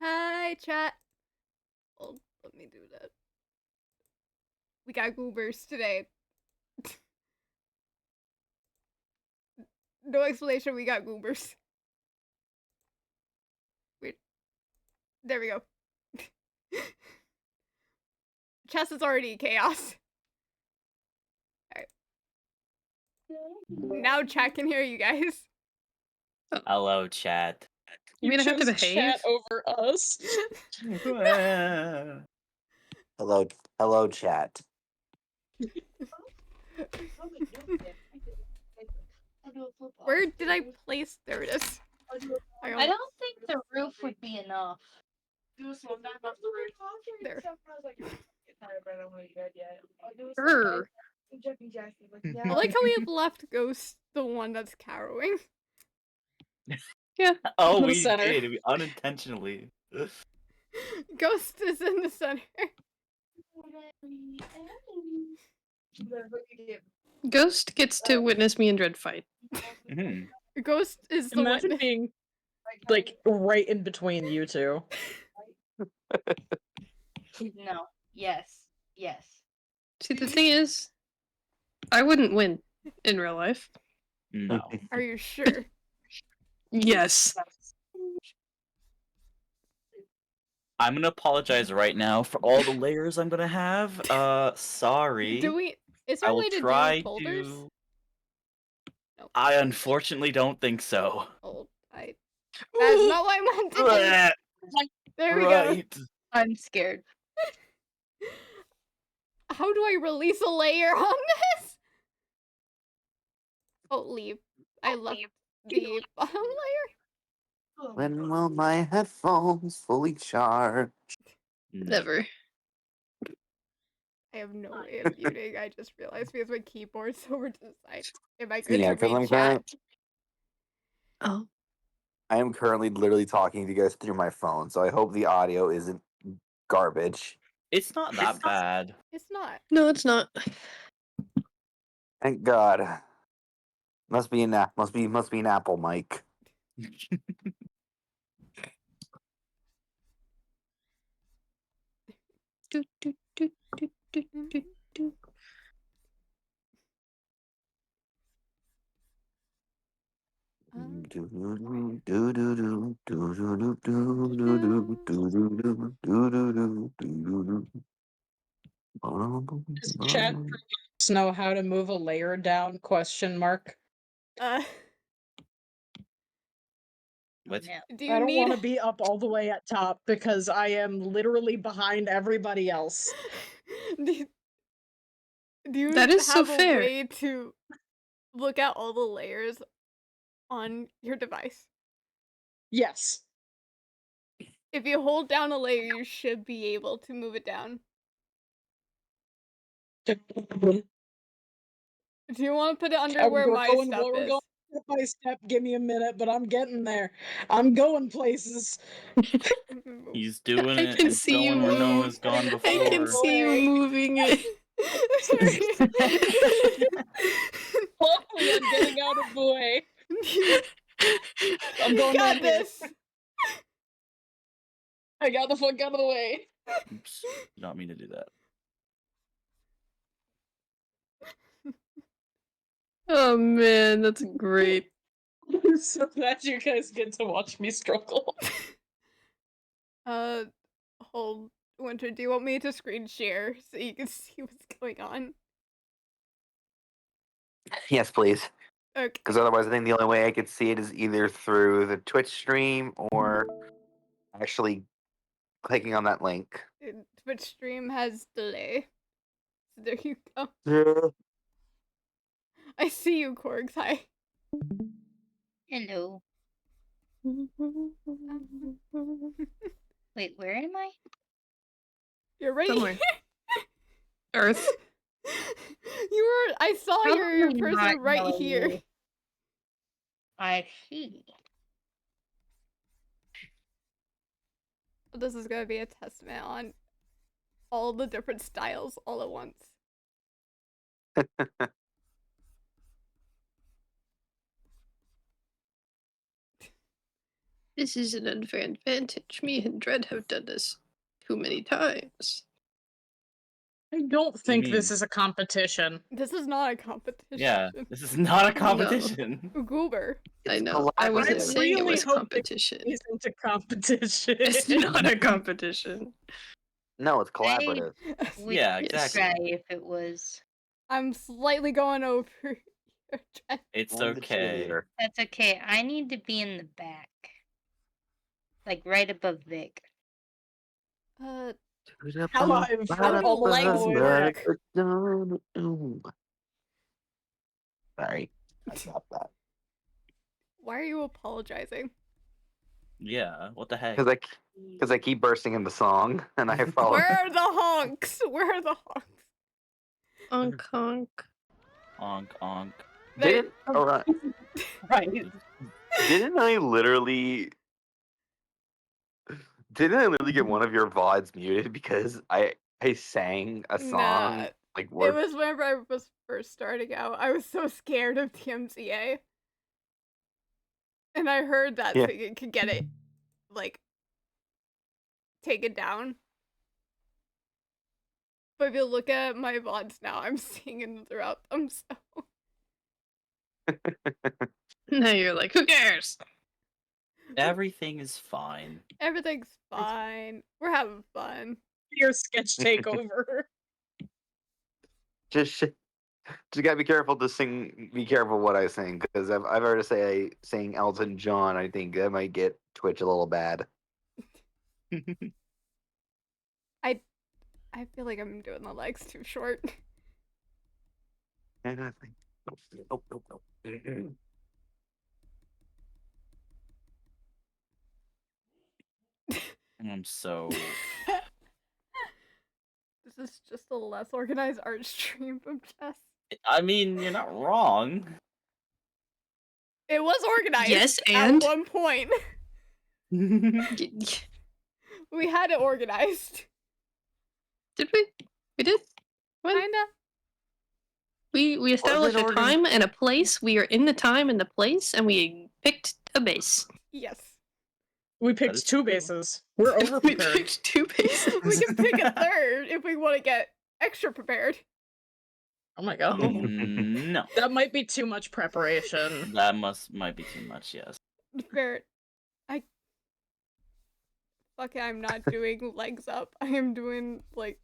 Hi, chat. Oh, let me do that. We got goobers today. No explanation, we got goobers. Wait. There we go. Chess is already chaos. Alright. Now chat can hear you guys. Hello, chat. You mean I have to chose behave? chat over us. Hello, chat. Where did I place? There it is. I don't think the roof would be enough. There. Sure. I like how we have left Ghost the one that's carrowing. Yeah. Oh, The we center. did. We unintentionally. Ghost is in the center. Ghost gets to witness me and Dread fight. Mhm. Ghost is the Imagine one. being like right in between you two. No. Yes. Yes. See, the thing is, I wouldn't win in real life. No. Are you sure? Yes. I'm gonna apologize right now for all the layers I'm gonna have. Sorry. Do we? Is I there a will way to try do folders? to. No. I unfortunately don't think so. Hold. That's not what I meant to do. There we go. Right. I'm scared. How do I release a layer on this? Oh, leave. I left the bottom layer. When will my headphones fully charge? Never. I have no way of muting. I just realized because my keyboard's over to the side. Am I good Yeah, to because read I'm chat? Oh. I am currently literally talking to you guys through my phone, so I hope the audio isn't garbage. It's not that bad. It's not. No, it's not. Thank God. Must be an Apple mic. Do, do, do, do, do, do, do. Does chat know how to move a layer down? Question mark. What? No. Do I you don't want need? to be up all the way at top because I am literally behind everybody else. do you That is so have a fair. way to look at all the layers on your device? Yes. If you hold down a layer, you should be able to move it down. Do you want to put it under where my stuff we're is? going step by step. Give me a minute, but I'm getting there. I'm going places. He's doing I it. can He's see you going where no move. one's gone before. I can see you moving it. Luckily, I'm getting out of the way. I'm going Got down here. this. I got the fuck out of the way. Oops. Did not mean to do that. Oh man, that's great. I'm so glad you guys get to watch me struggle. Hold, Winter, do you want me to screen share so you can see what's going on? Yes, please. Okay. Because otherwise, I think the only way I could see it is either through the Twitch stream or actually clicking on that link. Twitch stream has delay. So there you go. Yeah. I see you, Korgs. Hi. Hello. Wait, where am I? You're right Somewhere. here. Earth. I saw How your do you person not right know here. you? I see. This is gonna be a testament on all the different styles all at once. This is an unfair advantage. Me and Dread have done this too many times. I don't think this mean? is a competition. This is not a competition. Yeah, this is not a No. competition. Goober. I It's know. I wasn't collaborative. saying it really was hope that- competition. Isn't a competition. It's not a competition. No, it's collaborative. Would Yeah, Yes. exactly. try if it was. I'm slightly going over your Dread. It's I'm the okay. cheerleader. That's okay. I need to be in the back. Like right above Vic. How How do legs work? Sorry, I got that. Why are you apologizing? Yeah, what the heck? Because I keep bursting into song, and I follow. Where are the honks? Where are the honks? Honk honk. Onk, onk. Didn't alright. Right. Didn't I literally? Didn't I literally get one of your VODs muted because I sang a song Nah, like It word? was whenever I was first starting out. I was so scared of TMCA. And I heard that Yeah. thing it could get it, like, taken down. But if you look at my VODs now, I'm singing throughout them, so. Now you're like, who cares? Everything is fine. Everything's fine. We're having fun. Your sketch takeover. Just gotta be careful to sing. Be careful what I sing because I've heard to say I sing Elton John. I think that might get Twitch a little bad. I feel like I'm doing the legs too short. And I think nope. I'm so. This is just a less organized art stream from Jess. I mean, you're not wrong. It was organized. Yes, at and? one point. Did We had it organized. we? We did? When? Kinda. We established a organ- time and a place. We are in the time and the place, and we picked a base. Yes. We is picked two true. bases. We're We overprepared. picked two bases. We can pick a third if we want to get extra prepared. Oh my god. No, That might be too much preparation. that might be too much. Yes. Fair. Fuck it, I'm not doing legs up. I am doing, like,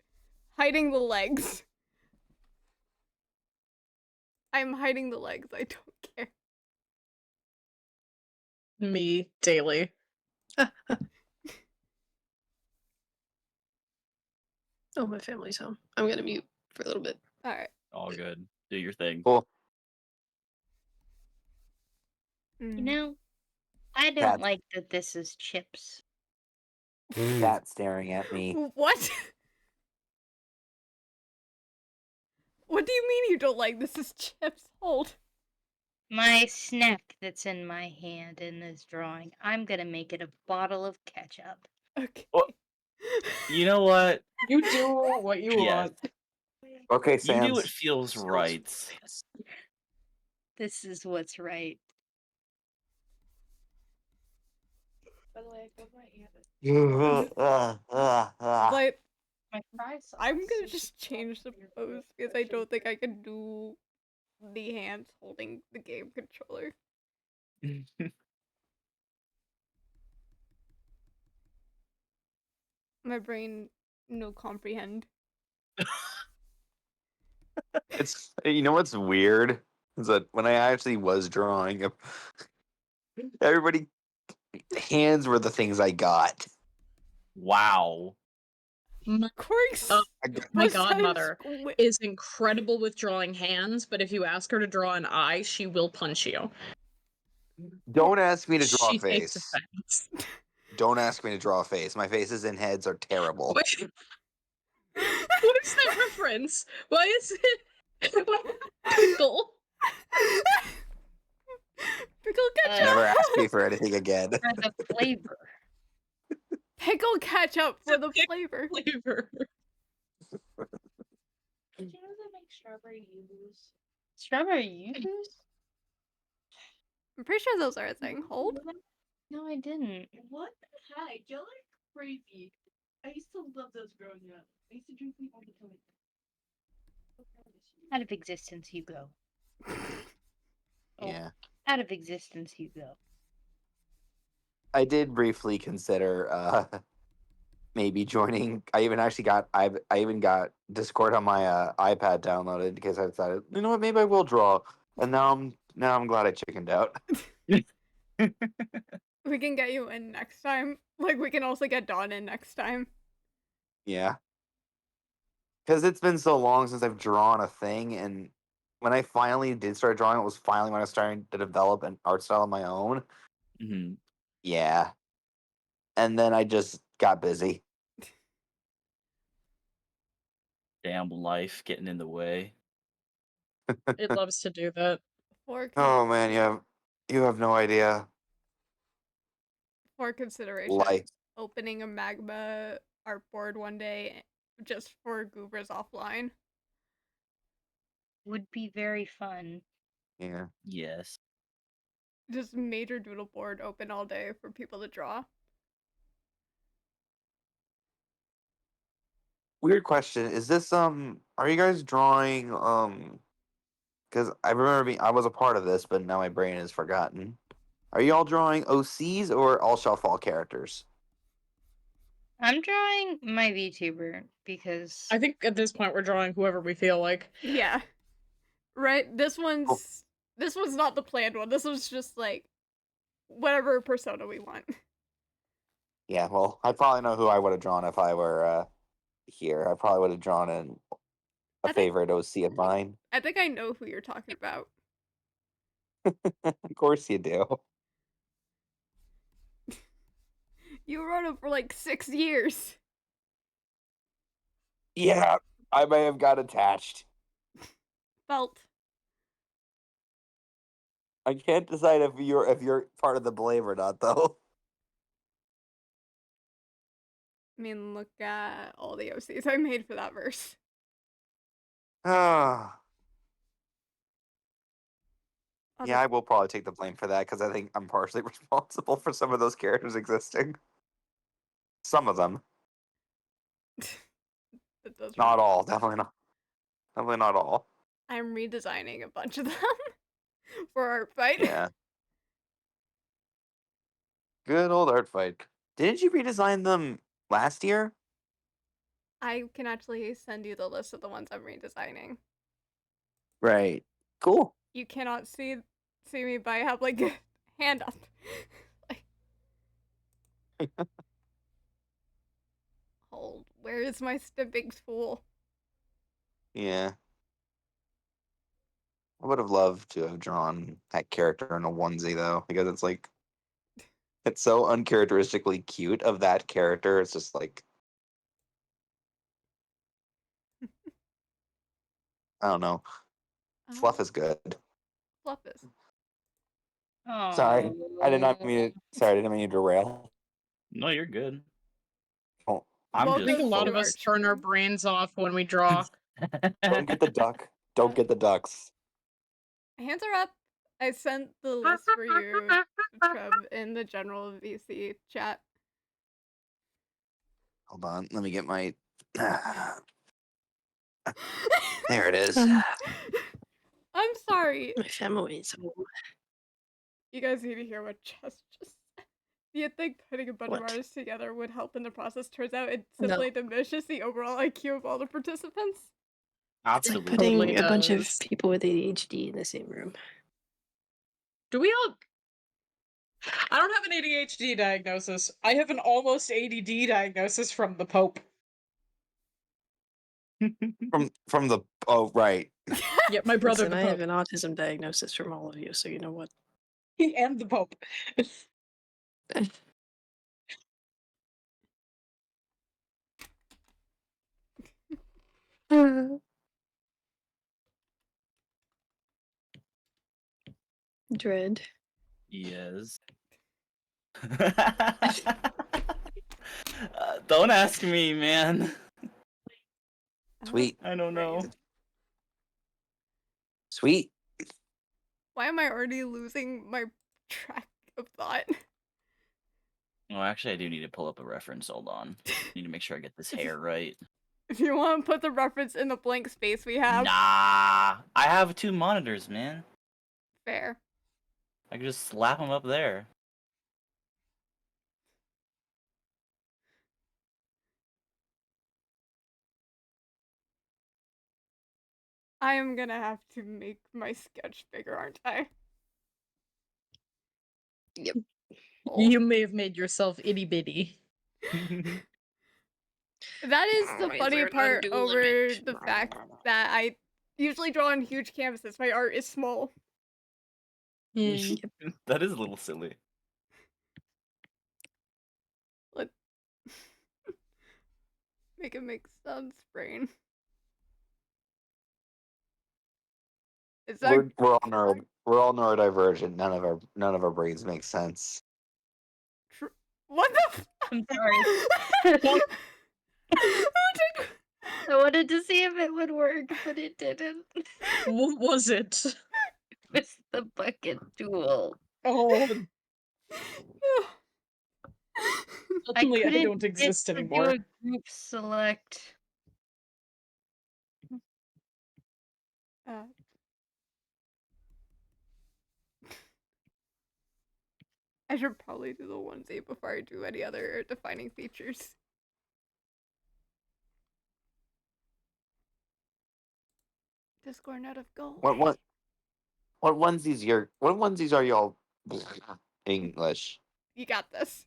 hiding the legs. I'm hiding the legs. I don't care. Me daily. Oh, my family's home. I'm gonna mute for a little bit. Alright. All good. Do your thing. Cool. You know, I don't Cats. like that this is chips. Cat staring at me. What? What do you mean you don't like this is chips? Hold. My snack that's in my hand in this drawing, I'm gonna make it a bottle of ketchup. Okay. Well, You know what? You do what you Yes. want. Okay, You Sans. do what feels right. This is what's right. By the way, I got my hand. But My fries. I'm gonna just change the pose because I don't think I can do the hands holding the game controller. My brain no comprehend. It's what's weird is that when I actually was drawing, everybody hands were the things I got. Wow. Corey's My was godmother squi- is incredible with drawing hands, but if you ask her to draw an eye, she will punch you. Don't ask me to draw She a takes face. offense. Don't ask me to draw a face. My faces and heads are terrible. What is that reference? Why is it pickle? Pickle ketchup. Never ask me for anything again. For the flavor. Pickle ketchup for the Pick- flavor. Flavor. Did you know they make strawberry yoo-hoos? Strawberry yoo-hoos? I'm pretty sure those are a thing. Hold. No, I didn't. What the heck? Y'all are crazy. I used to love those growing up. I used to drink them all the time. Out of existence you go. Yeah. Out of existence you go. I did briefly consider maybe joining. I even got Discord on my iPad downloaded because I decided, you know what, maybe I will draw. And now I'm glad I chickened out. We can get you in next time. Like, we can also get Dawn in next time. Yeah. Because it's been so long since I've drawn a thing, and when I finally did start drawing, it was finally when I was starting to develop an art style of my own. Mhm. Yeah. And then I just got busy. Damn life getting in the way. It loves to do that. Oh man, you have no idea. For consideration, Life. opening a magma art board one day just for goobers offline. Would be very fun. Yeah. Yes. Just major doodle board open all day for people to draw. Weird question. Is this are you guys drawing because I was a part of this, but now my brain is forgotten. Are you all drawing OCs or all shall fall characters? I'm drawing my VTuber because I think at this point we're drawing whoever we feel like. Yeah. Right? This Oh. one's not the planned one. This was just like whatever persona we want. Yeah, well, I probably know who I would have drawn if I were here. I probably would have drawn a I think- favorite OC of mine. I think I know who you're talking about. Of course you do. You wrote it for like 6 years. Yeah, I may have got attached. Felt. I can't decide if you're part of the blame or not, though. I mean, look at all the OCs I made for that verse. Ah. I'll Yeah, I will probably take the blame for that because I think I'm partially responsible for some of those characters existing. Some of them, That does not rem- all. Definitely not all. I'm redesigning a bunch of them for Art Fight. Yeah. Good old art fight. Didn't you redesign them last year? I can actually send you the list of the ones I'm redesigning. Right. Cool. You cannot see me, but I have like a hand up. Like, hold, where is my stipping tool? Yeah. I would have loved to have drawn that character in a onesie though, because it's like it's so uncharacteristically cute of that character. It's just like I don't know. Fluff is good. Fluff is. Sorry. I didn't mean to derail. No, you're good. Oh, I'm I Welcome think a just lot to of our us turn our stream. brains off when we draw. don't get the duck. Don't get the ducks. Hands are up. I sent the list for you, Trev, in the general VC chat. Hold on. Let me get my there it is. I'm sorry. My family's You guys need to hear what Jess just said. Do you think putting a bunch of What? artists together would help in the process? Turns out it No. simply diminishes the overall IQ of all the participants. It's like Absolutely. putting Totally a bunch of does. people with ADHD in the same room. Do we all? I don't have an ADHD diagnosis. I have an almost ADD diagnosis from the Pope. From the oh right. Yep, my brother Listen, the I have Pope. an autism diagnosis from all of you, so you know what. He and the Pope. Dread. Yes. Don't ask me, man. Sweet. I don't know. Sweet. Why am I already losing my track of thought? Oh, actually, I do need to pull up a reference. Hold on. Need to make sure I get this hair right. If you want to put the reference in the blank space we have, Nah, I have 2 monitors, man. fair. I can just slap them up there. I am gonna have to make my sketch bigger, aren't I? Oh. You may have made yourself itty bitty. That is the Why is funny there an part undo over limit? the fact that I usually draw on huge canvases. My art is small. That is a little silly. Let make it make sense, brain. Is that We're all neurodivergent. None of our brains make sense. true? What the? I'm sorry. Who took- I wanted to see if it would work, but it didn't. What was it? It's the bucket tool. Oh, I suddenly I couldn't don't get exist to do anymore. a group select. Uh, I should probably do the onesie before I do any other defining features. Discord out of gold. What onesies are y'all English? You got this.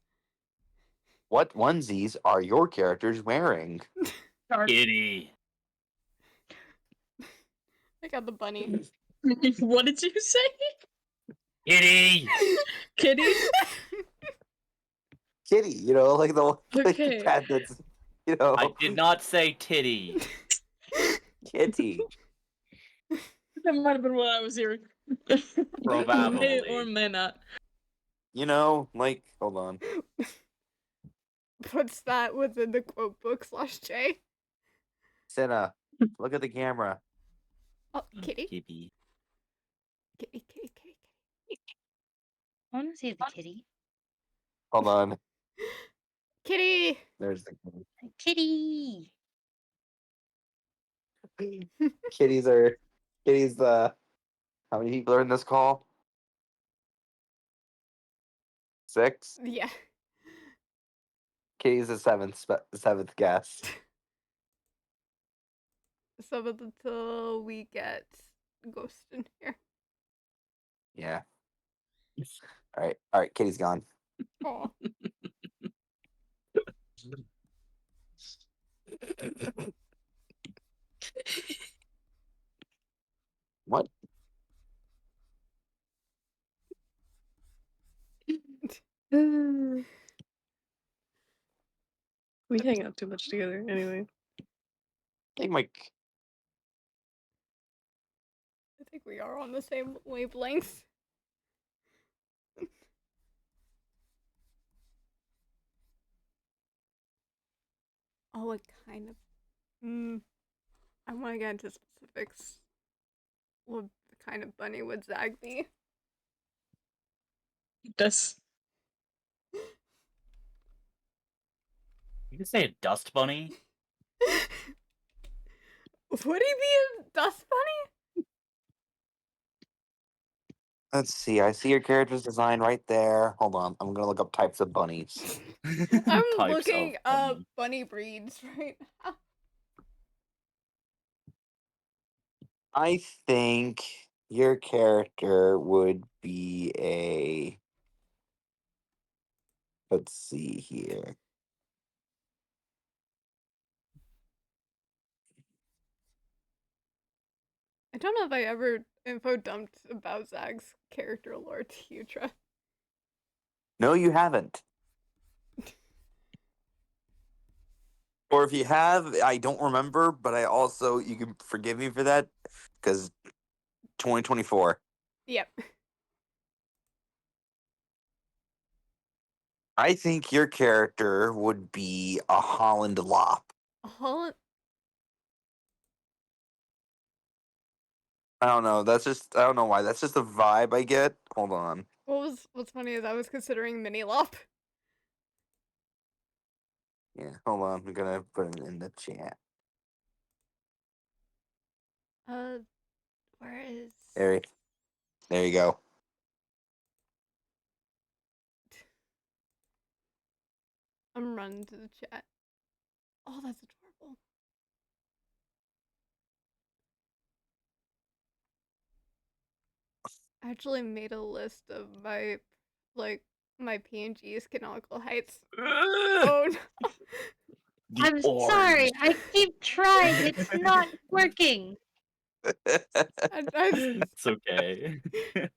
What onesies are your characters wearing? Dark. Kitty. I got the bunny. What did you say? Kitty. Kitty? Kitty, like the Okay. cat that's I did not say titty. kitty. That might have been what I was hearing. May or Probably. may not. Hold on. Puts that within the quote book /J. Senna, look at the camera. Oh, kitty. Kitty. Kitty, kitty, kitty, I want to see the kitty. Hold on. kitty. There's the Kitty. kitties how many people are in this call? 6? Yeah. Kitty's the seventh guest. So until we get Ghost in here. Yeah. All right, Kitty's gone. Oh. What? We hang out too much together anyway. Take my I think we are on the same wavelengths. Oh, it kind of. I want to get into specifics. What kind of bunny would Zag be? That's You can say a dust bunny. Would he be a dust bunny? Let's see. I see your character's design right there. Hold on. I'm gonna look up types of bunnies. I'm Types looking of up bunny. bunny breeds right now. I think your character would be a. Let's see here. I don't know if I ever info dumped about Zag's character lore to you, Tre. No, you haven't. Or if you have, I don't remember, but I also, you can forgive me for that because 2024. Yep. I think your character would be a Holland Lop. Holland. I don't know. I don't know why. That's just the vibe I get. Hold on. What's funny is I was considering Mini Lop. Yeah, hold on. I'm gonna put it in the chat. Where is? There you go. I'm running to the chat. Oh, that's adorable. I actually made a list of my my PNG's canonical heights. Oh no. The I'm orange. sorry. I keep trying. It's not working. It's okay.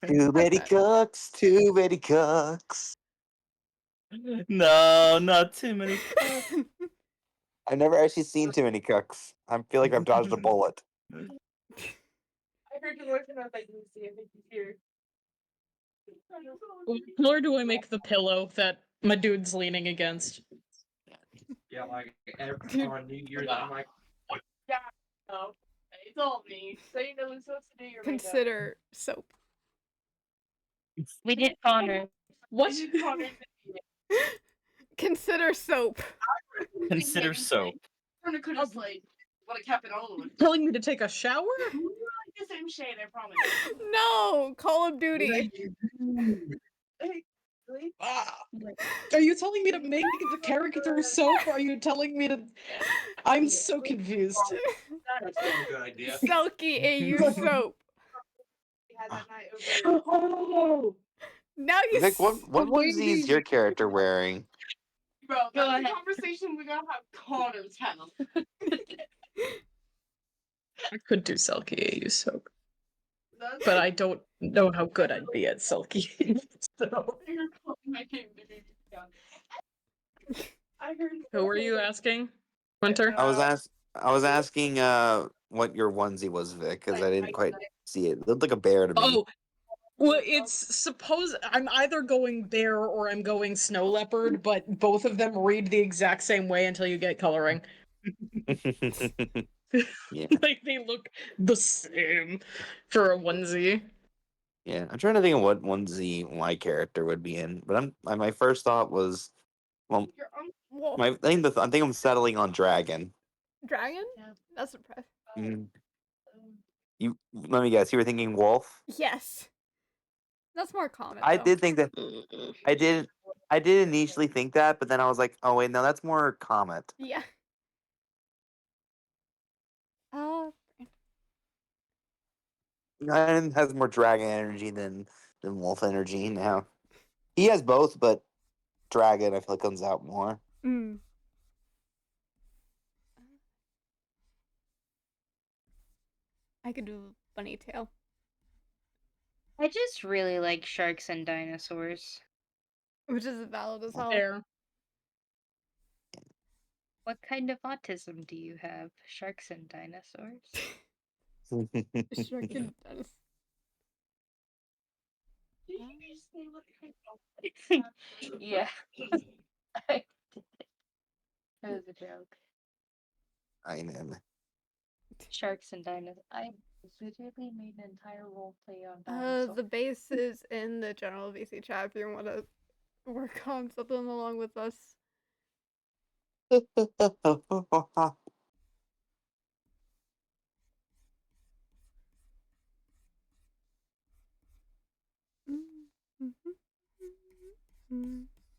Too many cooks. Too many cooks. No, not too many cooks. I've never actually seen too many cooks. I feel like I've dodged a bullet. I heard your voice and I was like, let me see if it's here. What color do I make the pillow that my dude's leaning against? Yeah, like Dude. on New Year's, I'm like, Yeah, no. It's all me. So you know who's supposed to do your makeup. Consider soap. We did Connor. What? Consider soap. Consider soap. Connor could have like would have kept it on. Telling me to take a shower? The same shade, I promise. No, Call of Duty. Hey, really? Are you telling me to make the character soap? Are you telling me to? I'm so confused. that's not a good idea. Selkie AU soap. We had that night over. Oh, Now you. Vic, what onesie is your character wearing? Bro, Go that's a ahead. conversation we gotta have Connor's have. I could do Selkie AU soap, That's but I don't know how good I'd be at Selkie. So, You're calling my name to be done. I heard. who were you asking, Winter? I was asking what your onesie was, Vic, because I didn't quite see it. It looked like a bear to me. Oh, well, it's suppose I'm either going bear or I'm going snow leopard, but both of them read the exact same way until you get coloring. Yeah. Like they look the same for a onesie. Yeah, I'm trying to think of what onesie my character would be in, but my first thought was, well, Your uncle. Wolf. I think I'm settling on dragon. Dragon? Yeah. That's impressive. Mm, You let me guess. You were thinking wolf. Yes. That's more common. I though. did think that. I did. I did initially think that, but then I was like, oh wait, no, that's more comet. Yeah. Uh, Dragon has more dragon energy than wolf energy. Now he has both, but dragon I feel like comes out more. mm. I could do bunny tail. I just really like sharks and dinosaurs. Which is valid as hell. There. What kind of autism do you have? Sharks and dinosaurs? Shark and dinosaur. Did you just say what Yeah. I did it. That was a joke. I know. Sharks and dinosaurs. I literally made an entire role play on dinosaurs. The base is in the general VC chat if you want to work on something along with us.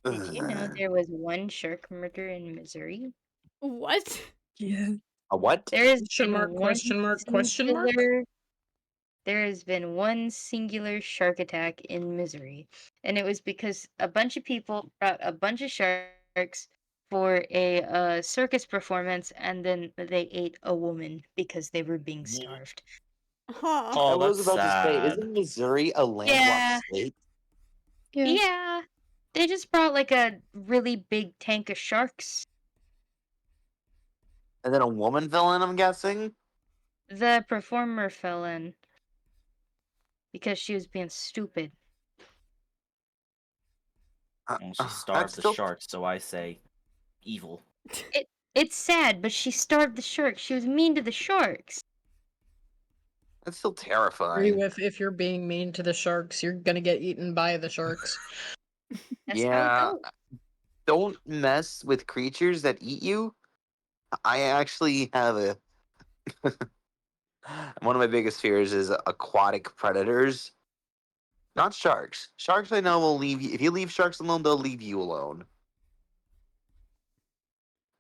Did you know there was one shark murder in Missouri? What? Yeah. A what? There has Question been mark, one question mark, question mark? singular- There has been one singular shark attack in Missouri, and it was because a bunch of people brought a bunch of sharks for a circus performance, and then they ate a woman because they were being starved. Huh. Oh, I was that's about to say, sad. isn't Missouri a landlocked Yeah. state? Yeah, they just brought like a really big tank of sharks. And then a woman fell in, I'm guessing? The performer fell in because she was being stupid. Well, she That's starved the still shark, so I say evil. It's sad, but she starved the sharks. She was mean to the sharks. that's still Agree terrifying. with if you're being mean to the sharks, you're gonna get eaten by the sharks. That's how it Yeah, goes. don't mess with creatures that eat you. I actually have a one of my biggest fears is aquatic predators. Not sharks. Sharks I know will leave you if you leave sharks alone, they'll leave you alone.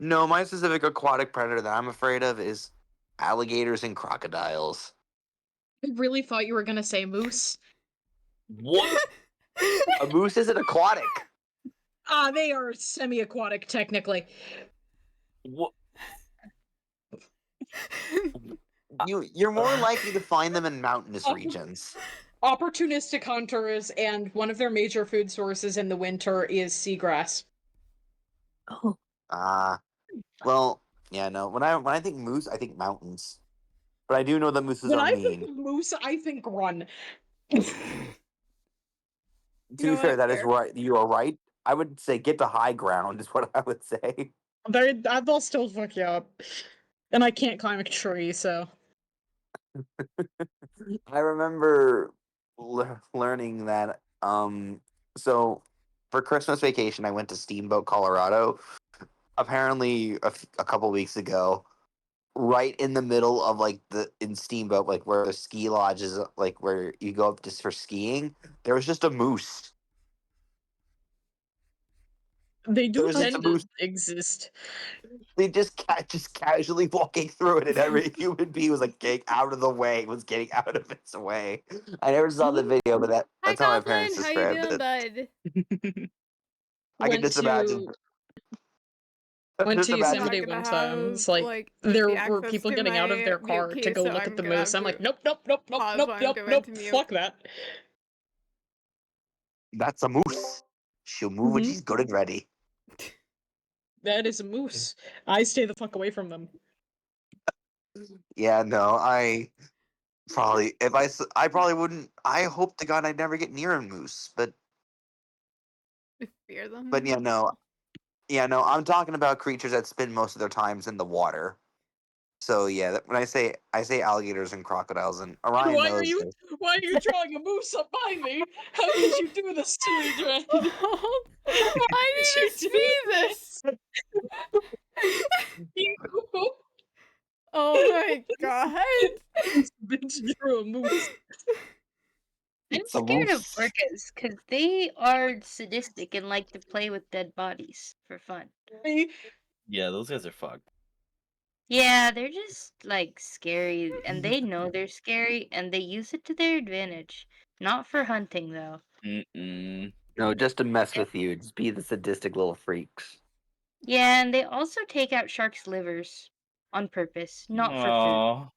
No, my specific aquatic predator that I'm afraid of is alligators and crocodiles. I really thought you were gonna say moose. What? A moose isn't aquatic. They are semi-aquatic technically. What? You're more likely to find them in mountainous regions. Opportunistic hunters, and one of their major food sources in the winter is seagrass. Oh. Well, yeah, no. When I think moose, I think mountains. But I do know that mooses When are I mean. think of moose, I think run. To know be fair, what? that is Fair. right. You are right. I would say get to high ground is what I would say. They'll still fuck you up. And I can't climb a tree, so. I remember learning that. So for Christmas vacation, I went to Steamboat, Colorado. Apparently, a couple weeks ago, right in the middle of like the in Steamboat, like where the ski lodge is, like where you go up just for skiing, there was just a moose. They There do was just a tend to moose. exist. They just casually walking through it, and every human being was like getting out of the way, was getting out of its way. I never saw the video, but Hi, that's how my parents Goblin. How you described doing, it. bud? I can Went just imagine. to went Just to I'm imagine. not Yosemite gonna one time. have It's like like there easy were access people to getting out of my their mute car to key, go so look at I'm the gonna moose. have I'm like, to nope, nope, nope, nope, pause nope, while I'm nope, going nope. to mute. Fuck that. That's a moose. She'll move when Mhm. she's good and ready. That is a moose. I stay the fuck away from them. Yeah, no, I probably I probably wouldn't. I hope to God I'd never get near a moose, but Fear them. yeah, no. I'm talking about creatures that spend most of their times in the water. So yeah, when I say alligators and crocodiles, and Orion Why are knows you this. why are you drawing a moose up by me? How did you do this to me, Dred? Why do you see this? Oh my god. Bitch drew a moose. I'm It's a scared of moose. orcas because they are sadistic and like to play with dead bodies for fun. Yeah, those guys are fucked. Yeah, they're just like scary and they know they're scary and they use it to their advantage. Not for hunting though. Mm-mm. No, just to mess with you. Just be the sadistic little freaks. Yeah, and they also take out sharks' livers on purpose, not for food. Aw,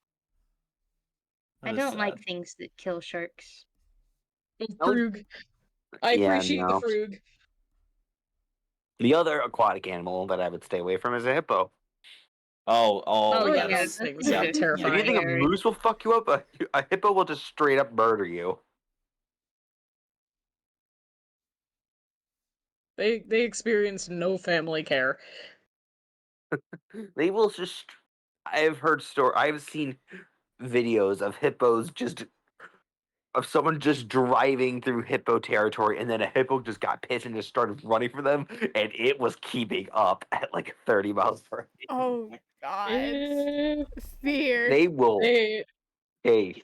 I that is don't sad. like things that kill sharks. Frug. I Yeah, appreciate the no. frug. The other aquatic animal that I would stay away from is a hippo. Oh, Oh yeah, yeah, those that's things those are are If you terrifying. think a scary. moose will fuck you up, a hippo will just straight up murder you. They experience no family care. They will just. I've seen videos of hippos just of someone just driving through hippo territory, and then a hippo just got pissed and just started running for them, and it was keeping up at like 30 miles per hour. Oh god. Eh, Fear. They will they- chase.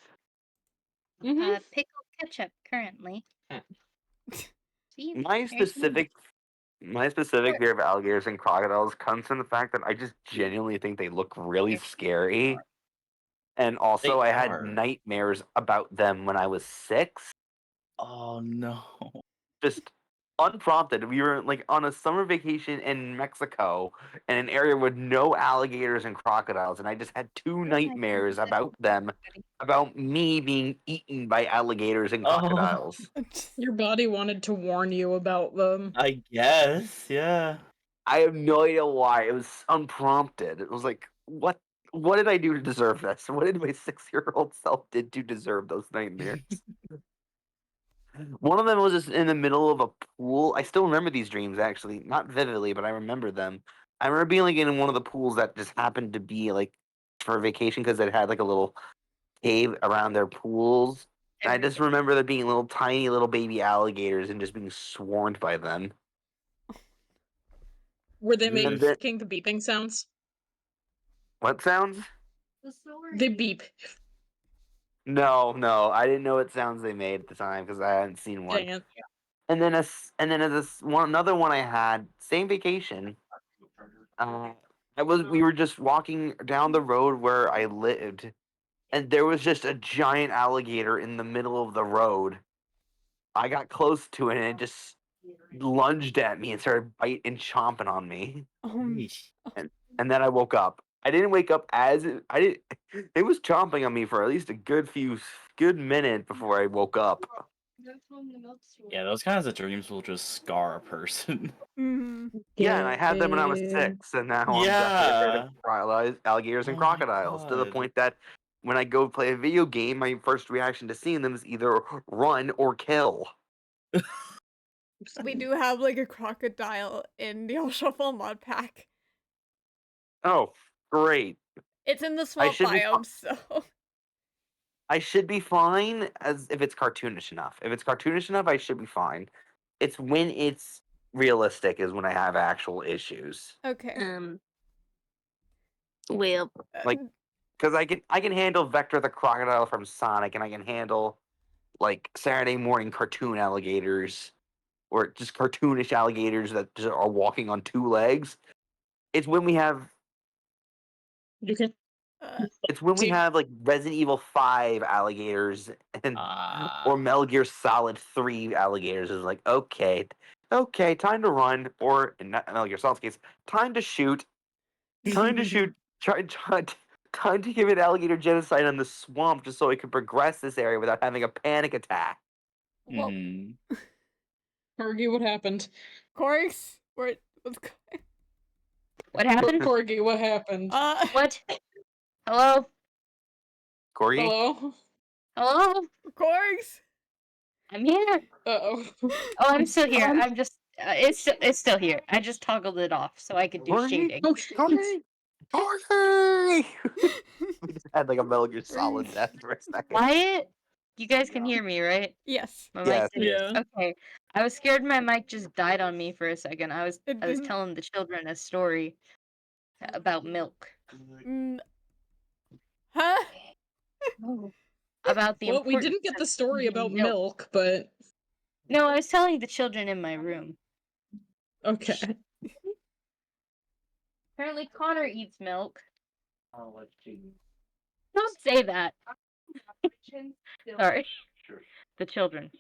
mhm. Pickled ketchup currently. See, My there's me. specific my specific fear of alligators and crocodiles comes from the fact that I just genuinely think they look really scary. And also, They I had are. nightmares about them when I was 6. Oh no. Just unprompted. We were like on a summer vacation in Mexico in an area with no alligators and crocodiles, and I just had two nightmares about them, about me being eaten by alligators and Oh, crocodiles. Your body wanted to warn you about them. I guess, yeah. I have no idea why. It was unprompted. It was like, what? What did I do to deserve this? What did my 6-year-old self did to deserve those nightmares? One of them was just in the middle of a pool. I still remember these dreams actually, not vividly, but I remember them. I remember being like in one of the pools that just happened to be like for vacation because it had like a little cave around their pools. And I just remember there being little tiny little baby alligators and just being swarmed by them. Were they And then, making the beeping sounds? what sounds? The story. They beep. No, I didn't know what sounds they made at the time because I hadn't seen one. Dang it. And then another one I had, same vacation. We were just walking down the road where I lived, and there was just a giant alligator in the middle of the road. I got close to it and it just lunged at me and started biting and chomping on me. Yeesh. And then I woke up. I didn't wake up I didn't. It was chomping on me for at least a good minute before I woke up. That's from the milk store. Yeah, those kinds of dreams will just scar a person. Mm. Yeah, and I had them when I was 6, and now I'm definitely afraid of alligators and Oh my crocodiles to the God. point that when I go play a video game, my first reaction to seeing them is either run or kill. We do have like a crocodile in the All Shuffle mod pack. Oh, great! It's in the swamp should be biome, so I should be fine as if it's cartoonish enough. If it's cartoonish enough, I should be fine. It's when it's realistic is when I have actual issues. okay. Well, Like, because I can handle Vector the crocodile from Sonic, and I can handle like Saturday morning cartoon alligators, or just cartoonish alligators that just are walking on 2 legs. It's when we have You can. it's when we See- have like Resident Evil 5 alligators and or Metal Gear Solid 3 alligators is like, okay, time to run, or in Metal Gear Solid's case, time to shoot, time to shoot, time to give it alligator genocide on the swamp just so I can progress this area without having a panic attack. Well, Mhm. Corgi, what happened? Corks, what's going? what happened? Corgi, what happened? What? Hello? Corgi? Hello? Hello? Corks. I'm here. Uh-oh. Oh, I'm still here. I'm just. It's still here. I just toggled it off so I could do Corgi? shading. Oh, Corgi! Corgi! We just had like a Metal Gear Solid death for a second. Wyatt, you guys can hear me, right? Yes. My Yes. mic did. Yeah. Okay. I was scared my mic just died on me for a second. I was It didn't. telling the children a story about milk. Mm. Huh? About the Well, we importance didn't get of the story eating about milk, but No, I was telling the children in my room. okay. Apparently Connor eats milk. I'll let you. Don't say that. Sorry. Sure. The children.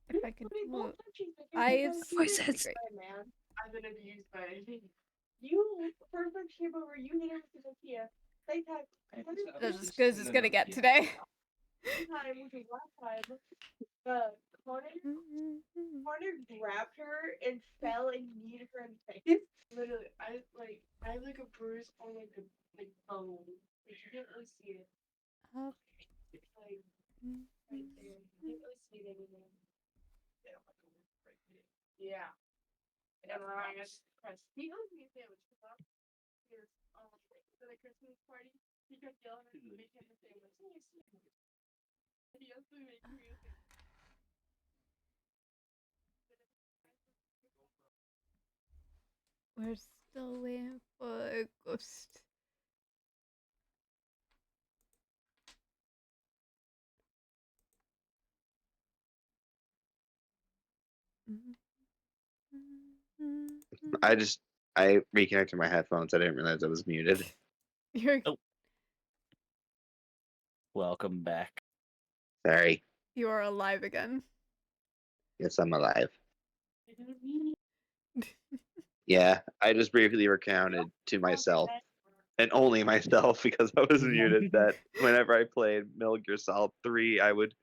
If I could do eyes. Voice heads. Man, I've been abused by you. Perfect came over. You hit him with the tortilla. They had That's as good as it's gonna get today. time, which was last time. Connor grabbed her and fell and kneed her in the face. Literally, I have like a bruise on like bone. Like you can't really see it. Up. Like right there. You can't really see it anymore. Yeah. And I just pressed. He owes me a sandwich. Here's for the Christmas party. He kept yelling at me to make him a sandwich. He has to make me a sandwich. We're still waiting for a ghost. I reconnected my headphones. I didn't realize I was muted. You're Welcome back. Sorry. you are alive again. Yes, I'm alive. Yeah, I just briefly recounted to myself, and only myself because I was muted, that whenever I played Metal Gear Solid 3, I would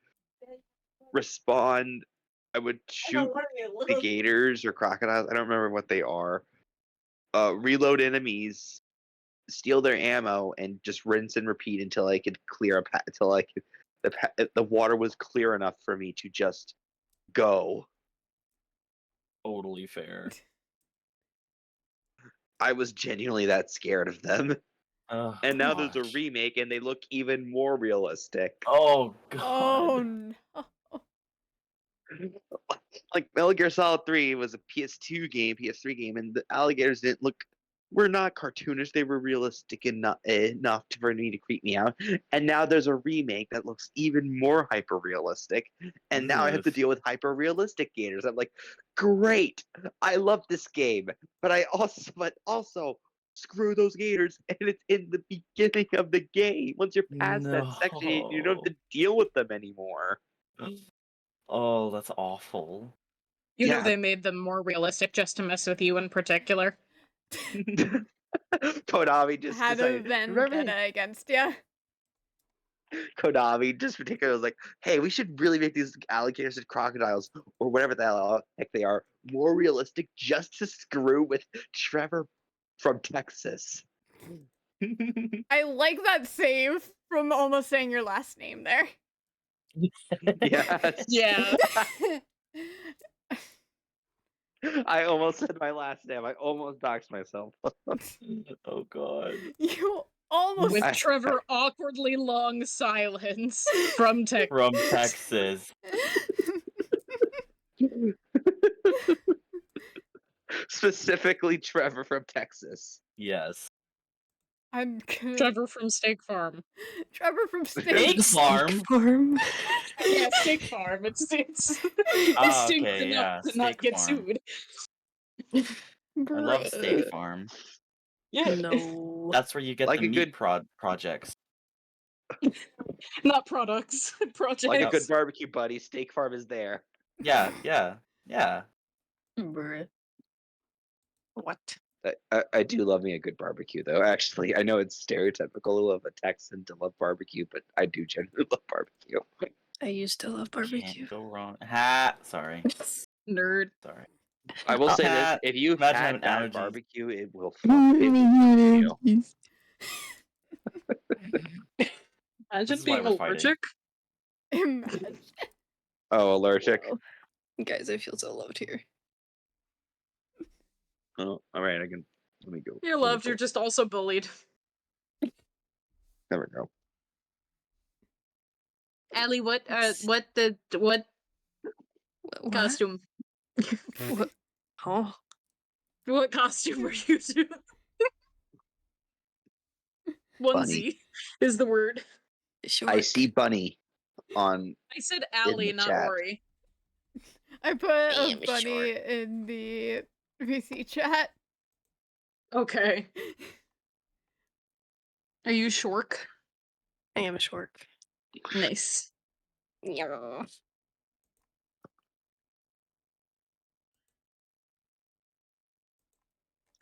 respond, I would shoot the gators or crocodiles, I don't remember what they are, reload enemies, steal their ammo, and just rinse and repeat until I could clear until I could the water was clear enough for me to just go. Totally fair. I was genuinely that scared of them. Oh, And now there's a gosh. remake, and they look even more realistic. Oh god. Oh no. like Metal Gear Solid 3 was a PS2 game, PS3 game, and the alligators didn't look were not cartoonish. They were realistic enough for me to creep me out. And now there's a remake that looks even more hyper realistic. And now I have to Ugh. deal with hyper realistic gators. I'm like, great, I love this game, but also screw those gators, and it's in the beginning of the game. Once you're past that section, you don't have No. to deal with them anymore. Oh, that's awful. You know Yeah. they made them more realistic just to mess with you in particular. Konami just Had a decided. Remember, vendetta against you. Konami just particularly was like, "Hey, we should really make these alligators and crocodiles, or whatever the heck they are, more realistic, just to screw with Trevor from Texas." I like that save from almost saying your last name there. Yes. Yeah. I almost said my last name. I almost doxed myself. Oh god. You almost With I- Trevor awkwardly long silence from Texas. From Texas. Specifically, Trevor from Texas. Yes. I'm gonna Trevor from Steak Farm. Trevor from Steak State Farm. Farm. Yeah, Steak Farm. It's Ah, distinct okay, enough yeah, to not Steak get Farm. sued. I love Steak Farm. Yeah. No. That's where you get Like the a meat good- projects. Not products. Projects. Like a good barbecue buddy, Steak Farm is there. Yeah. Bruh. What? I do love me a good barbecue, though. Actually, I know it's stereotypical of a Texan to love barbecue, but I do genuinely love barbecue. I used to love barbecue. Can't go wrong. Ha! Sorry. Nerd. Sorry. I will say this: Hat. if you've Imagine had having bad allergies. barbecue, it will fuck you. Imagine This is why being we're fighting. allergic. Imagine. Oh, allergic. Oh. Guys, I feel so loved here. Oh, all right. Let me go. You're let me loved, go. you're just also bullied. There we go. Allie, what What? costume? What? Oh. What costume are you doing? Onesie is the word. Sure. I see Bunny on. I said the Allie, not chat. Ori. I put a Damn bunny short. in the VC chat. Okay. Are you Shork? I am a short. Nice. Yeah.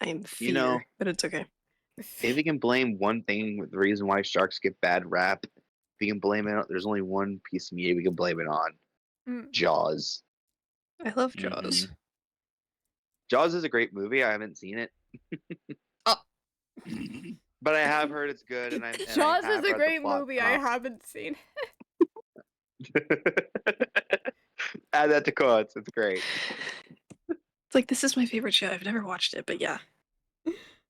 I am fear, You know, but it's okay. if you can blame one thing with the reason why sharks get bad rap, if you can blame it, there's only one piece of media we can blame it on: Mm. Jaws. I love Jaws. Mhm. Jaws is a great movie. I haven't seen it, but I have heard it's good. And Jaws is a read the great plot movie. I synopsis. haven't seen. Add that to quotes. It's great. It's like, this is my favorite show. I've never watched it, but yeah.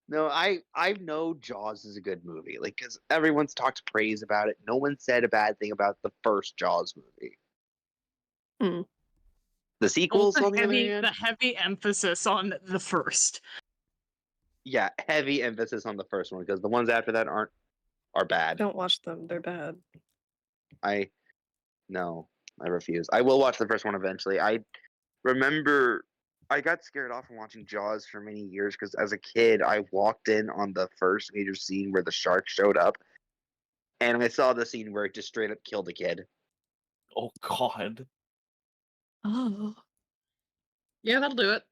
No, I know Jaws is a good movie. Like, because everyone's talked praise about it. No one said a bad thing about the first Jaws movie. Hmm. The sequels, Well, on the other the hand, heavy emphasis on the first. yeah, heavy emphasis on the first one because the ones after that are bad. Don't watch them. They're bad. No, I refuse. I will watch the first one eventually. I remember I got scared off from watching Jaws for many years because as a kid I walked in on the first major scene where the shark showed up, and I saw the scene where it just straight up killed a kid. Oh god. Oh. Yeah, that'll do it.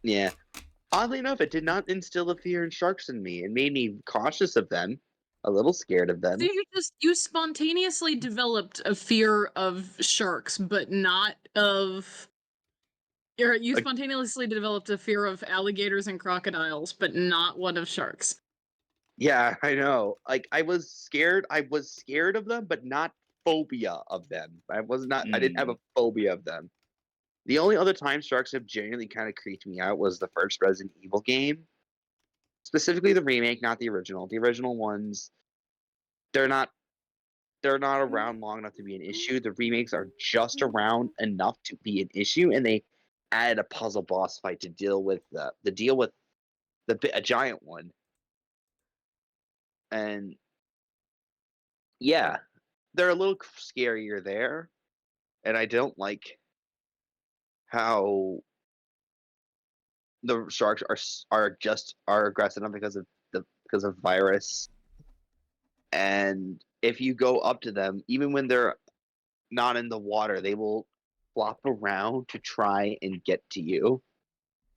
Yeah. Oddly enough, it did not instill a fear in sharks in me. It made me cautious of them, a little scared of them. So you spontaneously developed a fear of sharks, but not of. You Like- spontaneously developed a fear of alligators and crocodiles, but not one of sharks. Yeah, I know. Like I was scared of them, but not phobia of them. I didn't have a phobia of them. The only other time sharks have genuinely kind of creeped me out was the first Resident Evil game. Specifically the remake, not the original. The original ones, they're not they're not around long enough to be an issue. The remakes are just around enough to be an issue, and they added a puzzle boss fight to deal with a giant one. And yeah, they're a little scarier there, and I don't like how the sharks are aggressive enough because of virus. And if you go up to them, even when they're not in the water, they will flop around to try and get to you.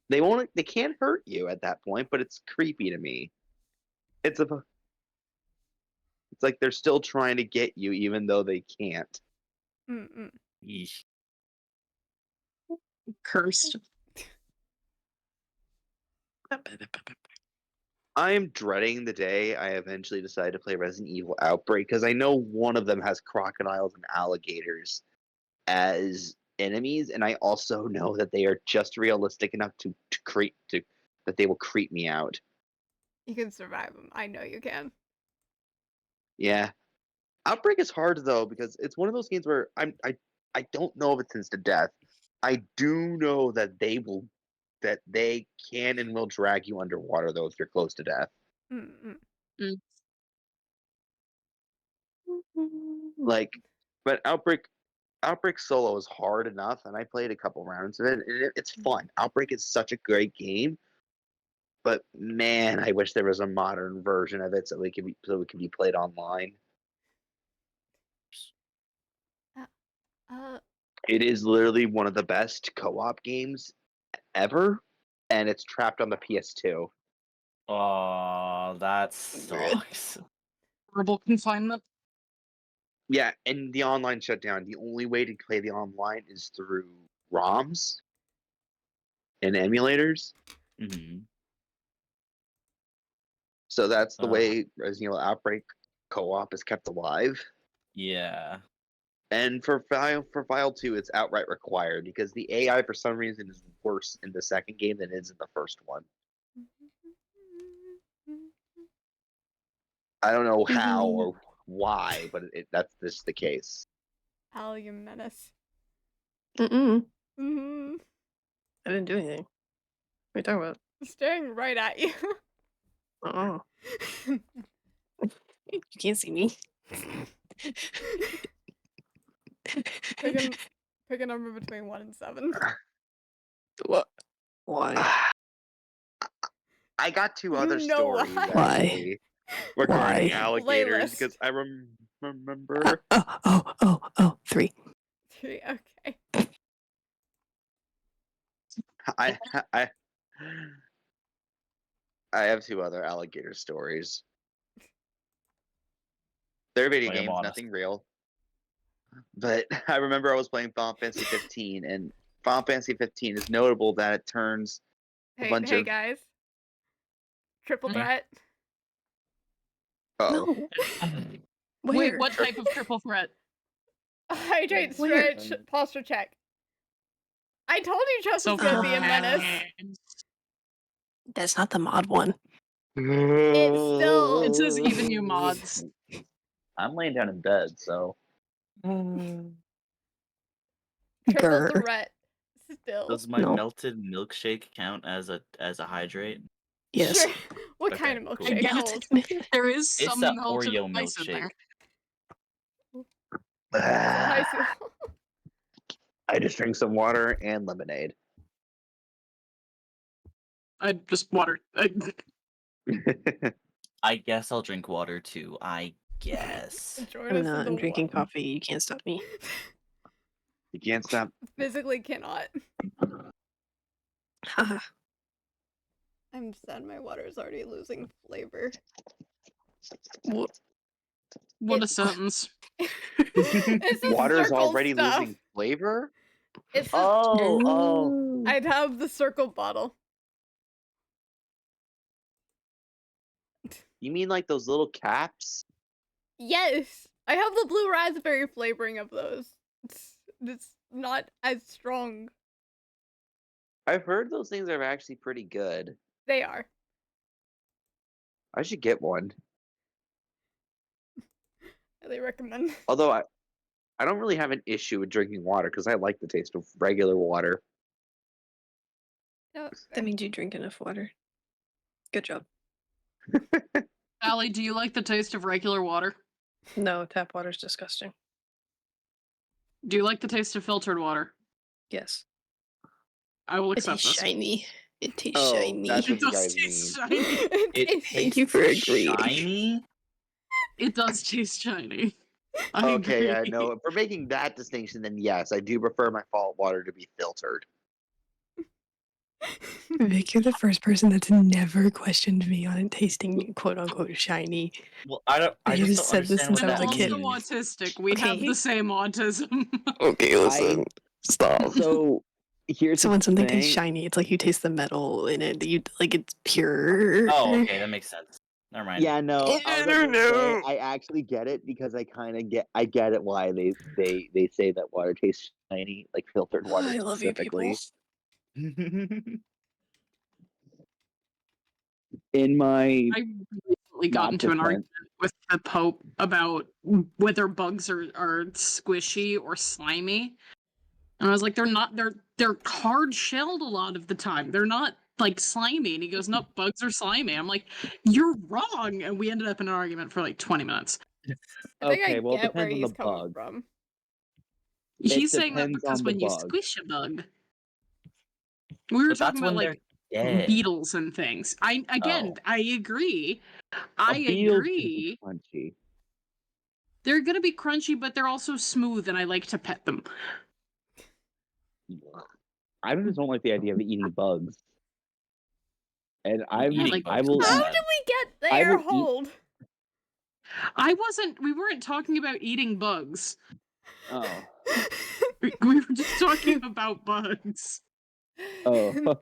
They can't hurt you at that point, but it's creepy to me. It's like they're still trying to get you even though they can't. Mm-mm. Yeesh. Cursed. I am dreading the day I eventually decide to play Resident Evil Outbreak because I know one of them has crocodiles and alligators as enemies, and I also know that they are just realistic enough that they will creep me out. You can survive them. I know you can. Yeah, Outbreak is hard though because it's one of those games where I don't know if it's instant death. I do know that they can and will drag you underwater though if you're close to death. Mm-mm. Like, but Outbreak solo is hard enough, and I played a couple rounds of it, and it's fun. Outbreak is such a great game, but man, I wish there was a modern version of it so it could be played online. Uh, It is literally one of the best co-op games ever, and it's trapped on the PS2. Oh, that sucks. Horrible confinement. Yeah, and the online shut down. The only way to play the online is through ROMs and emulators. Hmm. So that's the Ugh. way Resident Evil Outbreak co-op is kept alive. Yeah. And for File 2, it's outright required because the AI for some reason is worse in the second game than it is in the first one. I don't know how or why, but that's just the case. Al, you menace. Mm-mm. Mm-hmm. I didn't do anything. What are you talking about? Staring right at you. Uh-uh. You can't see me. Pick a number between 1 and 7. What? Why? I got two other No, stories Why? actually regarding Why? alligators Playlist. because I remember. Oh, 3. 3, okay. I I I have two other alligator stories. They're video Play 'em games, honest. nothing real. But I remember I was playing Final Fantasy 15, and Final Fantasy 15 is notable that it turns a Hey, bunch hey of guys. Triple Hmm? threat. oh No. Wait, Where? what type of triple threat? Hydrate, Where? stretch, posture check. I told you Trust So was gonna be a menace. That's not the mod one. It's still. It says even you mods. I'm laying down in bed, so. Triple Grr. threat. Still. Does my No. melted milkshake count as a hydrate? Yes. Sure. What Okay, kind of cool. milkshake? I How guess old? there is It's some a melted Oreo ice in there. So high school. I just drink some water and lemonade. I just water. I guess I'll drink water too. I guess. Join I'm us in not. the I'm drinking wa- coffee. You can't stop me. You can't stop. Physically cannot. Haha. I'm sad my water is already losing flavor. What a It- sentence. It's the Water's circle already stuff. losing flavor? It's the, Oh. I'd have the circle bottle. You mean like those little caps? Yes, I have the blue raspberry flavoring of those. It's not as strong. I've heard those things are actually pretty good. They are. I should get one. Highly recommend. Although I don't really have an issue with drinking water because I like the taste of regular water. No, That means you drink enough water. Good job. Allie, do you like the taste of regular water? No, tap water's disgusting. Do you like the taste of filtered water? Yes. I will It accept tastes this. shiny. It tastes Oh, shiny. that's what It you does guys taste mean. shiny. It Thank you for tastes agreeing. shiny. It does taste shiny. I Okay, agree. no. If we're making that distinction, then yes, I do prefer my fault water to be filtered. Vic, you're the first person that's never questioned me on it tasting quote unquote shiny. Well, I don't. I They have just don't said this understand what since I I'm was that a kid. also means. autistic. We have Okay. the same autism. Okay, listen. Stop. So here's So the when something tastes thing. shiny, it's like you taste the metal in it. You like it's pure. Oh, okay, that makes sense. Never mind. Yeah, no, I I was don't gonna say know. I actually get it because I get it why they say that water tastes shiny, like filtered water I love you people. specifically. In my I recently got not into an defense, argument with the Pope about whether bugs are squishy or slimy. And I was like, they're not. They're hard shelled a lot of the time. They're not like slimy. And he goes, no, bugs are slimy. I'm like, you're wrong. And we ended up in an argument for like 20 minutes. I think okay, I well, it get where depends on he's the coming bug. from. He's saying that depends because on the when you bug. squish a bug, we were But talking that's about when like they're dead. beetles and things. Oh. I agree. A I beetle's gonna agree. be crunchy. They're gonna be crunchy, but they're also smooth, and I like to pet them. I just don't like the idea of eating bugs. And Yeah, like I will How eat. did we get I there? will eat. Hold. we weren't talking about eating bugs. Oh, We were just talking about bugs. oh.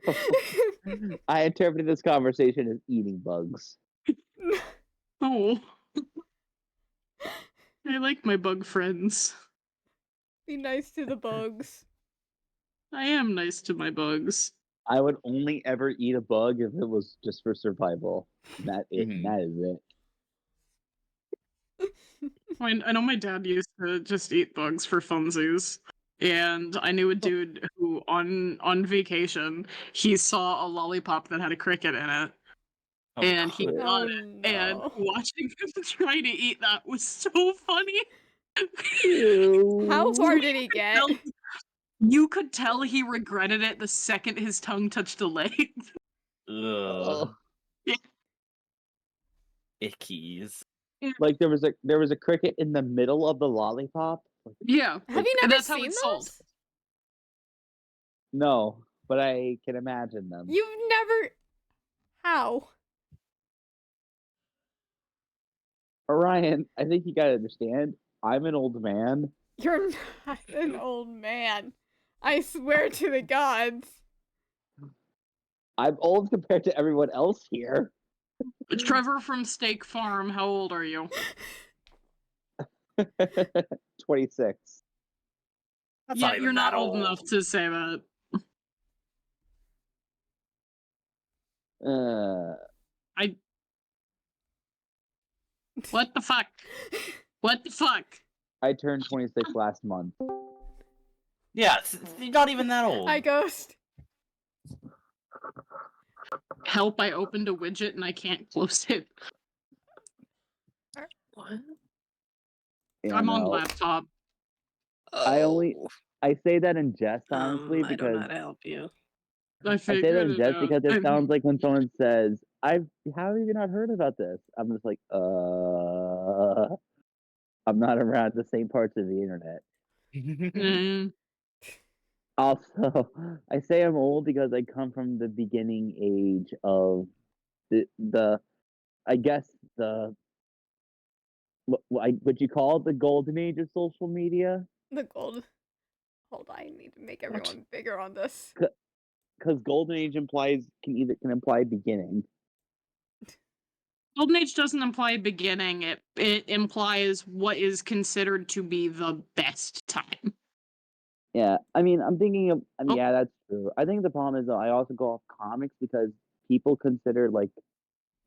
I interpreted this conversation as eating bugs. Oh. I like my bug friends. Be nice to the bugs. I am nice to my bugs. I would only ever eat a bug if it was just for survival. That is it. I know my dad used to just eat bugs for funsies. And I knew a dude who on vacation, he saw a lollipop that had a cricket in it. Oh, And he God. got Oh it. And no. watching him try to eat that was so funny. How far did he get? You could tell he regretted it the second his tongue touched a leg. Ugh. Yeah. Ickies. Like there was a cricket in the middle of the lollipop. Yeah. Have you And never that's how seen it's sold. those? No, but I can imagine them. You've never. How? Orion, I think you gotta understand. I'm an old man. You're not an old man. I swear to the gods. I'm old compared to everyone else here. Trevor from Steak Farm, how old are you? 26. That's Yeah, not even you're not that old enough to say that. I. What the fuck? What the fuck? I turned 26 last month. Yeah, you're not even that old. Hi, Ghost. Help, I opened a widget and I can't close it. What? Yeah, I'm on no. laptop. I say that in jest, honestly, I don't know because how to help you. I I say figured that in it jest out. because it I'm- sounds like when someone says, how have you not heard about this? I'm just like, I'm not around the same parts of the internet. Mm. Also, I say I'm old because I come from the beginning age of the I guess what you call it, the golden age of social media. The gold. Hold on, I need to make everyone bigger on this. Because golden age can imply beginning. Golden Age doesn't imply beginning. It implies what is considered to be the best time. Yeah, I mean, Oh. yeah, that's true. I think the problem is though, I also go off comics because people consider like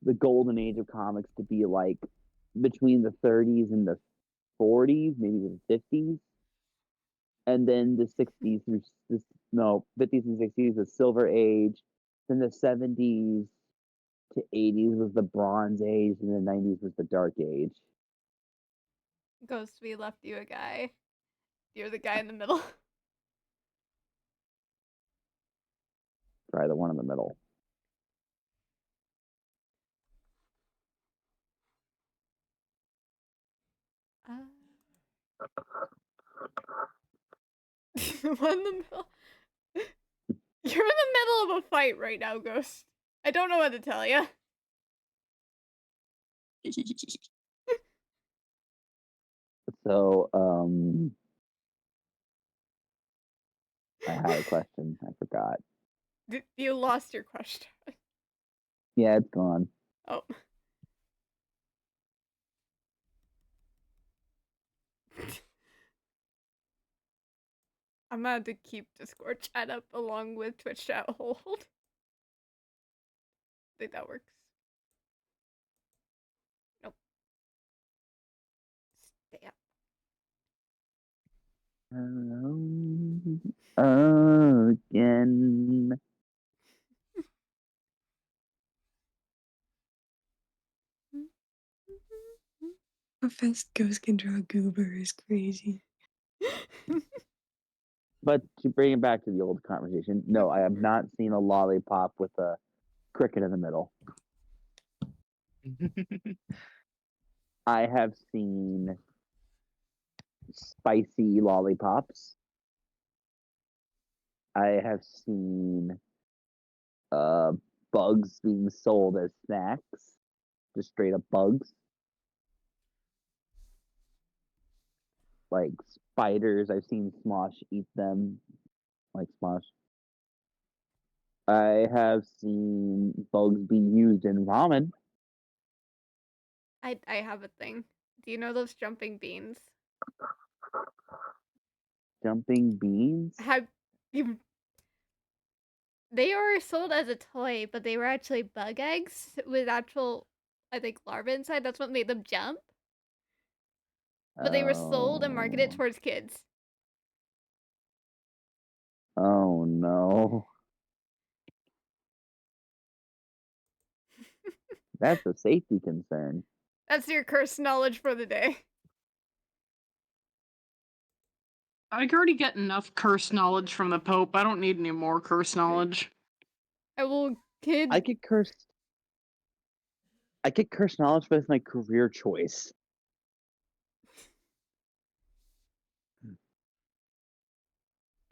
the golden age of comics to be like between the 30s and the 40s, maybe the 50s, and then the 60s through this no 50s and 60s the Silver Age, then the 70s to 80s was the Bronze Age, and the 90s was the Dark Age. Ghost, we left you a guy. You're the guy in the middle. Probably the one in the middle. The one in the middle. You're in the middle of a fight right now, Ghost. I don't know what to tell you. So, I had a question. I forgot. You lost your question. Yeah, it's gone. Oh. I'm gonna have to keep Discord chat up along with Twitch chat hold. I think that works. Nope. Stay up. Again. How fast Ghost can draw goober is crazy. But to bring it back to the old conversation, no, I have not seen a lollipop with a cricket in the middle. I have seen spicy lollipops. I have seen bugs being sold as snacks, just straight up bugs. Like spiders, I've seen Smosh eat them, like Smosh. I have seen bugs be used in ramen. I have a thing. Do you know those jumping beans? Jumping beans? Have you? They were sold as a toy, but they were actually bug eggs with actual, I think, larvae inside. That's what made them jump. But they were sold and marketed towards kids. Oh no. That's a safety concern. That's your cursed knowledge for the day. I already get enough curse knowledge from the Pope. I don't need any more curse knowledge. I will kid. I get cursed knowledge, but it's my career choice.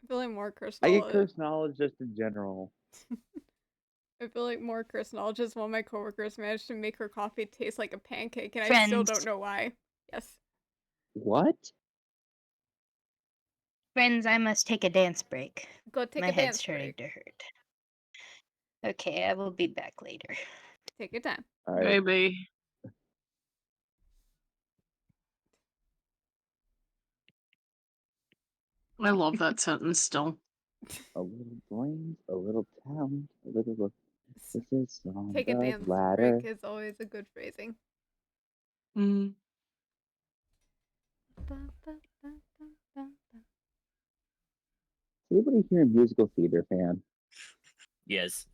I feel like more cursed I knowledge. get cursed knowledge just in general. I feel like more cursed knowledge is one of my coworkers managed to make her coffee taste like a pancake, and I still Friends. don't know why. Yes. What? Friends, I must take a dance break. Go take My a head's dance starting break. to hurt. Okay, I will be back later. Take your time. All right. Maybe. I love that sentence still. A little brains, a little talent, a little emphasis on Take a the dance ladder. break is always a good phrasing. Mm. Anybody here a musical theater fan? Yes.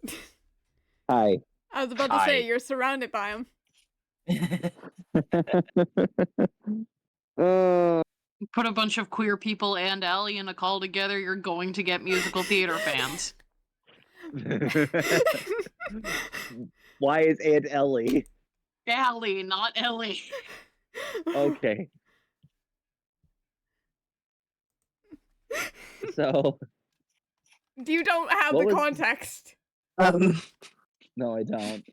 Hi. I was about to say, Hi. you're surrounded by them. Put a bunch of queer people and Allie in a call together, you're going to get musical theater fans. Why is Aunt Ellie? Allie, not Ellie. Okay. So. You don't have What the was- context. No, I don't.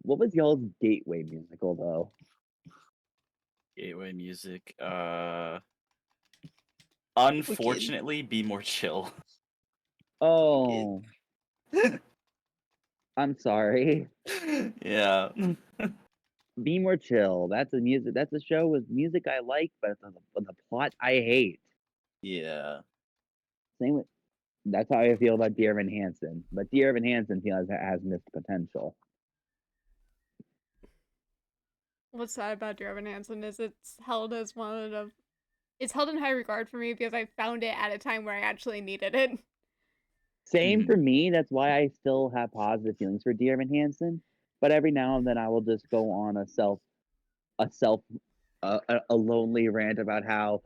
What was y'all's gateway musical though? Gateway music. Unfortunately, Be More Chill. Oh. I'm sorry. Yeah. Be More Chill. That's a show with music I like, but the plot I hate. Yeah. Same with. That's how I feel about Dear Evan Hansen. But Dear Evan Hansen feels has missed potential. what's sad about Dear Evan Hansen is it's held as one of it's held in high regard for me because I found it at a time where I actually needed it. Same Mhm. for me. That's why I still have positive feelings for Dear Evan Hansen. But every now and then I will just go on a self a lonely rant about how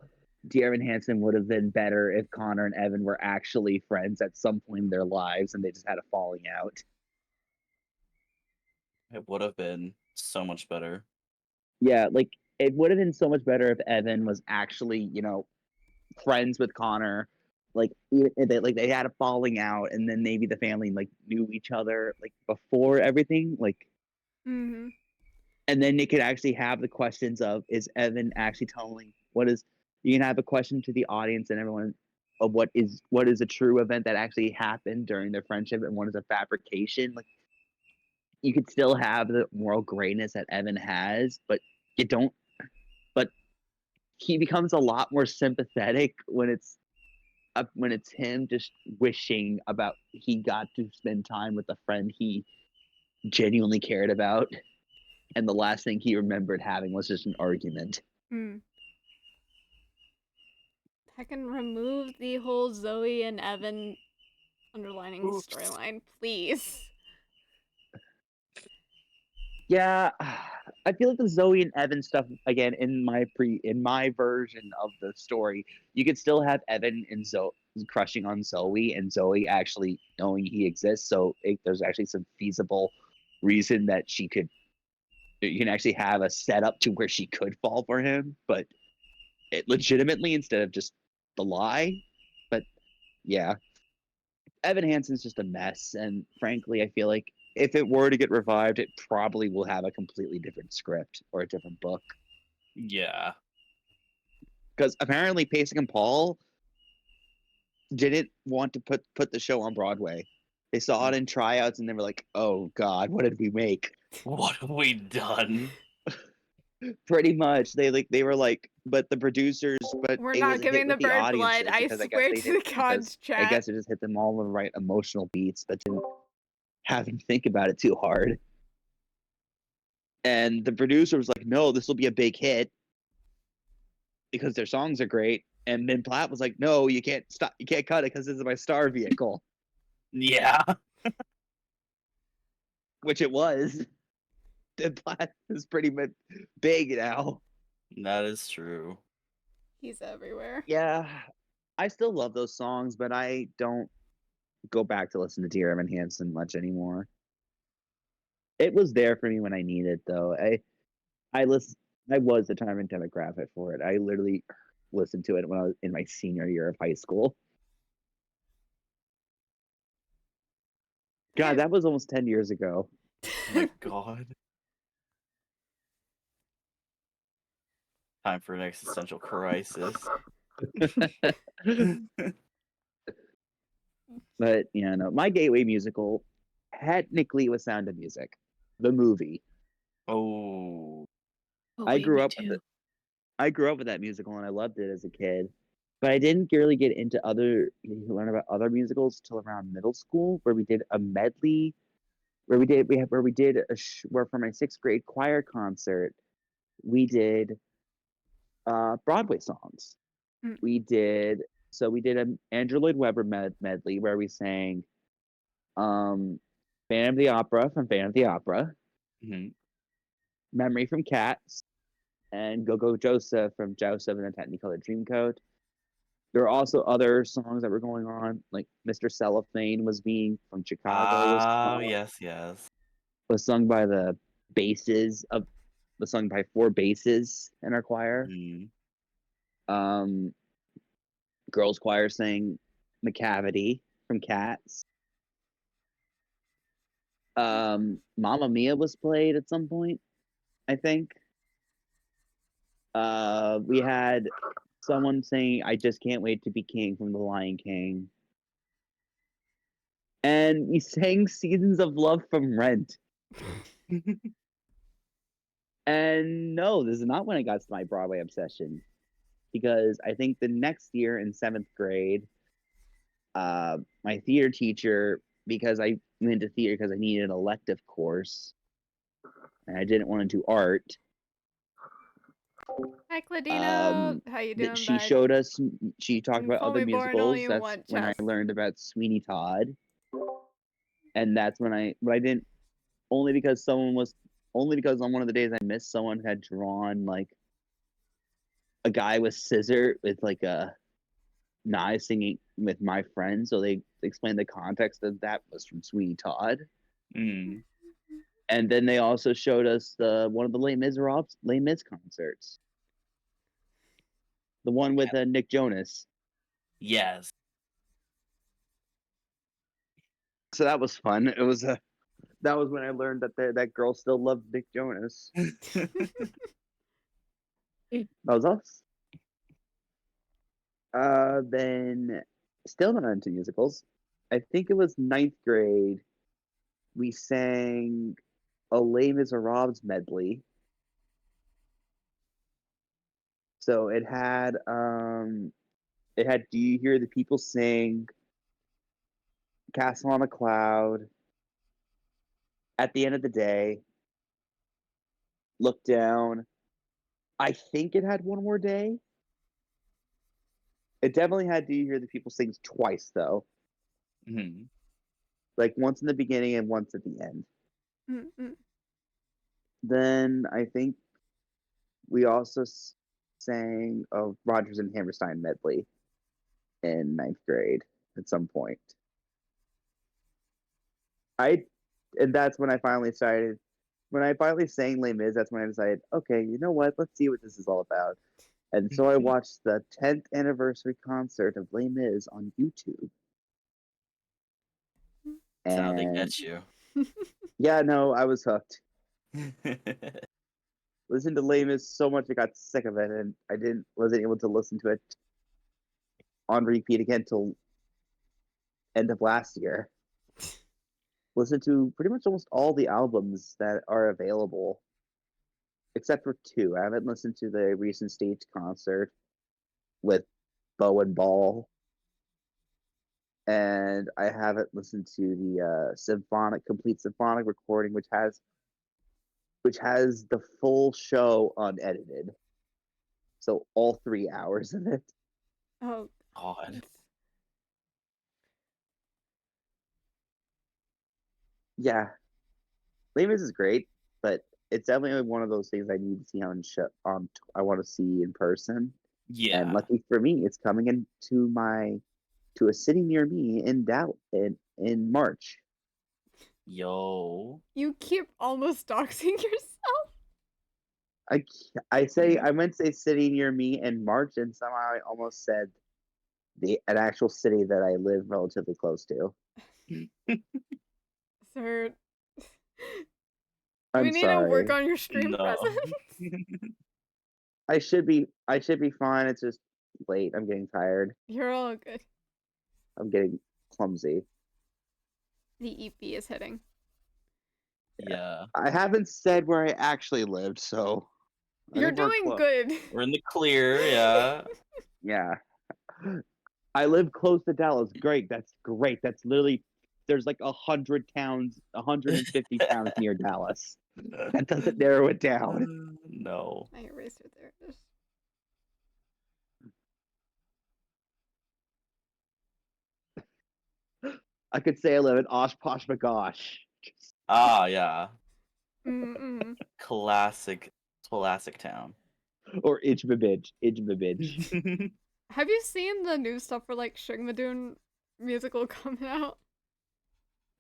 Dear Evan Hansen would have been better if Connor and Evan were actually friends at some point in their lives and they just had a falling out. It would have been so much better. Yeah, like it would have been so much better if Evan was actually, friends with Connor. Like if they had a falling out and then maybe the family like knew each other like before everything, like Mm-hmm. and then they could actually have the questions of is Evan actually telling what is you can have a question to the audience and everyone of what is a true event that actually happened during their friendship and what is a fabrication. Like you could still have the moral greatness that Evan has, but you don't but he becomes a lot more sympathetic when it's him just wishing about he got to spend time with a friend he genuinely cared about, and the last thing he remembered having was just an argument. Mm. I can remove the whole Zoe and Evan underlining Oops. storyline, please. Yeah, I feel like the Zoe and Evan stuff again in my version of the story, you could still have Evan and Zoe crushing on Zoe and Zoe actually knowing he exists. So there's actually some feasible reason that you can actually have a setup to where she could fall for him, but it legitimately instead of just the lie. But yeah, Evan Hansen's just a mess, and frankly, I feel like if it were to get revived, it probably will have a completely different script or a different book. Yeah. Because apparently, Pasek and Paul didn't want to put the show on Broadway. They saw it in tryouts and they were like, "Oh God, what did we make?" What have we done? Pretty much, they were like, but the producers, but We're it was not a hit getting the with the bird blood, audiences I because I guess swear they to the didn't gods, I chat. guess it just hit them all with the right emotional beats, but didn't have them think about it too hard. And the producer was like, "No, this will be a big hit because their songs are great." And Ben Platt was like, "No, you can't stop. You can't cut it because this is my star vehicle," Yeah. which it was. Ben Platt is pretty big now. That is true. He's everywhere. Yeah, I still love those songs, but I don't go back to listen to Dear Evan Hansen much anymore. It was there for me when I needed it, though. I listen. I was the target demographic for it. I literally listened to it when I was in my senior year of high school. God, that was almost 10 years ago. Oh my god. Time for an existential crisis. But yeah, no, my gateway musical technically was Sound of Music, the movie. Oh. Oh, I wait, grew me up with too. it. I grew up with that musical and I loved it as a kid. But I didn't really get into learn about other musicals till around middle school, where we did a medley, where we did where for my sixth grade choir concert, we did Broadway songs. Mm. We did an Andrew Lloyd Webber medley where we sang Phantom of the Opera from Phantom of the Opera, Mm-hmm. Memory from Cats, and Go Go Joseph from Joseph and the Technicolor Dreamcoat. There were also other songs that were going on, like Mr. Cellophane from Chicago Oh, yes, yes. was sung by was sung by four basses in our choir. Mm. Um, girls choir sang McCavity from Cats. Mamma Mia was played at some point, I think. We had someone saying "I just can't wait to be king" from The Lion King, and we sang "Seasons of Love" from Rent. And no, this is not when I got to my Broadway obsession, because I think the next year in seventh grade, my theater teacher, because I went to theater because I needed an elective course and I didn't want to do art, Hi, Cladino. How you that doing, she bud? showed us. She talked You can about call other me boring all musicals. you That's want, when I Chess. learned about Sweeney Todd, and that's when but I didn't only because on one of the days I missed, someone had drawn like a guy with scissor with like a knife singing with my friend, so they explained the context of that was from Sweeney Todd. Mm. And then they also showed us one of the Les Mis concerts, the one with Nick Jonas. Yes. So that was fun. That was when I learned that that girl still loved Nick Jonas. That was us. Then still not into musicals. I think it was ninth grade. We sang a Les Miserables medley. So it had Do You Hear the People Sing, Castle on a Cloud, At the End of the Day, Look Down. I think it had One More Day. It definitely had Do You Hear the People Sing twice though. Mm-hmm. Like once in the beginning and once at the end. Mm-mm. Then I think we also sang a Rodgers and Hammerstein medley in ninth grade at some point. And that's when I finally started. When I finally sang Les Mis, that's when I decided, okay, you know what? Let's see what this is all about. And so I watched the 10th anniversary concert of Les Mis on YouTube. That's how they And get you. yeah, no, I was hooked. Listened to Les Mis so much I got sick of it, and wasn't able to listen to it on repeat again till end of last year. Listened to pretty much almost all the albums that are available, except for two. I haven't listened to the recent stage concert with Bow and Ball, and I haven't listened to the complete symphonic recording, which has the full show unedited, so all 3 hours of it. Oh, God. Yeah, Les Mis is great, but it's definitely one of those things I need to see I want to see in person. Yeah. And lucky for me, it's coming to a city near me in Dallas in March. Yo. You keep almost doxing yourself. I meant to say city near me in March, and somehow I almost said an actual city that I live relatively close to. Sir, do I'm we need to work sorry. on your stream No. presence? I should be fine. It's just late. I'm getting tired. You're all good. I'm getting clumsy. The EP is hitting. Yeah. I haven't said where I actually lived, so I You're think we're doing close. good. We're in the clear, yeah. Yeah. I live close to Dallas. Great. That's great. That's literally there's like 100 towns, 150 towns near Dallas. That doesn't narrow it down. No. My eraser there it is. I could say I live in Oshposh Bagosh. Ah, yeah. Mm-mm. Classic town. Or Idjmabidge. Have you seen the new stuff for like Shigmadoon musical coming out?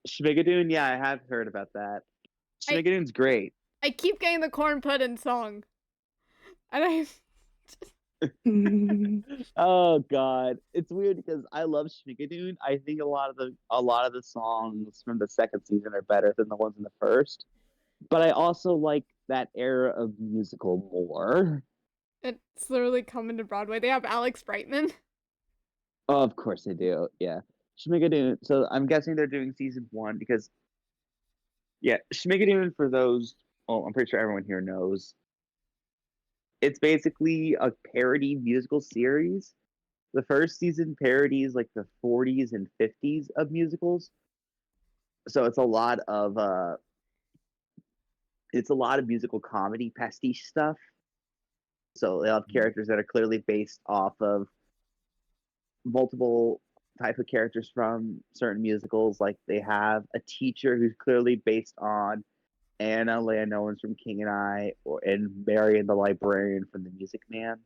Schmigadoon, yeah, I have heard about that. Schmigadoon's great. I keep getting the corn pudding song. And I Oh god, it's weird because I love Schmigadoon. I think a lot of the songs from the second season are better than the ones in the first. But I also like that era of musical more. it's literally coming to Broadway. They have Alex Brightman. Oh, of course they do. Yeah, Schmigadoon. So I'm guessing they're doing season 1 because yeah, Schmigadoon for those. Oh, I'm pretty sure everyone here knows. It's basically a parody musical series. The first season parodies like the 40s and 50s of musicals. So it's a lot of musical comedy pastiche stuff. So they'll have characters that are clearly based off of multiple type of characters from certain musicals. Like they have a teacher who's clearly based on Anna Leigh Owens from King and I, and Marion the Librarian from The Music Man.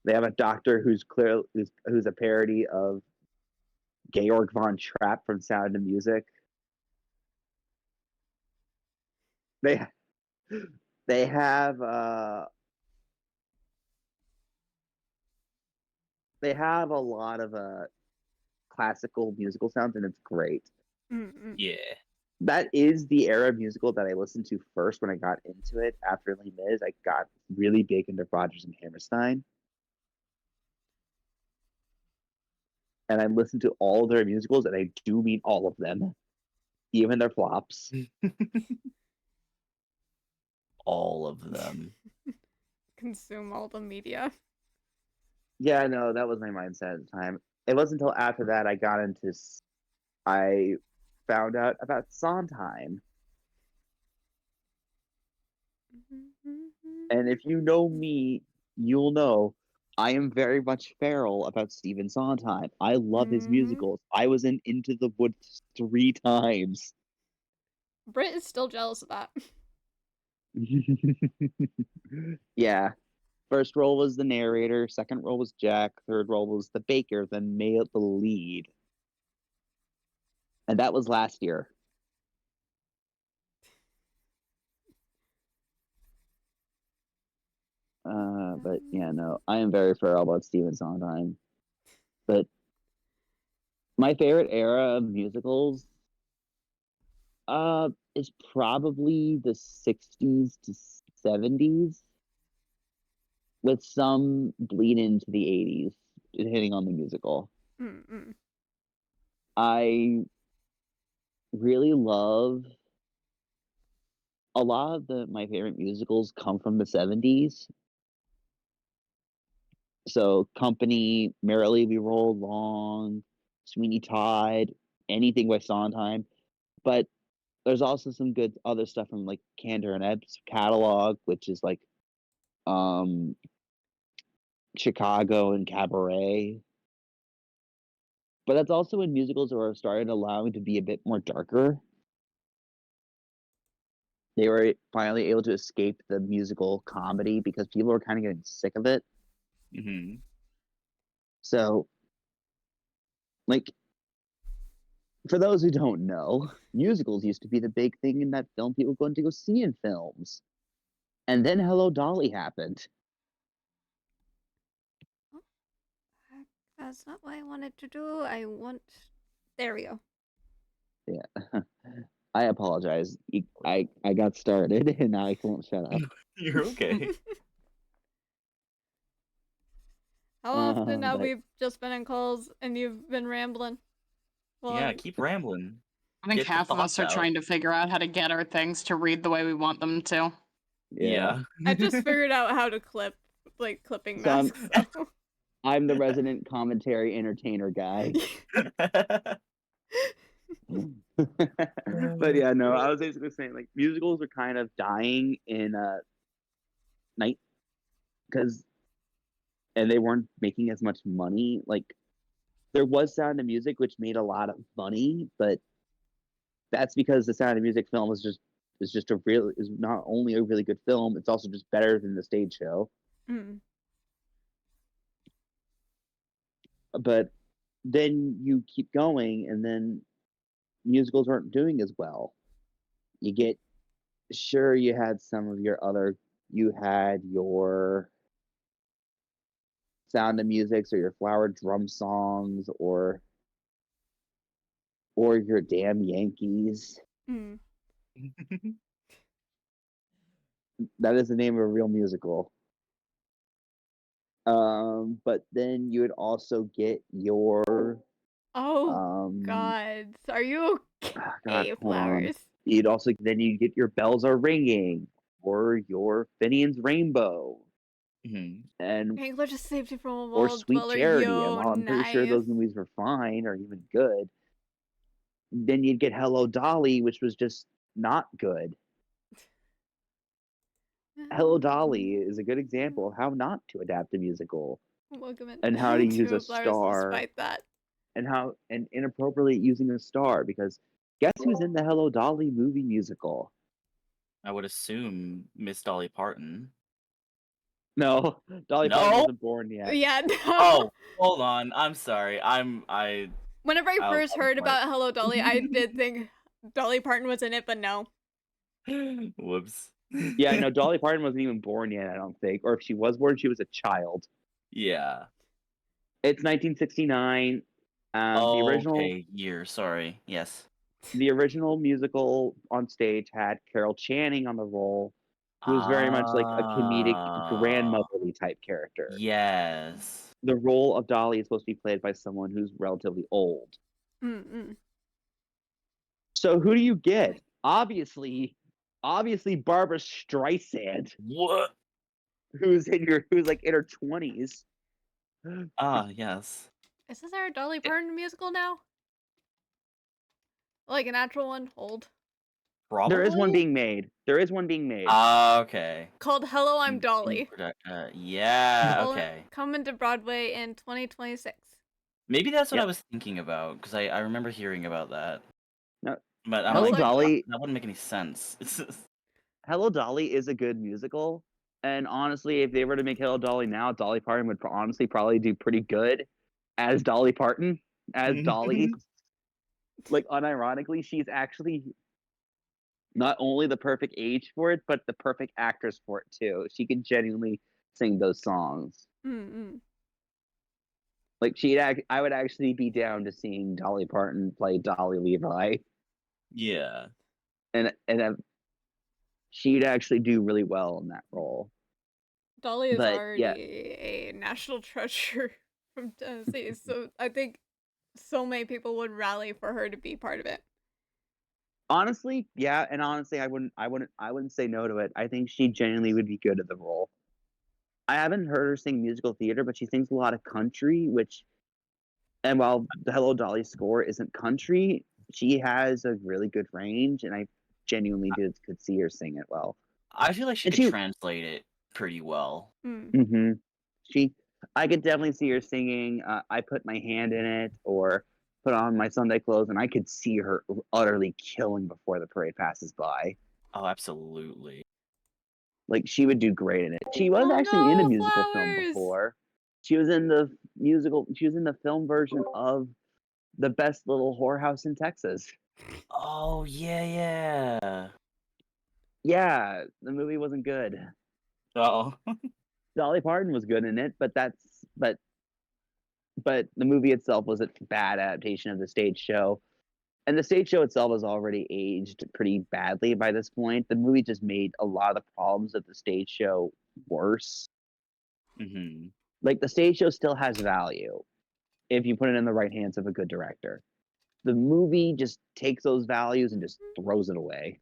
They have a doctor who's a parody of Georg von Trapp from Sound of Music. They they have they have a lot of classical musical sounds, and it's great. Mm-mm. Yeah. That is the era of musical that I listened to first when I got into it. After Les Mis, I got really big into Rodgers and Hammerstein. And I listened to all of their musicals, and I do mean all of them, even their flops. All of them. Consume all the media. Yeah, no, that was my mindset at the time. It wasn't until after that I found out about Sondheim. And if you know me, you'll know I am very much feral about Stephen Sondheim. I love his musicals. I was in Into the Woods 3 times. Britt is still jealous of that. Yeah. First role was the narrator, second role was Jack, third role was the baker, then male the lead. And that was last year. But yeah, no, I am very feral about Stephen Sondheim. But my favorite era of musicals is probably the 60s to 70s, with some bleed into the 80s, depending on the musical. Mm-mm. I really love a lot of my favorite musicals come from the 70s. So Company, Merrily We Roll Along, Sweeney Todd, anything by Sondheim. But there's also some good other stuff from like Kander and Ebb's catalog, which is like Chicago and Cabaret. But that's also when musicals are started allowing to be a bit more darker. They were finally able to escape the musical comedy because people were kind of getting sick of it. Mm-hmm. So, like, for those who don't know, musicals used to be the big thing in that film people were going to go see in films. And then Hello Dolly happened. That's not what I wanted to do. There we go. Yeah. I apologize. I got started and now I won't shut up. You're okay. How often have but we just been in calls and you've been rambling? Well, Yeah, keep rambling. I think Get the half of us thoughts are out. trying to figure out how to get our things to read the way we want them to. yeah. I just figured out how to clipping So I'm- masks. So. I'm the resident commentary entertainer guy. But yeah, no, I was basically saying like musicals are kind of dying in night and they weren't making as much money. Like there was Sound of Music, which made a lot of money, but that's because the Sound of Music film is not only a really good film, it's also just better than the stage show. Mm. But then you keep going, and then musicals aren't doing as well. You had some of your other, you had your Sound of Musics or your Flower Drum Songs or your Damn Yankees. Mm. That is the name of a real musical. But then you would also get your God, are you okay, Flowers? You'd get your Bells Are Ringing or your Finian's Rainbow. Mm-hmm. And Wrangler just saved you from a or wall Sweet dweller. Charity. Yo, And while I'm pretty sure nice. those movies were fine or even good, then you'd get Hello Dolly, which was just not good. Hello Dolly is a good example of how not to adapt a musical Welcome in and how to use Team a of Flowers star despite that. and inappropriately using a star, because guess who's in the Hello Dolly movie musical? I would assume Miss Dolly Parton. No, Dolly Parton No? wasn't born yet. Yeah, no. Oh, hold on. I'm sorry. Whenever I I'll first heard be quiet. about Hello Dolly, I did think Dolly Parton was in it, but no. Whoops. Yeah, no, Dolly Parton wasn't even born yet, I don't think. Or if she was born, she was a child. Yeah. It's 1969. The original Okay, year. Sorry. Yes. musical on stage had Carol Channing on the role, who was very much like a comedic Ah. grandmotherly type character. Yes. The role of Dolly is supposed to be played by someone who's relatively old. Mm-mm. So who do you get? Obviously Barbara Streisand, What? who's like in her 20s. Ah, yes. Is this our Dolly Parton musical now? Like an actual one? Hold. Probably. There is one being made. Okay. Called Hello, I'm In Dolly. yeah. Well, Okay. coming to Broadway in 2026. Maybe that's what I Yep. was thinking about, because I remember hearing about that. No, But I'm Hello like, Dolly. that wouldn't make any sense. Hello Dolly is a good musical, and honestly, if they were to make Hello Dolly now, Dolly Parton would honestly probably do pretty good as Dolly Parton, as Dolly. Like unironically, she's actually not only the perfect age for it, but the perfect actress for it too. She can genuinely sing those songs. Mm-mm. Like I would actually be down to seeing Dolly Parton play Dolly Levi, Yeah. and she'd actually do really well in that role. Dolly is But already yeah, a national treasure from Tennessee, so I think so many people would rally for her to be part of it. honestly, yeah, and honestly, I wouldn't say no to it. I think she genuinely would be good at the role. I haven't heard her sing musical theater, but she sings a lot of country, and while the Hello Dolly score isn't country, she has a really good range, and I genuinely could see her sing it well. I feel like she And could translate it pretty well. Mm-hmm. I could definitely see her singing "I Put My Hand in It" or "Put On My Sunday Clothes," and I could see her utterly killing before the parade passes by. Oh, absolutely. Like she would do great in it. She was Oh actually in a no, musical film flowers! before. She was in the film version of The Best Little Whorehouse in Texas. Oh, yeah. Yeah, the movie wasn't good. Oh. Dolly Parton was good in it, but the movie itself was a bad adaptation of the stage show. And the stage show itself was already aged pretty badly by this point. The movie just made a lot of the problems of the stage show worse. Mm-hmm. Like the stage show still has value if you put it in the right hands of a good director. The movie just takes those values and just throws it away.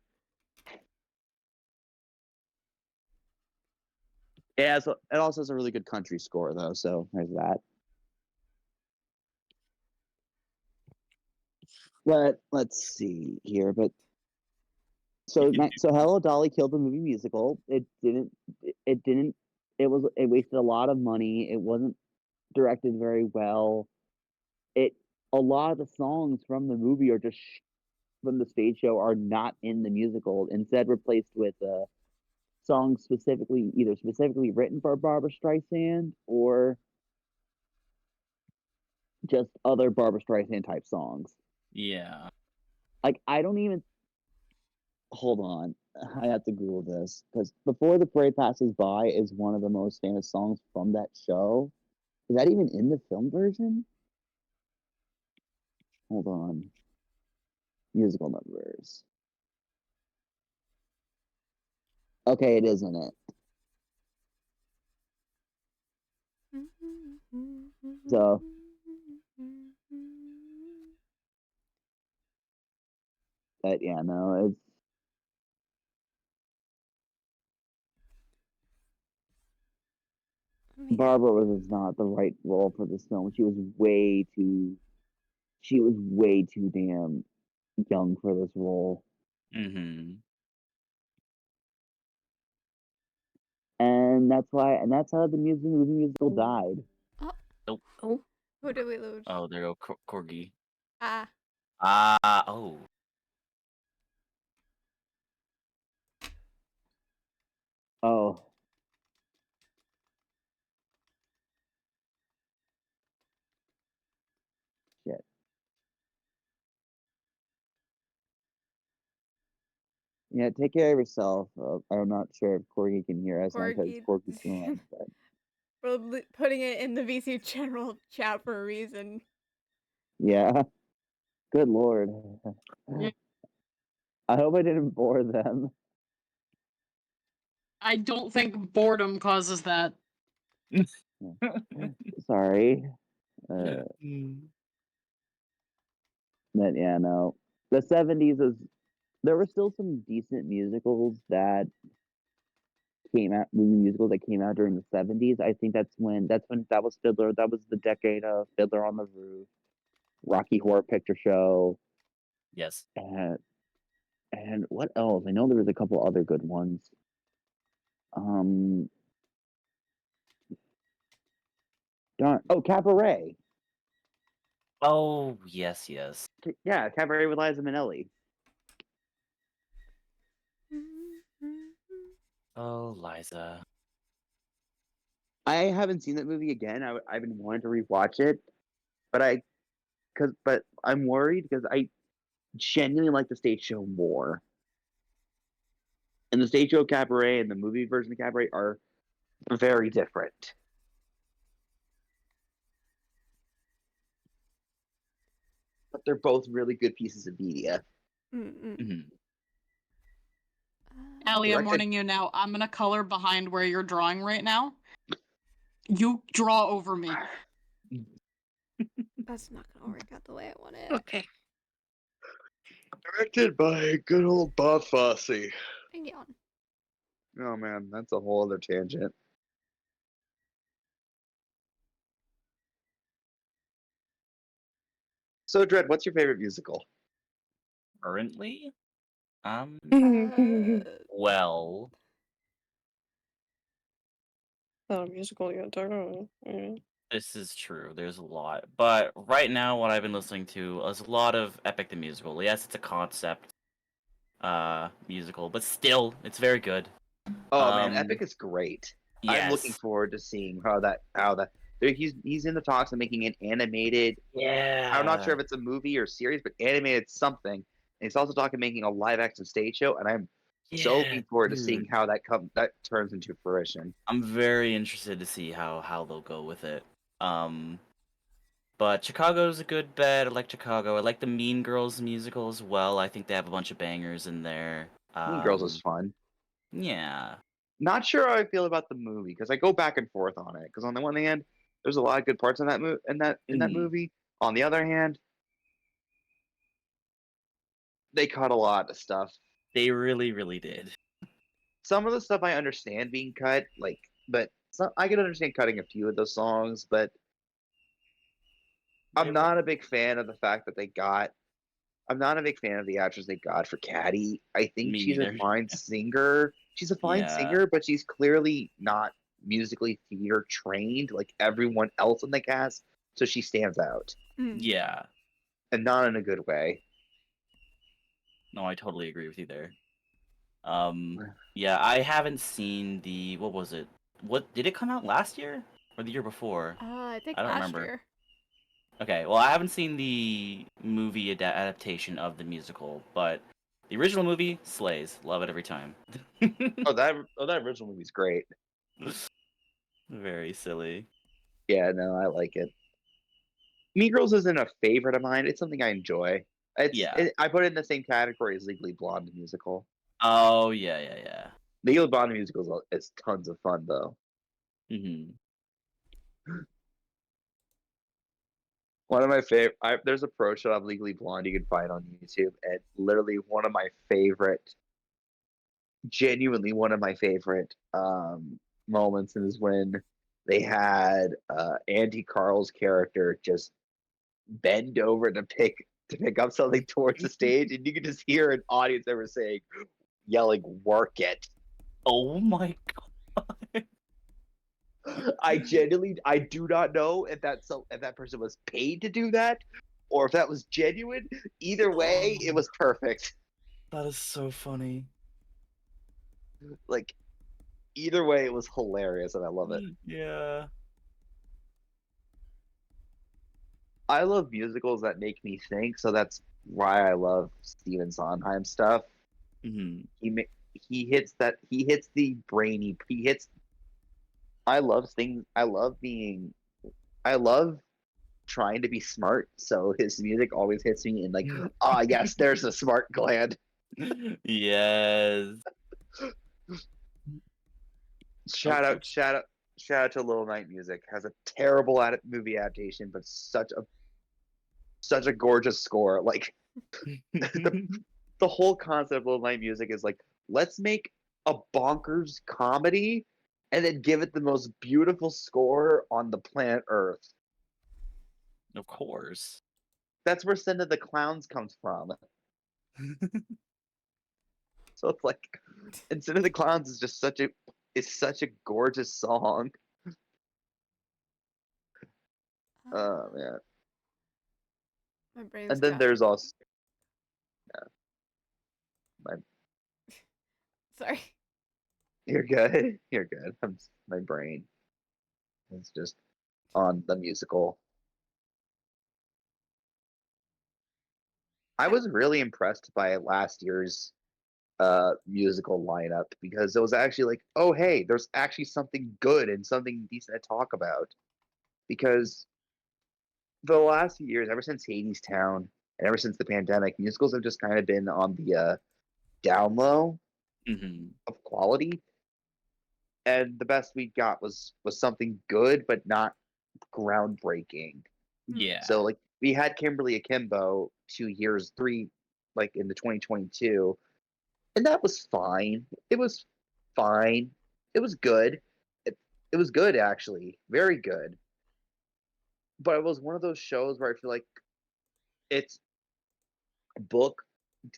It also has a really good country score though, so there's that. But let's see here. But so Hello Dolly killed the movie musical. It didn't. It wasted a lot of money. It wasn't directed very well. A lot of the songs from the movie are just from the stage show are not in the musical. Instead, replaced with songs either specifically written for Barbara Streisand or just other Barbara Streisand type songs. Yeah. Like I don't even hold on. I have to Google this because "Before the Parade Passes By" is one of the most famous songs from that show. Is that even in the film version? Hold on. Musical numbers. Okay, it is in it. So, but yeah, no, it's Barbara was not the right role for this film. She was way too damn young for this role. Mm-hmm. and that's how the movie musical died. Oh, Nope. Oh, who did we lose? Oh, there you go, Corgi. Ah, Oh. Oh, shit. Yeah, take care of yourself. I'm not sure if Corgi can hear us now because Corgi. Corgi's gone, but We're putting it in the VC general chat for a reason. yeah. Good lord. Yeah. I hope I didn't bore them. I don't think boredom causes that. Sorry. But yeah, no. The 70s was there were still some decent musicals that movie musicals that came out during the 70s. I think that was Fiddler. That was the decade of Fiddler on the Roof, Rocky Horror Picture Show, Yes. and what else? I know there was a couple other good ones. Cabaret. Oh, yes, yes. Yeah, Cabaret with Liza Minnelli. Oh, Liza. I haven't seen that movie again. I've been wanting to rewatch it, but I'm worried because I genuinely like the stage show more. And the stage show Cabaret and the movie version of Cabaret are very different. But they're both really good pieces of media. Mhm. Allie, I'm Directed- warning you now. I'm gonna color behind where you're drawing right now. You draw over me. That's not gonna work out the way I want it. okay. Directed by good old Bob Fosse. Hang on. Oh man, that's a whole other tangent. So, Dread, what's your favorite musical? Currently? Uh, Well, Oh, musical, yeah, talk about it. this is true. There's a lot. But right now, what I've been listening to is a lot of Epic the Musical. Yes, it's a concept musical, but still, it's very good. Oh man, Epic is great. I'm looking Yes. forward to seeing how that he's in the talks of making an animated. Yeah. I'm not sure if it's a movie or series, but animated something. And he's also talking making a live action stage show, and I'm so looking forward to seeing how that turns into fruition. I'm very interested to see how they'll go with it. But Chicago's a good bet. I like Chicago. I like the Mean Girls musical as well. I think they have a bunch of bangers in there. Mean Girls is fun. Yeah. Not sure how I feel about the movie because I go back and forth on it. Because on the one hand, there's a lot of good parts in that movie. On the other hand, they cut a lot of stuff. They really, really did. Some of the stuff I understand being cut, but I can understand cutting a few of those songs. But I'm not a big fan of the fact that they got. I'm not a big fan of the actress they got for Caddy. I think Me she's a neither. fine singer. She's a fine singer, but she's clearly not musically theater trained like everyone else in the cast. So she stands out, Yeah. and not in a good way. No, I totally agree with you there. Yeah, I haven't seen what was it? What did it come out last year or the year before? I think I don't last remember. year. Okay, well, I haven't seen the movie adaptation of the musical, but the original movie slays. Love it every time. that original movie's great. Very silly. Yeah, no, I like it. Mean Girls isn't a favorite of mine. It's something I enjoy. I put it in the same category as Legally Blonde the musical. Oh yeah. Legally Blonde the musical is tons of fun though. Mm-hmm. One of my favorite. There's a pro show of Legally Blonde you can find on YouTube, and literally one of my favorite, genuinely one of my favorite moments is when they had Andy Carl's character just bend over to pick up something towards the stage, and you can just hear an audience member yelling "Work it." Oh my god. I genuinely, I do not know if that person was paid to do that, or if that was genuine. Either way, it was perfect. That is so funny. Like, either way, it was hilarious, and I love it. Yeah. I love musicals that make me think, so that's why I love Steven Sondheim stuff. Hmm. He hits that. He hits the brainy. He hits. I love things. I love being. I love trying to be smart. So his music always hits me in like, ah, yes, there's the smart gland. Yes. Shout out, shout out, shout out to Little Night Music. Has a terrible movie adaptation, but such a gorgeous score. Like the whole concept of Little Night Music is like, let's make a bonkers comedy and then give it the most beautiful score on the planet Earth. Of course. That's where Send of the Clowns comes from. So it's like, and Send of the Clowns is just such a gorgeous song. Oh man. My brain's And then crashing. there's also my Sorry. you're good. You're good. My brain is just on the musical. I was really impressed by last year's musical lineup because it was actually like, oh hey, there's actually something good and something decent to talk about. Because the last few years, ever since Hades Town and ever since the pandemic, musicals have just kind of been on the down low Hmm. of quality. And the best we got was something good but not groundbreaking. Yeah. So like we had Kimberly Akimbo 2 years, like in the 2022, and that was fine. It was fine. It was good. It was good actually, very good. But it was one of those shows where I feel like its book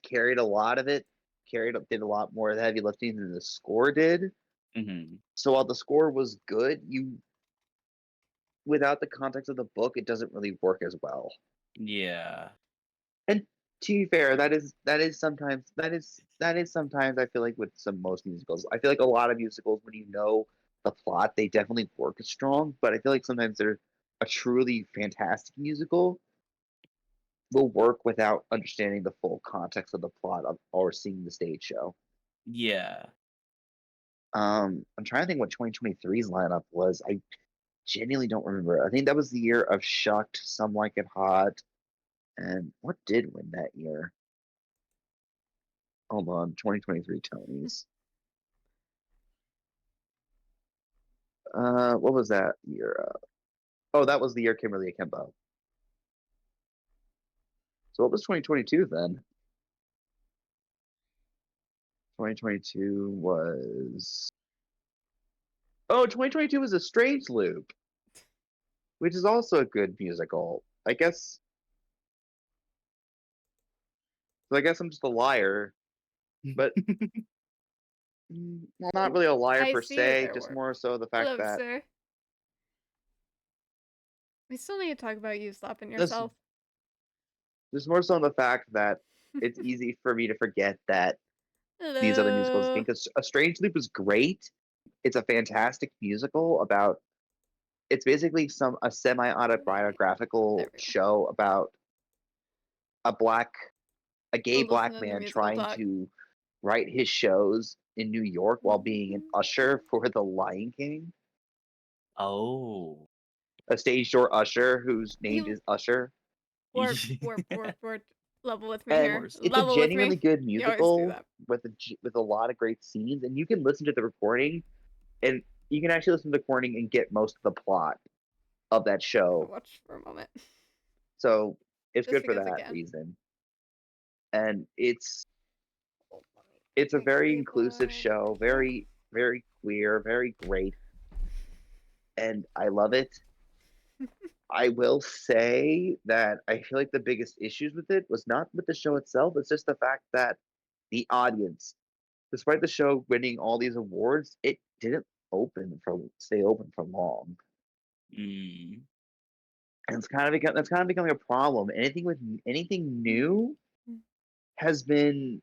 carried a lot of it, did a lot more of the heavy lifting than the score did. Hmm. So while the score was good, without the context of the book, it doesn't really work as well. Yeah. And to be fair, that is sometimes I feel like with most musicals. I feel like a lot of musicals, when you know the plot, they definitely work strong. But I feel like sometimes they're a truly fantastic musical will work without understanding the full context of the plot or seeing the stage show. Yeah. I'm trying to think what 2023's lineup was. I genuinely don't remember. I think that was the year of Shucked, Some Like It Hot, and what did win that year? Hold on, 2023 Tonys. What was that year? Oh, that was the year Kimberly Akimbo. So what was 2022 then? 2022 was 2022 was A Strange Loop, which is also a good musical. I guess I'm just a liar, but well, not really a liar I per see it se, there, just Warp. more so the fact Hello, that sir. We still need to talk about you slapping this yourself. just more so in the fact that it's easy for me to forget that these other musicals. I Hello. think A Strange Loop is great. It's a fantastic musical about. It's basically a semi There autobiographical we go. show about a gay We'll listen black to the man musical trying talk. to write his shows in New York while being an usher for the Lion King, Oh. a stage door usher whose name You is Usher. warp. Level with me And here. it's a Level with genuinely me. good You always do musical that. with a lot of great scenes, and you can listen to the recording, and you can actually listen to the recording and get most of the plot of that I'm show. gonna watch for a moment. So it's Just good for because I that can. reason. And it's Hold on. a My very inclusive keyboard. show, very very queer, very great, and I love it. I will say that I feel like the biggest issues with it was not with the show itself, it's just the fact that the audience, despite the show winning all these awards, it didn't stay open for long. Mm. And that's kind of becoming a problem. Anything new has been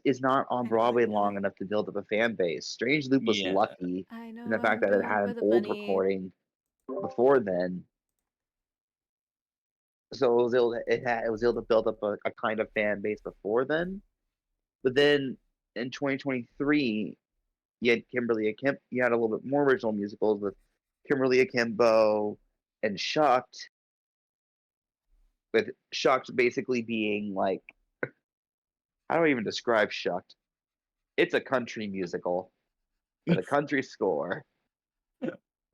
is not on Broadway long enough to build up a fan base. Strange Loop was Yeah. lucky I know in the fact I'm that it going had for an the old bunny. recording before then, so it was able to build up a kind of fan base before then. But then in 2023, you had you had a little bit more original musicals with Kimberly Akimbo and Shucked, with Shucked basically being like, how do I even describe Shucked? It's a country musical with a country score.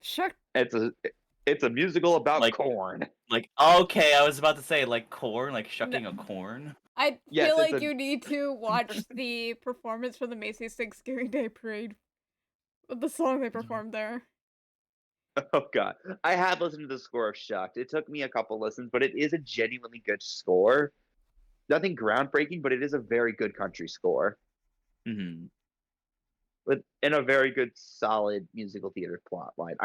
Sure. It's a musical about Like- corn. Like, okay, I was about to say, like, corn, like shucking a corn. I Yes, feel it's like a- you need to watch the performance for the Macy's Thanksgiving Day Parade with the song they performed there. Oh god, I have listened to the score of Shucked. It took me a couple listens, but it is a genuinely good score. Nothing groundbreaking, but it is a very good country score Mm-hmm. in a very good, solid musical theater plot line.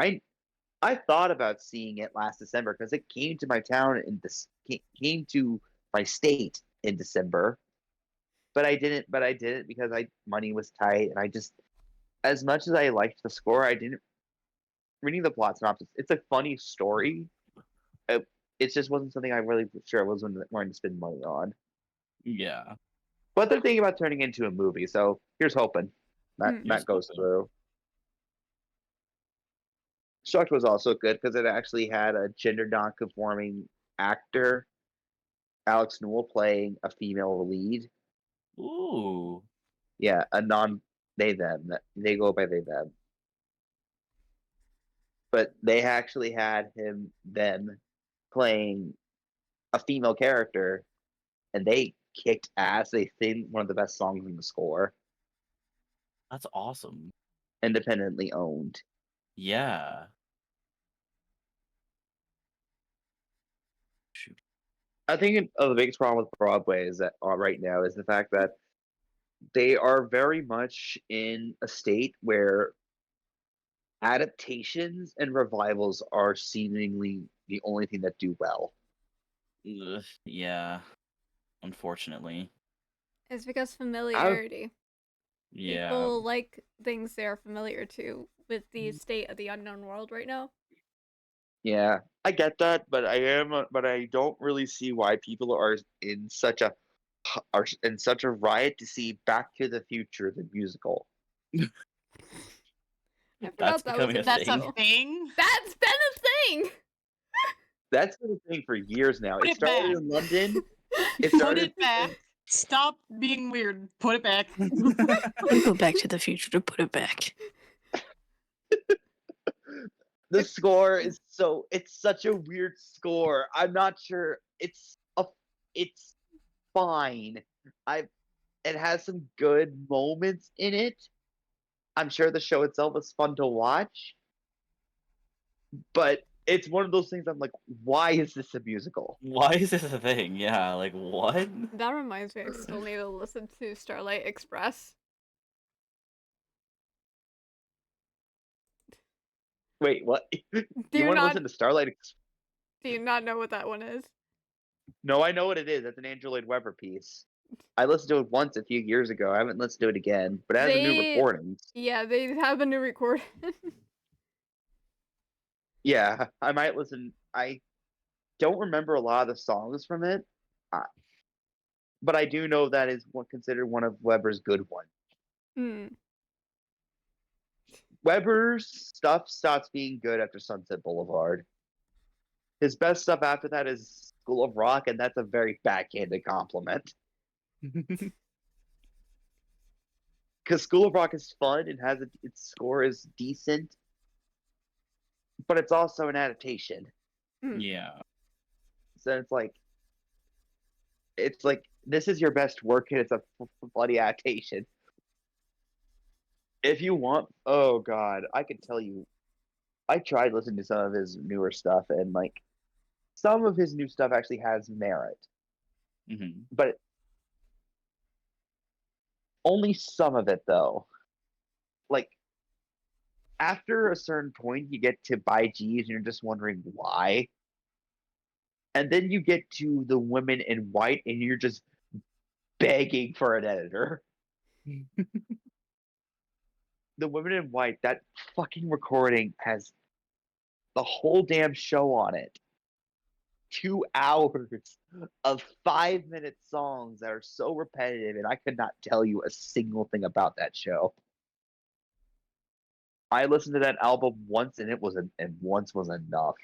I thought about seeing it last December because it came to my town came to my state in December, but I didn't. But I didn't because money was tight, and I just, as much as I liked the score, I didn't. Reading the plot synopsis, it's a funny story. It just wasn't something I really sure I was wanting to spend money on. Yeah. But they're thinking about turning into a movie, so here's hoping that Here's goes hoping. through. Shucked was also good because it actually had a gender non-conforming actor, Alex Newell, playing a female lead. Ooh. Yeah, a non they them. They go by they them. But they actually had them playing a female character, and they kicked ass. They sing one of the best songs in the score, That's awesome. independently owned. Yeah. Shoot. I think the biggest problem with Broadway is that right now is the fact that they are very much in a state where adaptations and revivals are seemingly the only thing that do well. Ugh, yeah. Unfortunately. It's because familiarity. Yeah. People like things they're familiar to with the state of the unknown world right now. Yeah, I get that, but but I don't really see why people are in such a riot to see Back to the Future the musical. I That's forgot that was becoming a a That's a musical. thing. That's been a thing. That's been a thing for years now. Put It it started back. in London. It Put started it back. Stop being weird. Put it back. Don't go back to the future to put it back. The score is it's such a weird score. I'm not sure it's fine. It has some good moments in it. I'm sure the show itself is fun to watch. But it's one of those things I'm like, why is this a musical? Why is this a thing? Yeah, like what? That reminds me, I still need to listen to Starlight Express. Wait, what? Do You want to not listen to Starlight do you not know what that one is? No, I know what it is. It's an Andrew Lloyd Webber piece. I listened to it once a few years ago. I haven't listened to it again, but it has a new recordings. Yeah, they have a new recording. Yeah, I might listen. I don't remember a lot of the songs from it, uh, but I do know that is considered one of Weber's good ones. Hmm. Weber's stuff stops being good after Sunset Boulevard. His best stuff after that is School of Rock, and that's a very backhanded compliment. Because School of Rock is fun and its score is decent, but it's also an adaptation. Yeah. So it's like this is your best work, and it's a bloody adaptation. If you want, oh god, I can tell you, I tried listening to some of his newer stuff, and like some of his new stuff actually has merit, Mm-hmm. but only some of it though. Like after a certain point, you get to By G's and you're just wondering why. And then you get to the Women in White and you're just begging for an editor. The Women in White, that fucking recording has the whole damn show on it. 2 hours of 5-minute songs that are so repetitive, and I could not tell you a single thing about that show. I listened to that album once, and once was enough.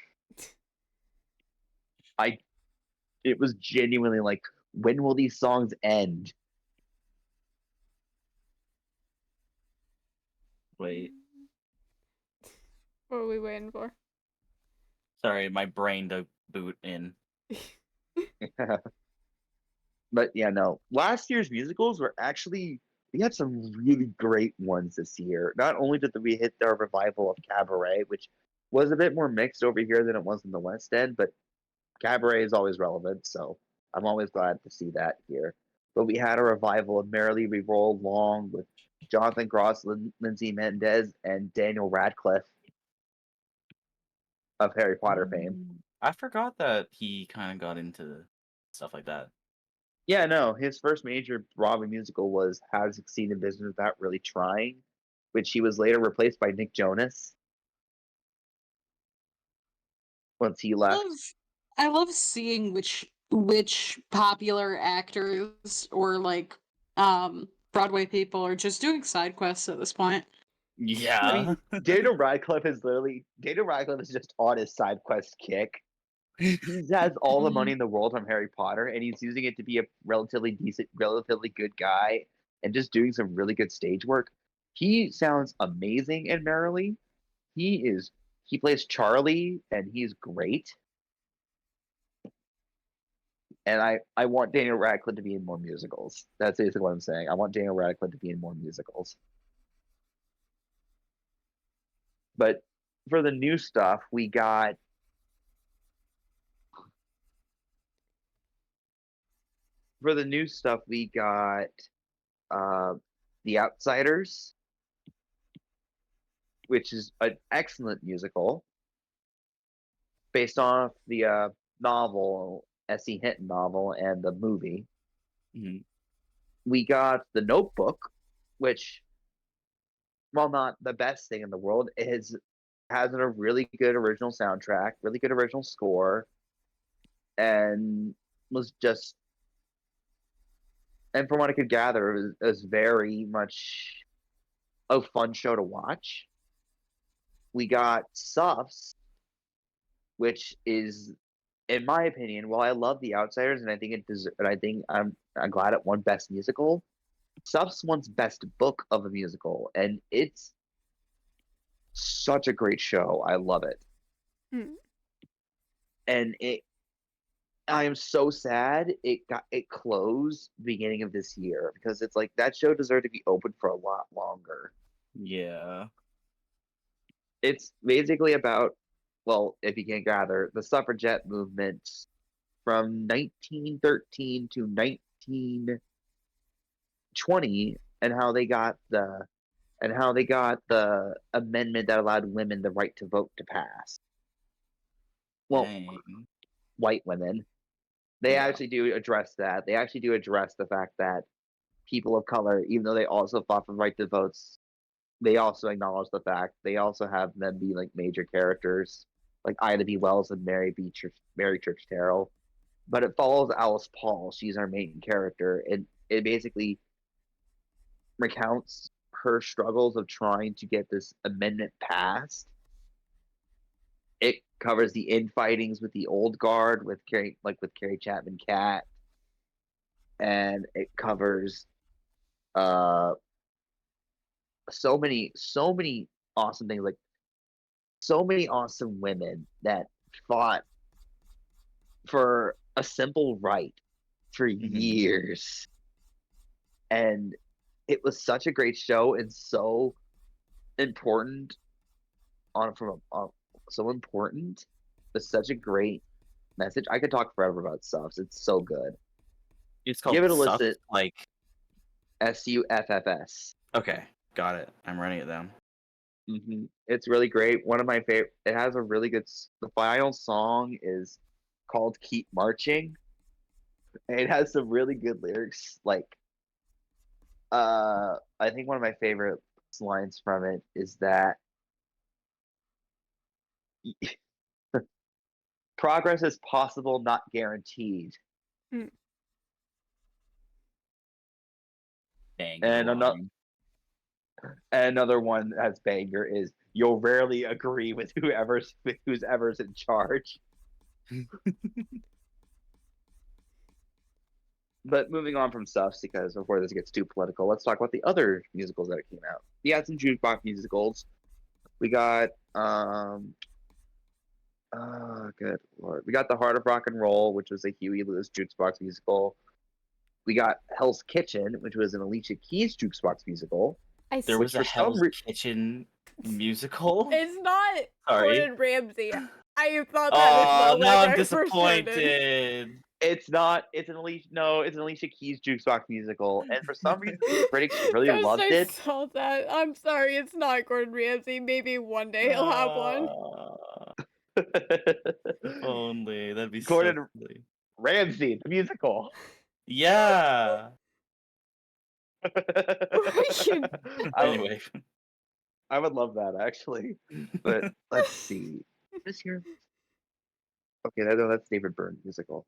It was genuinely like, when will these songs end? Wait, What are we waiting for? sorry, my brain to boot in. But yeah, no. Last year's musicals were actually, we had some really great ones this year. Not only did we hit our revival of Cabaret, which was a bit more mixed over here than it was in the West End, but Cabaret is always relevant, so I'm always glad to see that here. But we had a revival of Merrily We Roll Along with Jonathan Gross, Lindsay Mendez, and Daniel Radcliffe of Harry Potter fame. I forgot that he kind of got into stuff like that. Yeah, no, his first major Broadway musical was How to Succeed in Business Without Really Trying, which he was later replaced by Nick Jonas once he left. I love seeing which popular actors or like Broadway people are just doing side quests at this point. Yeah. I mean, Daniel Radcliffe is just on his side quest kick. He has all the money in the world from Harry Potter, and he's using it to be a relatively decent, relatively good guy, and just doing some really good stage work. He sounds amazing in Merrily. He plays Charlie, and he's great. And I want Daniel Radcliffe to be in more musicals. That's basically what I'm saying. I want Daniel Radcliffe to be in more musicals. But for the new stuff, we got The Outsiders, which is an excellent musical based off the novel, S.E. Hinton novel, and the movie. Mhm. We got The Notebook, which, while not the best thing in the world, has a really good original soundtrack, really good original score, and was just, and from what I could gather, it was very much a fun show to watch. We got Suffs, which is, in my opinion, while I love The Outsiders and I think I'm glad it won Best Musical, Suffs won Best Book of a Musical, and it's such a great show. I love it. Hmm. And I am so sad it closed beginning of this year, because it's like that show deserved to be open for a lot longer. Yeah. It's basically about, well, if you can't gather, the suffragette movement from 1913 to 1920, and how they got the amendment that allowed women the right to vote to pass. Well, Dang. white women. They Yeah. actually do address that. They actually do address the fact that people of color, even though they also fought for the right to votes, they also acknowledge the fact they also have them be like major characters, like Ida B. Wells and Mary Church Terrell. But it follows Alice Paul. She's our main character, and it basically recounts her struggles of trying to get this amendment passed. It covers the infightings with the old guard with Carrie Chapman Catt, and it covers so many awesome things, like so many awesome women that fought for a simple right for years. And it was such a great show and so important so important. It's such a great message. I could talk forever about stuff. It's so good. It's called Give it a Suff, listen. like Suffs. okay, got it. I'm writing it down. It's really great. One of my favorite. It has a really good. The final song is called "Keep Marching." And it has some really good lyrics. Like, I think one of my favorite lines from it is that progress is possible, not guaranteed. Hmm. Banger And line. another one that's banger is you'll rarely agree with who's ever's in charge. But moving on from stuffs, because before this gets too political, let's talk about the other musicals that came out. We had some jukebox musicals. We got good lord. We got The Heart of Rock and Roll, which was a Huey Lewis jukebox musical. We got Hell's Kitchen, which was an Alicia Keys jukebox musical. I There s- was a for some Hell's Kitchen musical. It's not Sorry. Gordon Ramsay. I thought that as Oh, well. now when I'm I first heard it. disappointed. It's not. It's an Alicia Keys jukebox musical, and for some reason the critics really First loved I it. saw that. I'm sorry, it's not Gordon Ramsay. Maybe one day he'll have one. If only. That'd be Gordon so silly. Ramsay, the musical. Yeah. You- Anyway. I would love that actually, but let's see. This here. Okay, that's David Byrne musical.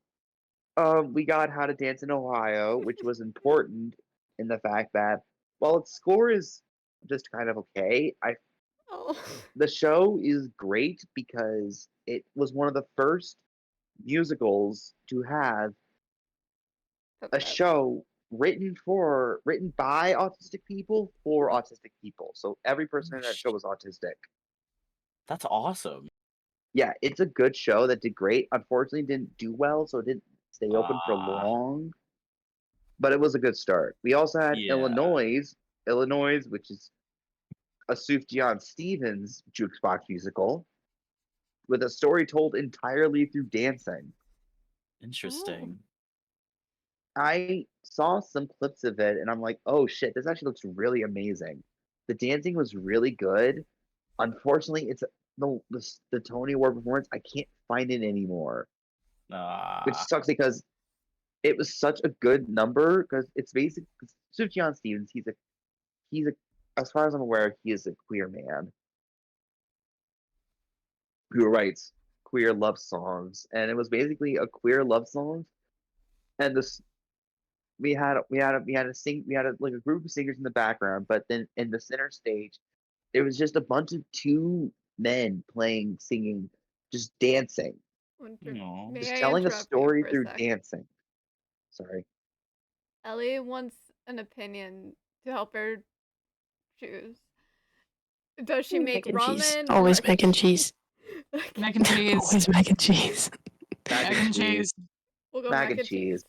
We got How to Dance in Ohio, which was important in the fact that while its score is just kind of okay, Oh. the show is great because it was one of the first musicals to have a show written by autistic people for autistic people. So every person in that show was autistic. That's awesome. Yeah, it's a good show that did great. Unfortunately, didn't do well, so it didn't stay open for Ah. long. But it was a good start. We also had Yeah. Illinois, which is a Sufjan Stevens jukebox musical with a story told entirely through dancing. Interesting. I saw some clips of it and I'm like, oh shit, this actually looks really amazing. The dancing was really good. Unfortunately, it's the Tony Award performance. I can't find it anymore, which Ah. sucks because it was such a good number. Because it's basically Sufjan Stevens. He's a as far as I'm aware, he is a queer man who writes queer love songs, and it was basically a queer love song. And this we had like a group of singers in the background, but then in the center stage, it was just a bunch of two men singing, just dancing, No. just May I telling a interrupt you story for a through sec? dancing. Sorry. Ellie wants an opinion to help her choose. Does she make Mac and cheese. ramen? Always or- mac and cheese. Mac and cheese. Always mac and cheese. Mac and cheese. We'll go Mac mac and and cheese.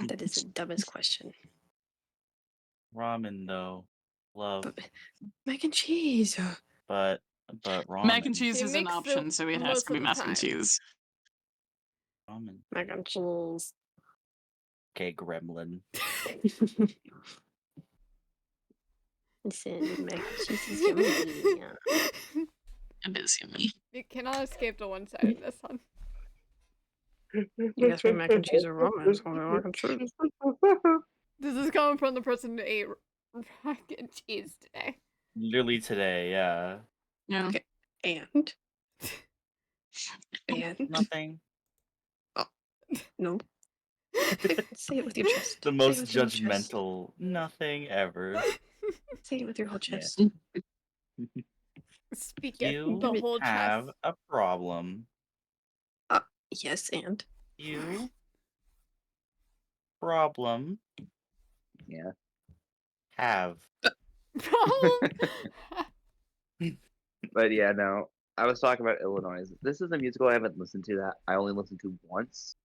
That is the dumbest question. Ramen though. Love. But mac and cheese. But ramen. Mac and cheese She is an makes option, soup so it has most to be of the mac and time. cheese. Ramen. Mac and cheese. Okay, gremlin. Listen, mac and cheese is yummy. It is yummy. You cannot escape the one-sidedness, hon. You asked me mac and cheese or ramen, so I'm mac and cheese. This is coming from the person who ate mac and cheese today. Literally today, yeah. Yeah. Okay. And Nothing. no. Say it with your chest. The Say it most with your whole chest. judgmental nothing ever. Say it with your whole chest. Speak You it, the whole have chest. a problem. Yes, and You problem Yeah. have. Problem? But yeah, no. I was talking about Illinois. This is a musical I haven't listened to that I only listened to once.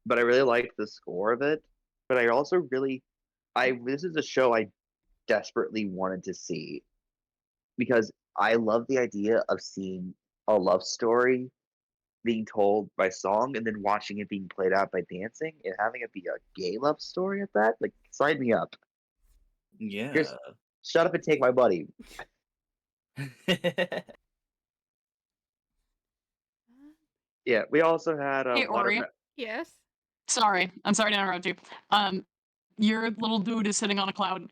But I really liked the score of it. But I also this is a show I desperately wanted to see because I love the idea of seeing a love story being told by song and then watching it being played out by dancing and having it be a gay love story at that. Like, sign me up. Yeah. Shut up and take my money. Yeah, we also had Hey, a lot of. Ori. Yes. Sorry, I'm sorry to interrupt you. Your little dude is sitting on a cloud,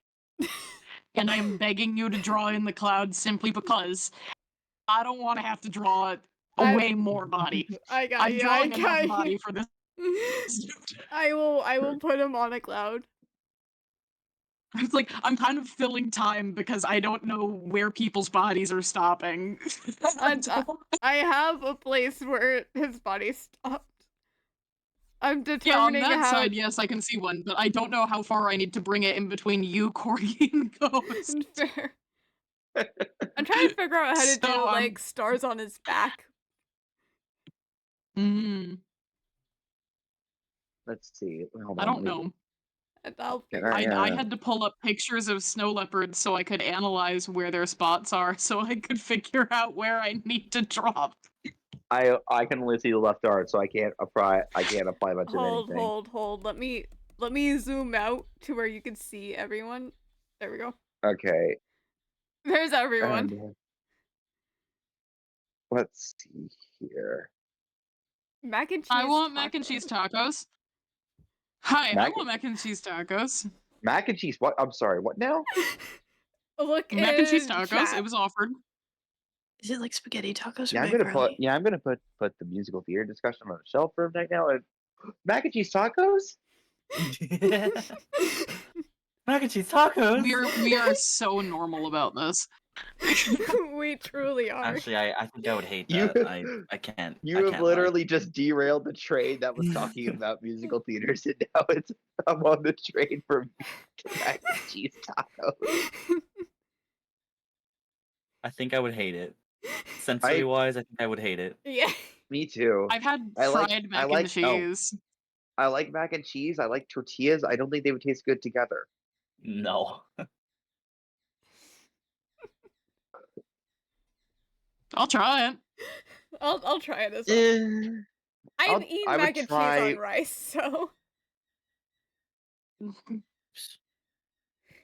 and I am begging you to draw in the cloud simply because I don't want to have to draw way more body. I got I'm you. drawing I enough got body you. for this. I will put him on a cloud. It's like I'm kind of filling time because I don't know where people's bodies are stopping. I have a place where his body stopped. I'm Yeah, on determining that how side, yes, I can see one, but I don't know how far I need to bring it in between you, Corgi, and Ghost. Fair. I'm trying to figure out how to do So, like stars on his back. Let's see. Hold I on. don't know. And I'll Yeah, figure it I out. had to pull up pictures of snow leopards so I could analyze where their spots are, so I could figure out where I need to drop. I can only see the left arm, so I can't apply much of anything. Hold. Let me zoom out to where you can see everyone. There we go. Okay. There's everyone. And let's see here. Mac and cheese. I want mac and cheese tacos. Hi, I Mac- want mac and cheese tacos. Mac and cheese. What? I'm sorry. What now? Look Mac and cheese in tacos. chat. It was offered. Is it like spaghetti tacos Yeah, or I'm gonna macaroni? put the musical theater discussion on the shelf for right now. And mac and cheese tacos. Mac and cheese tacos. We are so normal about this. We truly are. Actually, I think I would hate You- that. I can't. You I have can't lie. literally just derailed the train that was talking about musical theaters, and now I'm on the train for mac and cheese tacos. I think I would hate it. Sensory wise, I think I would hate it. Yeah. Me too. I've had I like- fried I mac like- and cheese. I like mac and cheese. I like tortillas. I don't think they would taste good together. No. I'll try it. I'll try it as well. I've eaten I would mac and cheese try- on rice, so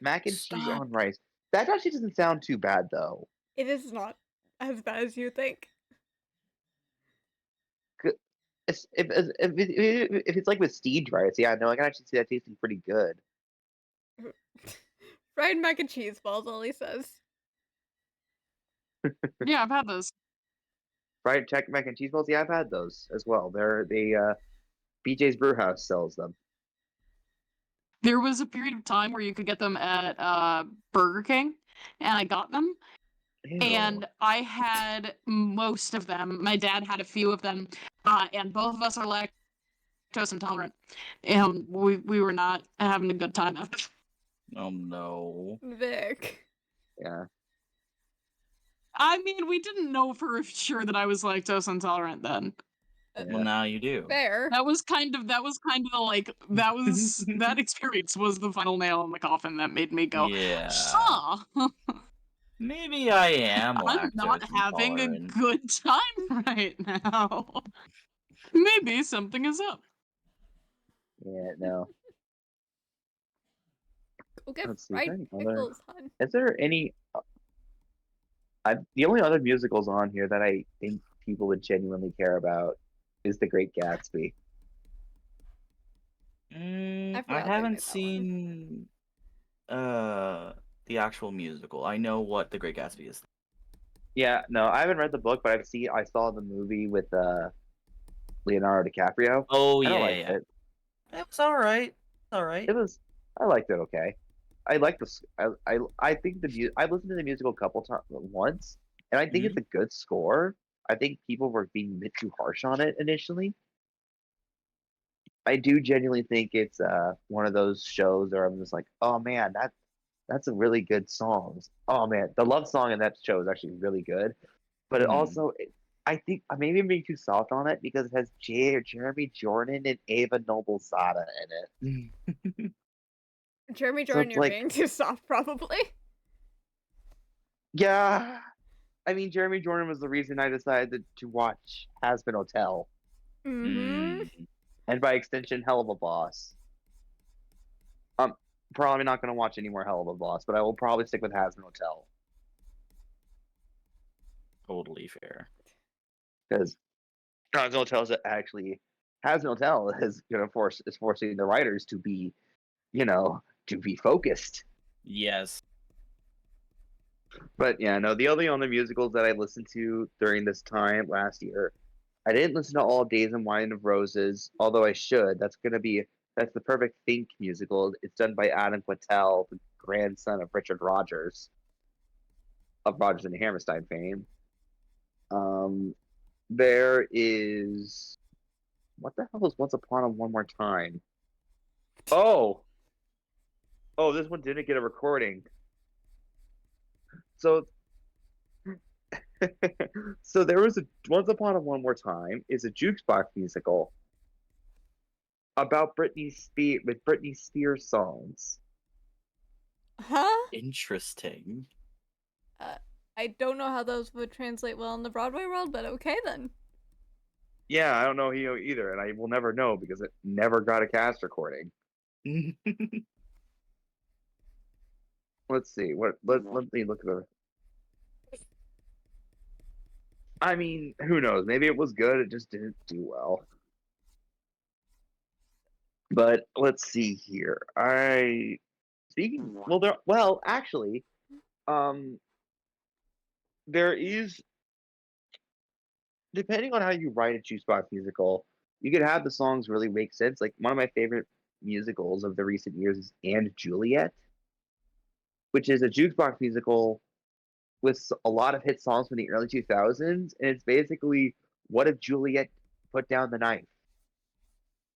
Mac and cheese Stop. on rice. That actually doesn't sound too bad though. it is not as bad as you think. If it's like with steamed rice, yeah, no, I can actually see that tasting pretty good. Fried mac and cheese balls, all he says. Yeah, I've had those. Fried check mac and cheese balls, yeah, I've had those as well. BJ's Brewhouse sells them. There was a period of time where you could get them at Burger King, and I got them, Ew. and I had most of them. My dad had a few of them, and both of us are lactose intolerant, and we were not having a good time after. Oh no. Vic. Yeah. I mean, we didn't know for sure that I was lactose intolerant then. Well, now you do. Fair. That was kind of the like that experience was the final nail in the coffin that made me go, Yeah. huh. Maybe I am I'm not lactose having a intolerant. good time right now. Maybe something is up. Yeah, no. Go get Let's see, fried is there any other- pickles, hun. Is there any the only other musicals on here that I think people would genuinely care about is The Great Gatsby. I forgot they made haven't that seen the actual musical. I know what The Great Gatsby is. Yeah, no, I haven't read the book, but I saw the movie with Leonardo DiCaprio. Oh and I yeah, liked yeah. it. It was all right. All right. I liked it okay. I like this. I think I listened to the musical a couple times once, and I think it's a good score. I think people were being a bit too harsh on it initially. I do genuinely think it's one of those shows where I'm just like, oh man, that's a really good song. Oh man, the love song in that show is actually really good, but it also I think maybe I'm being too soft on it because it has Jeremy Jordan and Ava Noblezada in it. Jeremy So Jordan, it's you're like- being too soft, probably. Yeah, I mean Jeremy Jordan was the reason I decided to watch Hazbin Hotel, Mm-hmm. and by extension, Hell of a Boss. probably not gonna watch any more Hell of a Boss, but I will probably stick with Hazbin Hotel Totally fair. because Hazbin Hotel is actually Hazbin Hotel is forcing the writers to be, to be focused. Yes. But yeah, no, the only other musicals that I listened to during this time last year, I didn't listen to all Days and Wine of Roses, although I should. That's the Perfect Think musical. It's done by Adam Quattel, the grandson of Richard Rogers, of Rogers and Hammerstein fame. There is what the hell is Once Upon a One More Time? Oh, this one didn't get a recording. So so there was a Once Upon a One More Time is a jukebox musical about Britney Spears songs. Huh? Interesting. I don't know how those would translate well in the Broadway world, but okay then. Yeah, I don't know either, and I will never know because it never got a cast recording. Let's see. Let me look at the. I mean, who knows? Maybe it was good. It just didn't do well. But let's see here. Actually, um, there is, depending on how you write a jukebox musical, you could have the songs really make sense. Like one of my favorite musicals of the recent years is And Juliet, which is a jukebox musical with a lot of hit songs from the early 2000s, and it's basically what if Juliet put down the knife?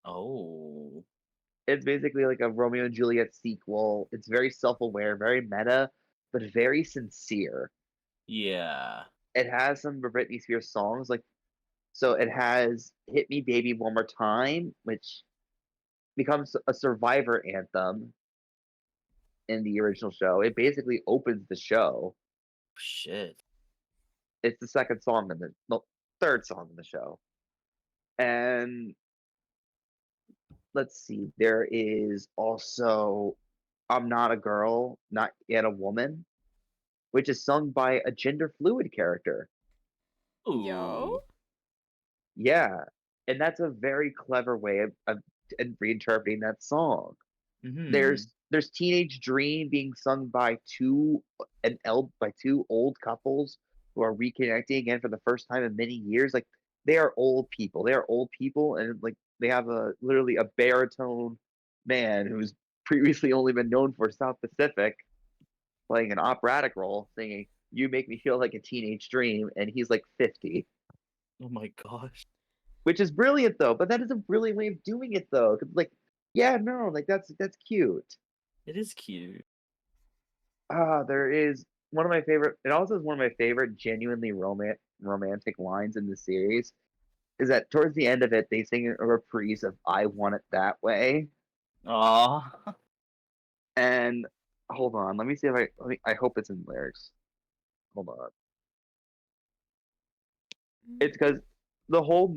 Oh. It's basically like a Romeo and Juliet sequel. It's very self-aware, very meta, but very sincere. Yeah. It has some Britney Spears songs, so it has "Hit Me Baby One More Time," which becomes a Survivor anthem in the original show. It basically opens the show. Shit. It's the second song third song in the show. And let's see, there is also "I'm Not a Girl, Not Yet a Woman," which is sung by a gender fluid character. Yo. Ooh. Yeah, and that's a very clever way of reinterpreting that song. Mm-hmm. There's Teenage Dream being sung by two old couples who are reconnecting again for the first time in many years. Like they are old people. They are old people, and like they have literally a baritone man who's previously only been known for South Pacific playing an operatic role, singing "You Make Me Feel Like a Teenage Dream," and he's like 50. Oh my gosh. Which is brilliant though, but that is a brilliant way of doing it though. 'Cause, like, yeah, no, like that's cute. It is cute. There is one of my favorite. It also is one of my favorite genuinely romantic lines in the series. Is that towards the end of it, they sing a reprise of "I Want It That Way." Aw. And hold on, let me see if I hope it's in lyrics. Hold on. It's because the whole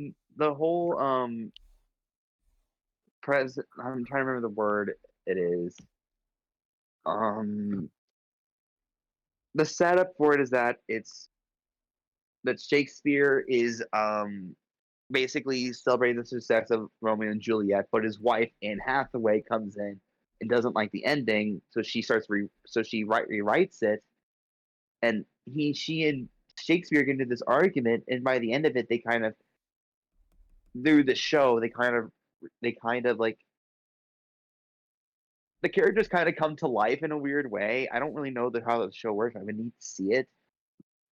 present. I'm trying to remember the word it is. Um, the setup for it is that Shakespeare is basically celebrating the success of Romeo and Juliet, but his wife Anne Hathaway comes in and doesn't like the ending, so she rewrites it, and she and Shakespeare get into this argument, and by the end of it, they kind of through the show, they kind of like the characters kind of come to life in a weird way. I don't really know how the show works. I would need to see it,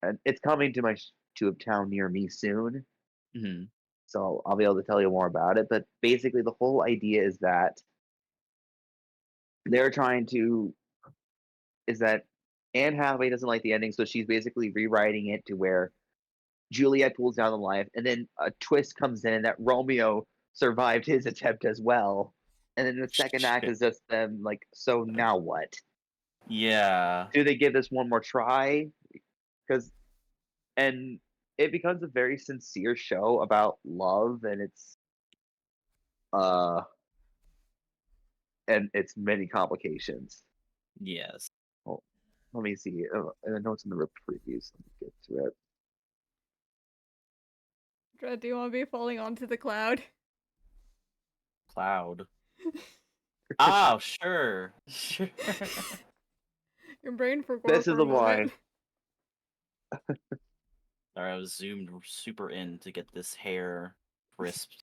and it's coming to a town near me soon. Mm-hmm. So I'll be able to tell you more about it. But basically, the whole idea they're trying to is that Anne Hathaway doesn't like the ending, so she's basically rewriting it to where Juliet pulls down the life, and then a twist comes in that Romeo survived his attempt as well. And then the second act is just them like, so now what? Yeah. Do they give this one more try? Because and it becomes a very sincere show about love, and and its many complications. Yes. Well, let me see. I know it's in the previews. Let me get to it. Dread, do you want to be falling onto the cloud? Cloud. Oh, sure. Sure. Your brain forgot This for is a the line. moment. Sorry, I was zoomed super in to get this hair crisped.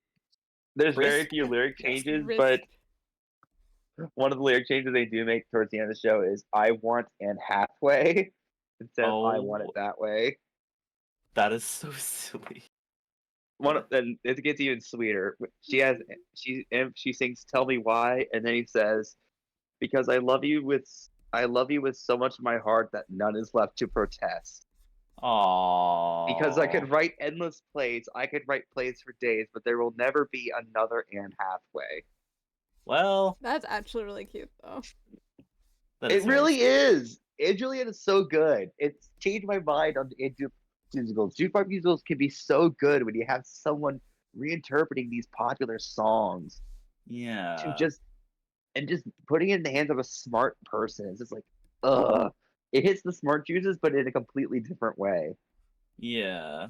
There's very Crisp? few lyric Yes. changes, Wrist. but one of the lyric changes they do make towards the end of the show is "I want and halfway" instead of "I want it Oh, that way." that is so silly. And it gets even sweeter. She sings "Tell Me Why," and then he says, "Because I love you with so much of my heart that none is left to protest. Because I Aww. could write endless plays, I could write plays for days, but there will never be another Anne Hathaway." Well, That's actually really cute, though. that It is very really sweet. is. And Juliet is so good. It's changed my mind on into musicals. Jukebox musicals can be so good when you have someone reinterpreting these popular songs to Yeah. just putting it in the hands of a smart person. It's just like, ugh. It hits the smart juices, but in a completely different way. Yeah.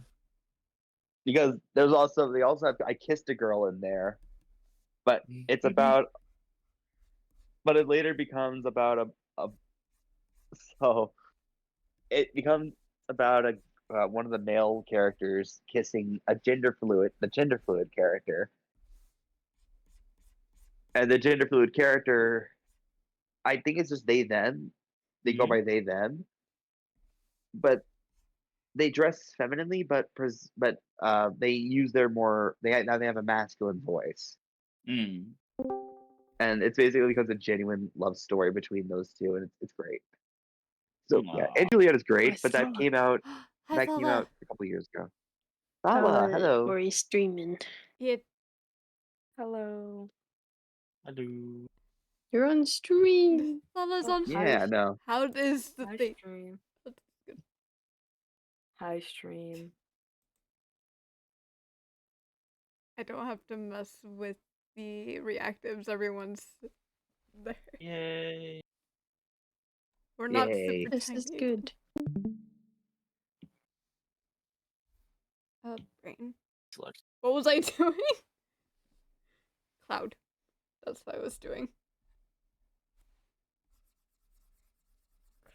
Because they also have "I Kissed a Girl" in there, but it's Mm-hmm. about, but it later becomes about a so it becomes about one of the male characters kissing the gender fluid character, and the gender fluid character, I think it's just they them, they go Mhm. by they them, but they dress femininely, but they use now they have a masculine voice, Mm. and it's basically because a genuine love story between those two, and it's great. So yeah, and Aw. Juliet is great, but thought- Hi, that came Fala. out a couple years ago. Fala, hello. Or he's streaming. Yeah, Hello. Hello. You're on stream. Fala's on. Yeah, no. How is the Hi, thing? stream. That's good. Hi, stream. I don't have to mess with the reactives. Everyone's there. Yay. We're not Yay. super This is tiny. good. Brain. Select. What was I doing? Cloud. That's what I was doing.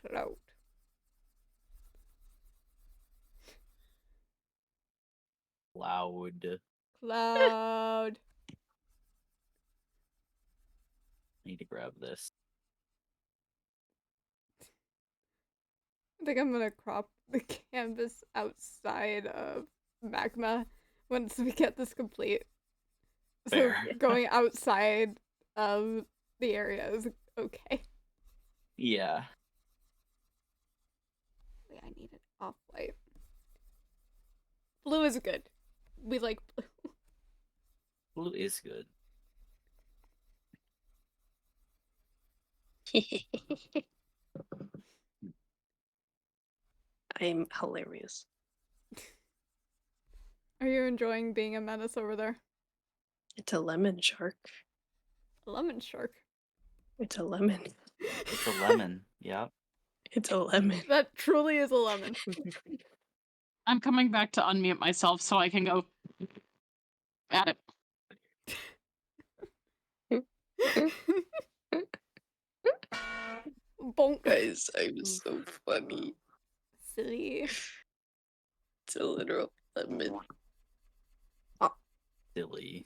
Cloud. Loud. Cloud. Need to grab this. I think I'm gonna crop the canvas outside of magma once we get this complete. So Fair. going outside of the area is okay. Yeah. Wait, I need an off white. Blue is good. We like blue. Blue is good. I'm hilarious. Are you enjoying being a menace over there? It's a lemon shark. A lemon shark. It's a lemon. It's a lemon. Yep. It's a lemon. That truly is a lemon. I'm coming back to unmute myself so I can go at it. Bonk. Guys, I'm so funny. Silly. It's a literal lemon. Silly.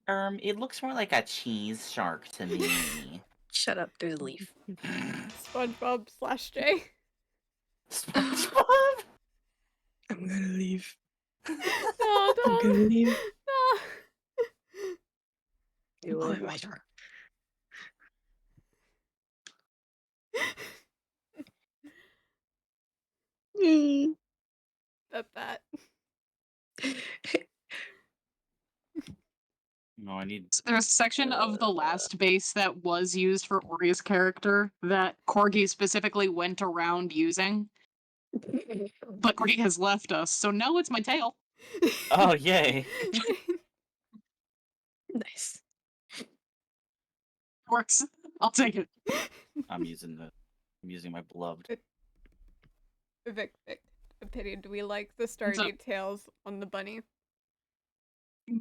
It looks more like a cheese shark to me. Shut up, there's a leaf. SpongeBob / Jay. SpongeBob? I'm gonna leave. No, I'm don't. gonna leave. No. You Oh will my watch. god. That. No, I need. There's a section of the last base that was used for Ori's character that Corgi specifically went around using. But Corgi has left us, so now it's my tail. Oh, yay. Nice. Works. I'll take it. I'm using my beloved. Vic, opinion, do we like the star What's up? details on the bunny?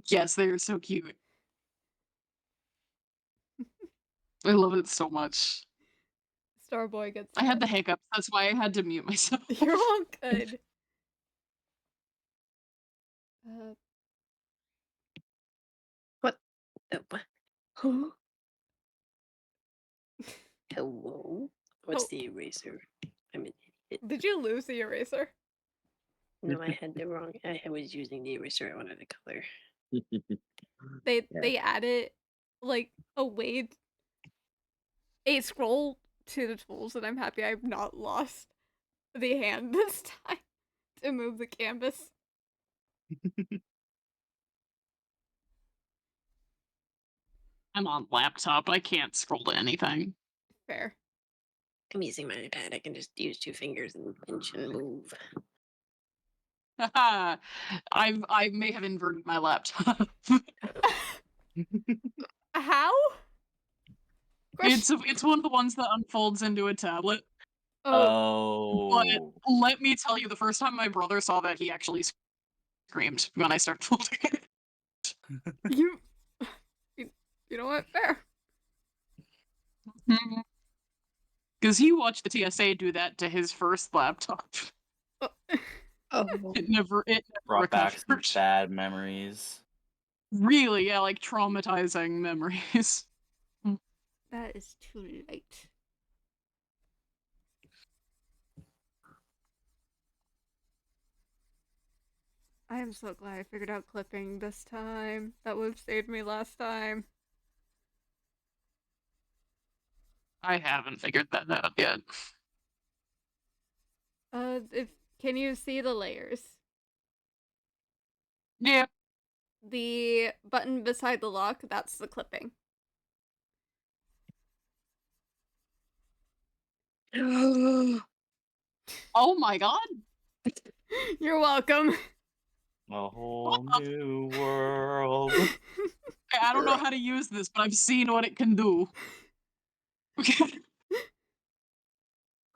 Yes, they're so cute. I love it so much. Starboy gets I had the hiccups. That's why I had to mute myself. You're all good. What? Huh? Hello? What's Oh. the eraser? I'm an idiot. Did you lose the eraser? No, I had the wrong. I was using the eraser I wanted to color. They added like a way a scroll to the tools, and I'm happy I've not lost the hand this time to move the canvas. I'm on laptop. I can't scroll to anything. Fair. I'm using my iPad. I can just use 2 fingers and pinch and move. I may have inverted my laptop. How? It's one of the ones that unfolds into a tablet. Oh. But let me tell you, the first time my brother saw that, he actually screamed when I started folding it. You know what? Fair. Because he watched the TSA do that to his first laptop. Oh. It never Brought back some recovered. bad memories. Really, yeah, like traumatizing memories. That is too late. I am so glad I figured out clipping this time. That would have saved me last time. I haven't figured that out yet. Can you see the layers? Yeah. The button beside the lock, that's the clipping. Oh my god! You're welcome. A whole new world. I don't know how to use this, but I've seen what it can do.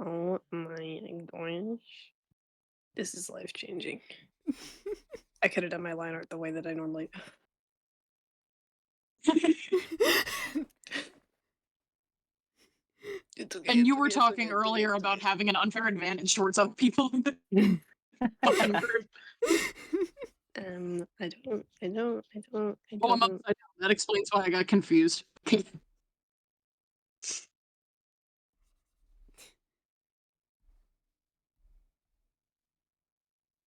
Oh my gosh. This is life changing. I could have done my line art the way that I normally. It's okay, And it's you okay, were it's talking okay, it's okay, earlier it's about okay. having an unfair advantage towards other people in the fucking group. I don't. Oh, I'm upside down. That explains why I got confused.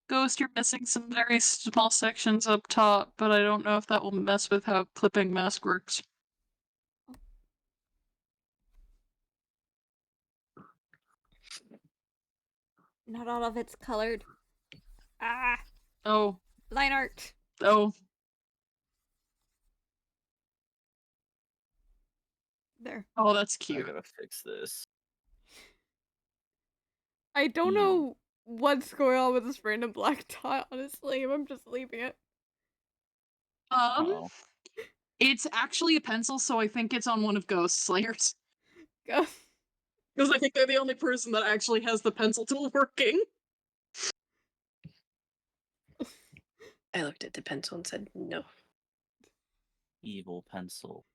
Ghost, you're missing some very small sections up top, but I don't know if that will mess with how clipping mask works. Not all of it's colored. Ah. Oh. Line art. Oh. There. Oh, that's I cute. gotta fix this. I don't know what's going on with this random black dot, honestly. I'm just leaving it. It's actually a pencil, so I think it's on one of Ghost's layers. Go. Because I think they're the only person that actually has the pencil tool working. I looked at the pencil and said no. Evil pencil.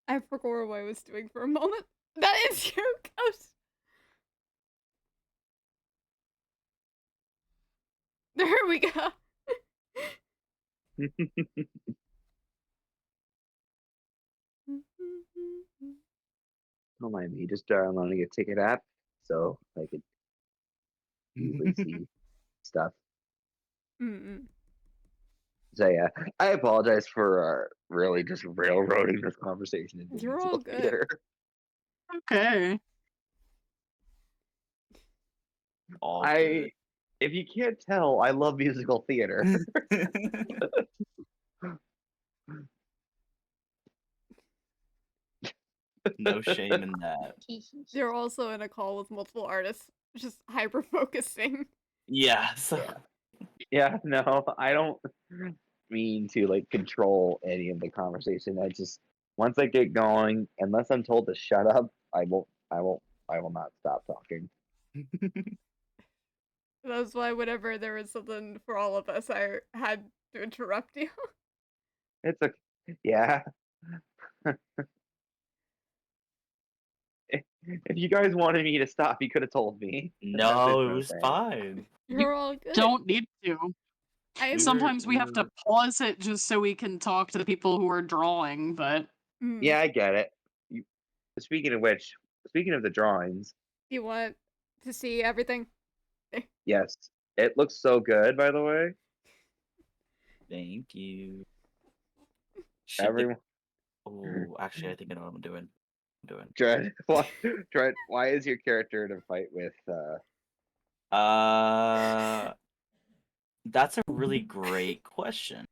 I forgot what I was doing for a moment. That is you, Ghost. There we go. Don't mind me, just downloading a ticket app so I could easily see stuff. Mm-mm. So yeah, I apologize for really just railroading this conversation into You're all musical good. theater. Okay. All good. If you can't tell, I love musical theater. No shame in that. You're also in a call with multiple artists. Just hyper focusing. Yeah. So Yeah. Yeah, no, I don't mean to like control any of the conversation. I just once I get going, unless I'm told to shut up, I will not stop talking. That's why whenever there was something for all of us, I had to interrupt you. It's a yeah. If you guys wanted me to stop, you could have told me. That's no, it what I'm was saying. fine. You're all good. Don't need to. I'm Sometimes we have to pause it just so we can talk to the people who are drawing, but Yeah, I get it. You, speaking of which, speaking of the drawings, You want to see everything? yes, it looks so good. By the way, Thank you. Should the... everyone. Oh, actually, I think I know what I'm doing. Dread, why is your character in a fight with? That's a really great question.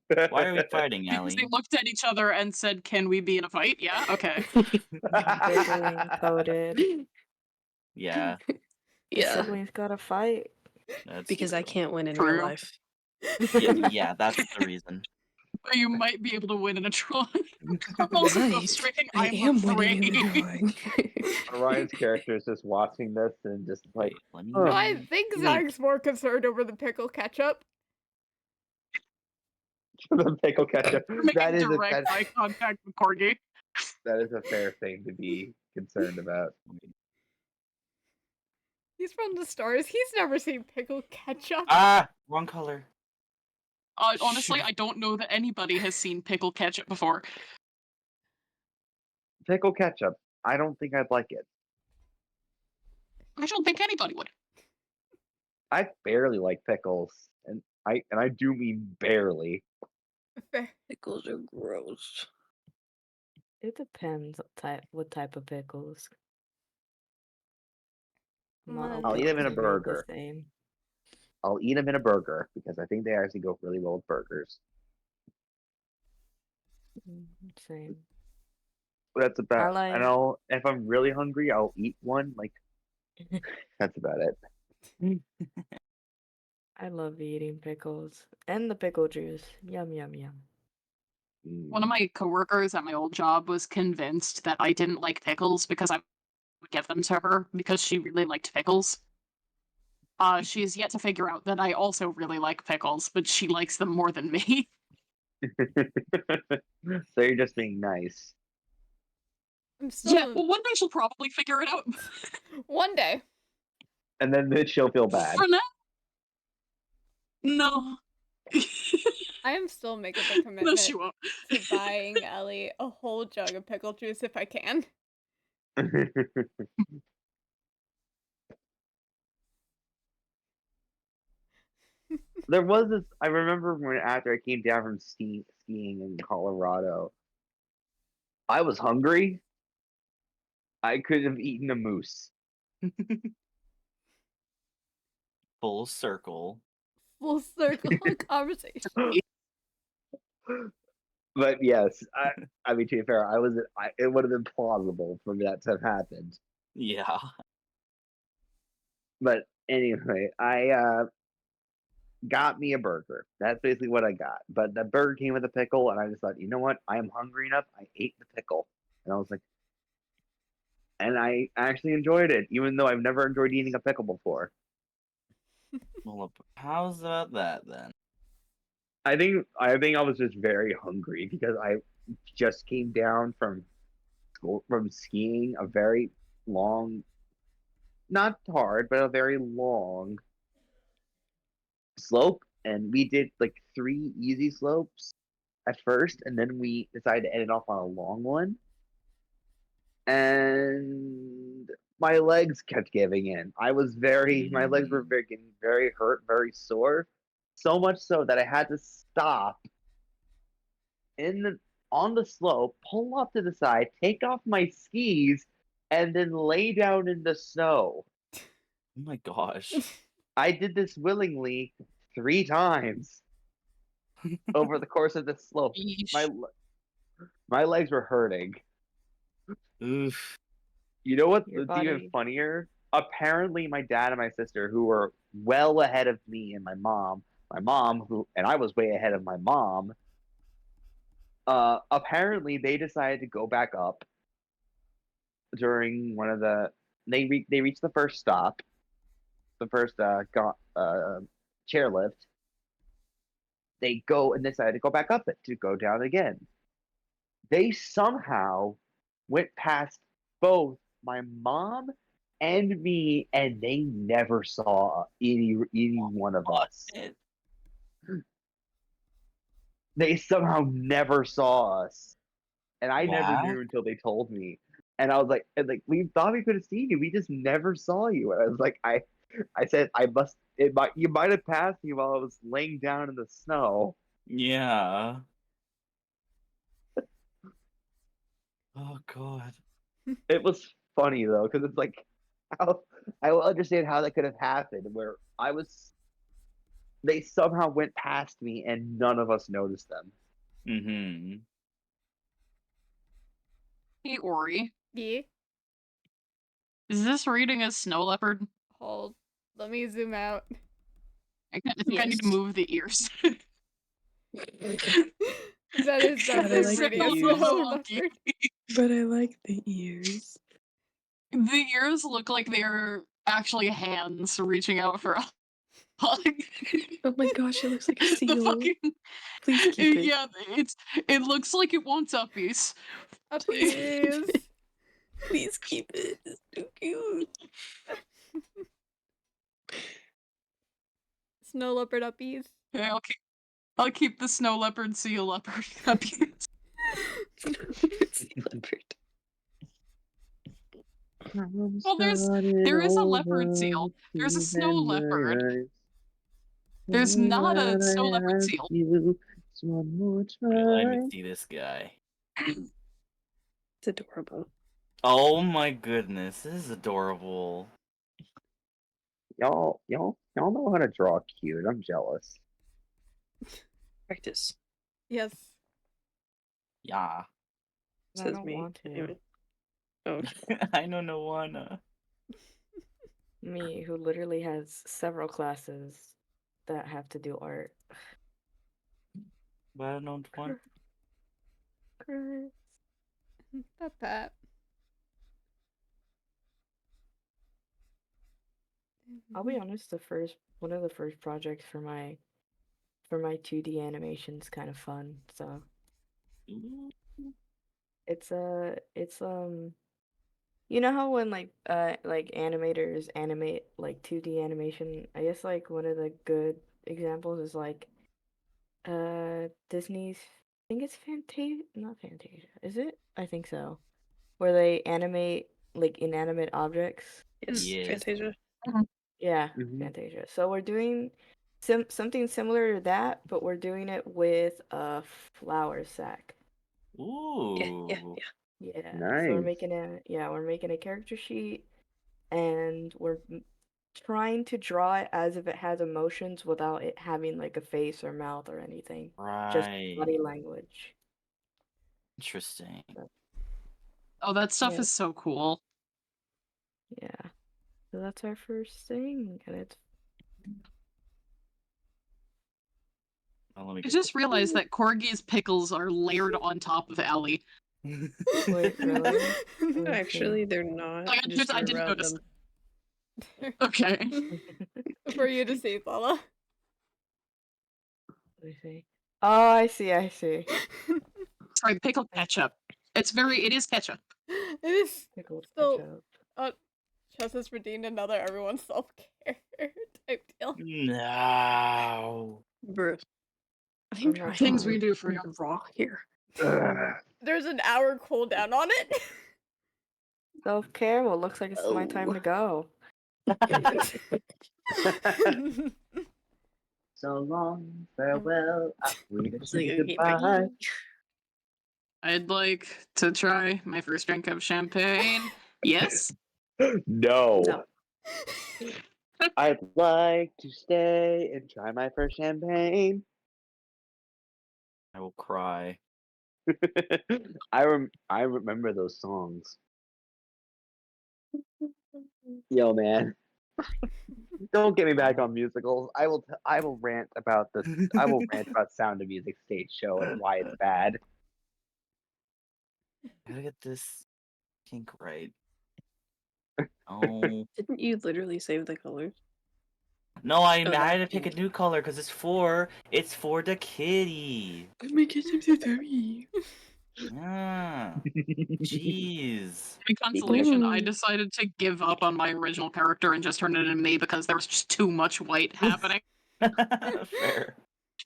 Why are we fighting, because they Allie? looked at each other and said, "Can we be in a fight?" Yeah, okay. Giggling coded. Yeah, The Yeah, siblings gotta fight. that's because I true. can't win in True. real life. Yeah, that's the reason. But you might be able to win in a drawing. I'm also Right. frustrating. I I'm am afraid. winning in the drawing. Orion's character is just watching this and just like, Wait, let me. oh, No, I think Zach's more concerned over the pickle ketchup. the pickle ketchup. We're making That is direct eye contact with Corgi. that is a fair thing to be concerned about. He's from the stars. He's never seen pickle ketchup. Ah, wrong color. Honestly, Shoot. I don't know that anybody has seen pickle ketchup before. Pickle ketchup. I don't think I'd like it. I don't think anybody would. I barely like pickles, and I do mean barely. Pickles are gross. It depends what type of pickles. Not all I'll eat them in a pickles are made the burger. same. I'll eat them in a burger because I think they actually go really well with burgers. Same. That's about. like- I know if I'm really hungry, I'll eat one. Like that's about it. I love eating pickles and the pickle juice. Yum yum yum. One of my coworkers at my old job was convinced that I didn't like pickles because I would give them to her because she really liked pickles. She's yet to figure out that I also really like pickles, but she likes them more than me. So you're just being nice. I'm still Yeah, well, one day she'll probably figure it out. one day. And then she'll feel bad. For now, no. I am still making the No, commitment she won't. to buying Ellie a whole jug of pickle juice if I can. There was this. I remember when after I came down from skiing in Colorado, I was hungry. I could have eaten a moose. Full circle. Full circle conversation. But yes, I mean to be fair, it would have been plausible for that to have happened. Yeah. But anyway, I got me a burger. That's basically what I got. But the burger came with a pickle, and I just thought, you know what? I am hungry enough. I ate the pickle, and I was like, and I actually enjoyed it, even though I've never enjoyed eating a pickle before. Well, how's about that then? I think I was just very hungry because I just came down from skiing a very long, not hard, but a very long slope, and we did like 3 easy slopes at first, and then we decided to end it off on a long one. And my legs kept giving in. My legs were getting very hurt, very sore, so much so that I had to stop on the slope, pull off to the side, take off my skis, and then lay down in the snow. Oh my gosh. I did this willingly 3 times over the course of this slope. My legs were hurting. Oof. You know what's Your even body- funnier? apparently my dad and my sister, who were well ahead of me and my mom who and I was way ahead of my mom, apparently they decided to go back up during one of the they reached the first stop, the first chairlift. They go and decided to go back up it to go down again. They somehow went past both my mom and me, and they never saw any one of us. They somehow never saw us, and I never What? knew until they told me. And I was like, we thought we could have seen you. We just never saw you. And I was like, I said I must. You might have passed me while I was laying down in the snow. Yeah. Oh god. It was funny though, because it's like, how I will understand how that could have happened. Where they somehow went past me and none of us noticed them. Mm-hmm. Hey, Ori, Yeah. is this reading a snow leopard? Hold. Let me zoom out. I think I need to Yes. move the ears. That is God, I definitely like reading the a ears. snow Wonky. leopard. But I like the ears. The ears look like they're actually hands reaching out for a hug. Oh my gosh, it looks like a The seal. fucking Please keep it. yeah, it looks like it wants uppies. Please keep Uppies. it. Please keep it. It's too cute. Snow leopard uppies. Okay, I'll keep the snow leopard, seal leopard uppies. Sea leopard. Well, there is a leopard seal. There's a snow leopard. There's not a snow leopard seal. One more Wait, let me try. see this guy. It's adorable. Oh my goodness, this is adorable. Y'all know how to draw cute. I'm jealous. Practice. Yes. Yeah. I Says don't me. want to. Anyway. Oh, I don't wanna. Me, who literally has several classes that have to do art. But I don't want. Chris. That. I'll be honest, one of the first projects for my 2D animation's kind of fun. So it's you know how when like animators animate like 2D animation, I guess like one of the good examples is like Disney's, I think it's Fantasia, not Fantasia, is it? I think so. Where they animate like inanimate objects. yes, Yes. Fantasia. Yeah, Mhm. Fantasia. So we're doing something similar to that, but we're doing it with a flour sack. Ooh. Yeah. Yeah. So Nice. we're making a character sheet, and we're trying to draw it as if it has emotions without it having like a face or mouth or anything. Just Right. body language. Interesting. Oh, that stuff Yeah. is so cool. Yeah. So that's our first thing, and it's Oh, let me I get just realized that Corgi's pickles are layered on top of Ellie. wait, really? Let me see. Actually, they're not. Like, Just I didn't around notice. them. Okay. For you to see, Paula. Let me see. Oh, I see. Sorry, pickled ketchup. It is ketchup. It is Pickled still ketchup. Justice for Dean, another everyone's self-care type deal. No. Bruh. I I'm think not Things sure. we do for pretty raw here. There's an hour cooldown on it. Self-care? Well, looks like it's my time to go. So long, farewell. We It's like, say okay, goodbye. bye. I'd like to try my first drink of champagne. Yes? No. No. I'd like to stay and try my first champagne. I will cry. I remember those songs. Yo, man. Don't get me back on musicals. I will rant about this. I will rant about Sound of Music stage show and why it's bad. Gotta get this kink right. Oh Didn't you literally save the colors? no! I Oh, had that to pick a pink. new color because it's for the kitty. Oh my gosh, I'm so sorry. Yeah. Jeez. In consolation, I Ooh. decided to give up on my original character and just turn it into me because there was just too much white happening. Fair.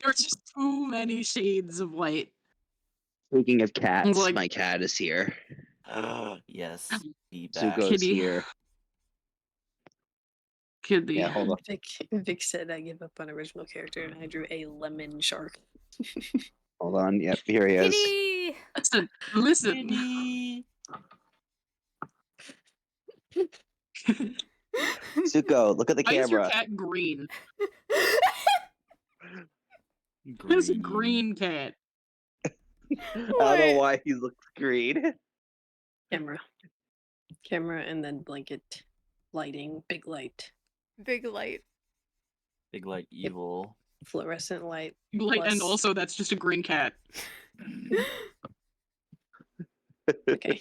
There's just too many shades of white. Speaking of cats, Like- my cat is here. Yes. Be back. Zuko's Kitty. here. Kitty. Yeah, hold on. Vic said I give up on original character and I drew a lemon shark. Hold on. Yep, here he is. Kitty! Listen. Kitty. Zuko, look at the Why is your camera. cat green? It's a green cat. I don't know why he looks green. Camera and then blanket lighting, big light, Big light. Big like evil. fluorescent light. Like, and Plus- also that's just a green cat. Okay.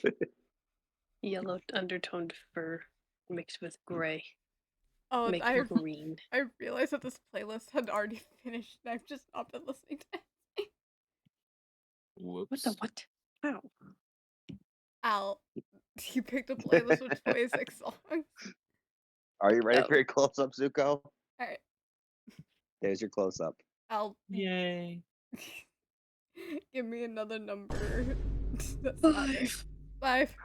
Yellow undertoned fur mixed with gray. Oh, Make I green. I realized that this playlist had already finished and I've just not been listening to it. Whoops. What the what? How? Al, you picked a playlist with 26 songs. Are you ready Oh. for your close up, Zuko? Alright, There's your close up. Al, Yay. give me another number. That's not it. 5.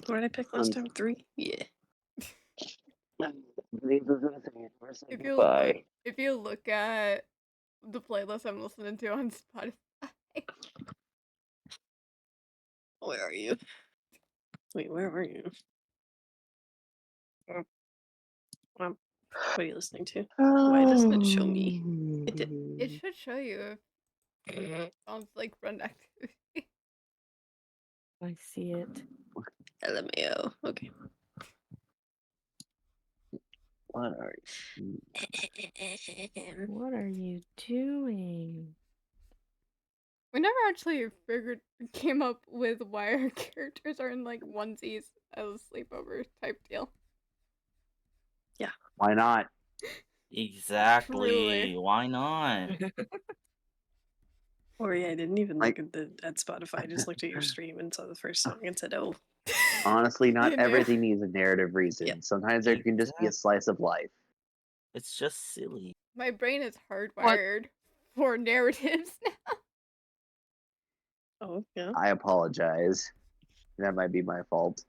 What did I pick last time? 3? Yeah. If you Bye. look, if you look at the playlist I'm listening to on Spotify, Where are you? Wait, where are you? What are you listening to? Why doesn't it show me? It did. it should show you if it sounds like run activity. I see it. LMAO. Okay. What are you? What are you doing? We never actually came up with why our characters are in like onesies as a sleepover type deal. Why not? Exactly. Truly. Why not? Or yeah, I didn't even Like- look at Spotify. I just looked at your stream and saw the first song and said, "Oh, Honestly, not You knew. everything needs a narrative reason. Yep. Sometimes there can just be a slice of life. It's just silly. My brain is hardwired for narratives now. oh yeah." I apologize. That might be my fault.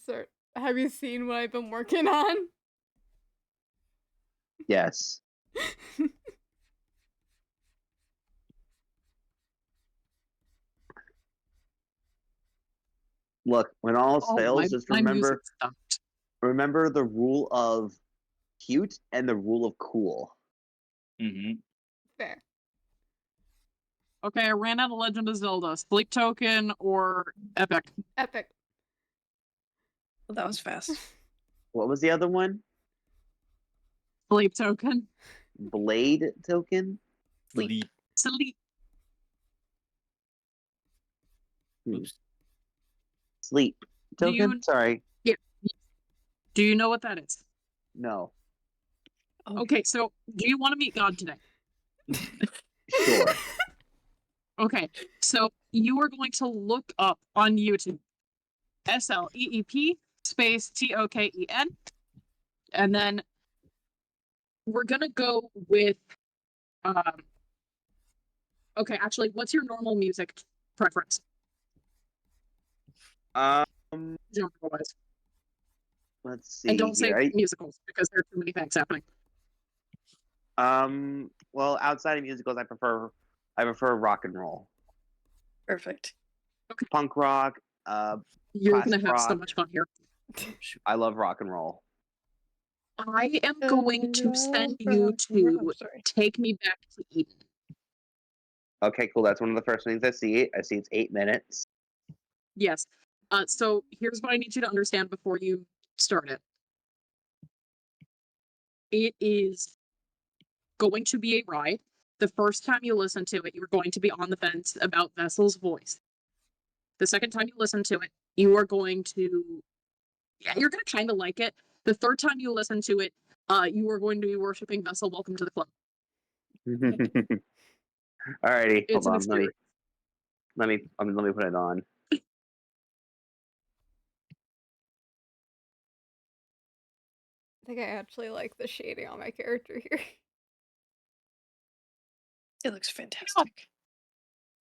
Sir, have you seen what I've been working on? Yes. Look, when all else Oh, fails, just my music remember stopped. remember the rule of cute and the rule of cool. Mm-hmm. Fair. Okay, I ran out of Legend of Zelda. Sleep Token or Epic? Epic. Well, that was fast. What was the other one? Sleep Token. Blade token? Sleep. Sleep. Oops. Sleep Do token? you- Sorry. Do you know what that is? No. Okay, so do you want to meet God today? Sure. Okay, so you are going to look up on YouTube SLEEP space TOKEN, and then we're gonna go with okay, actually, what's your normal music preference? Um, Genre-wise? let's see And don't say here. musicals because there are too many things happening. Well, outside of musicals, I prefer rock and roll, Perfect. punk rock. You're Classic gonna have so rock. much fun here. I love rock and roll. I am going to send you to Take Me Back to Eden. Okay, cool. That's one of the first things I see. I see it's 8 minutes. Yes. So here's what I need you to understand before you start it. It is going to be a ride. The first time you listen to it, you're going to be on the fence about Vessel's voice. The second time you listen to it, you are going to, yeah, you're going to kind of like it. The third time you listen to it, you are going to be worshiping Vessel. Welcome to the club. Alrighty, It's hold an on. experience. Let me put it on. I think I actually like the shading on my character here. It looks fantastic.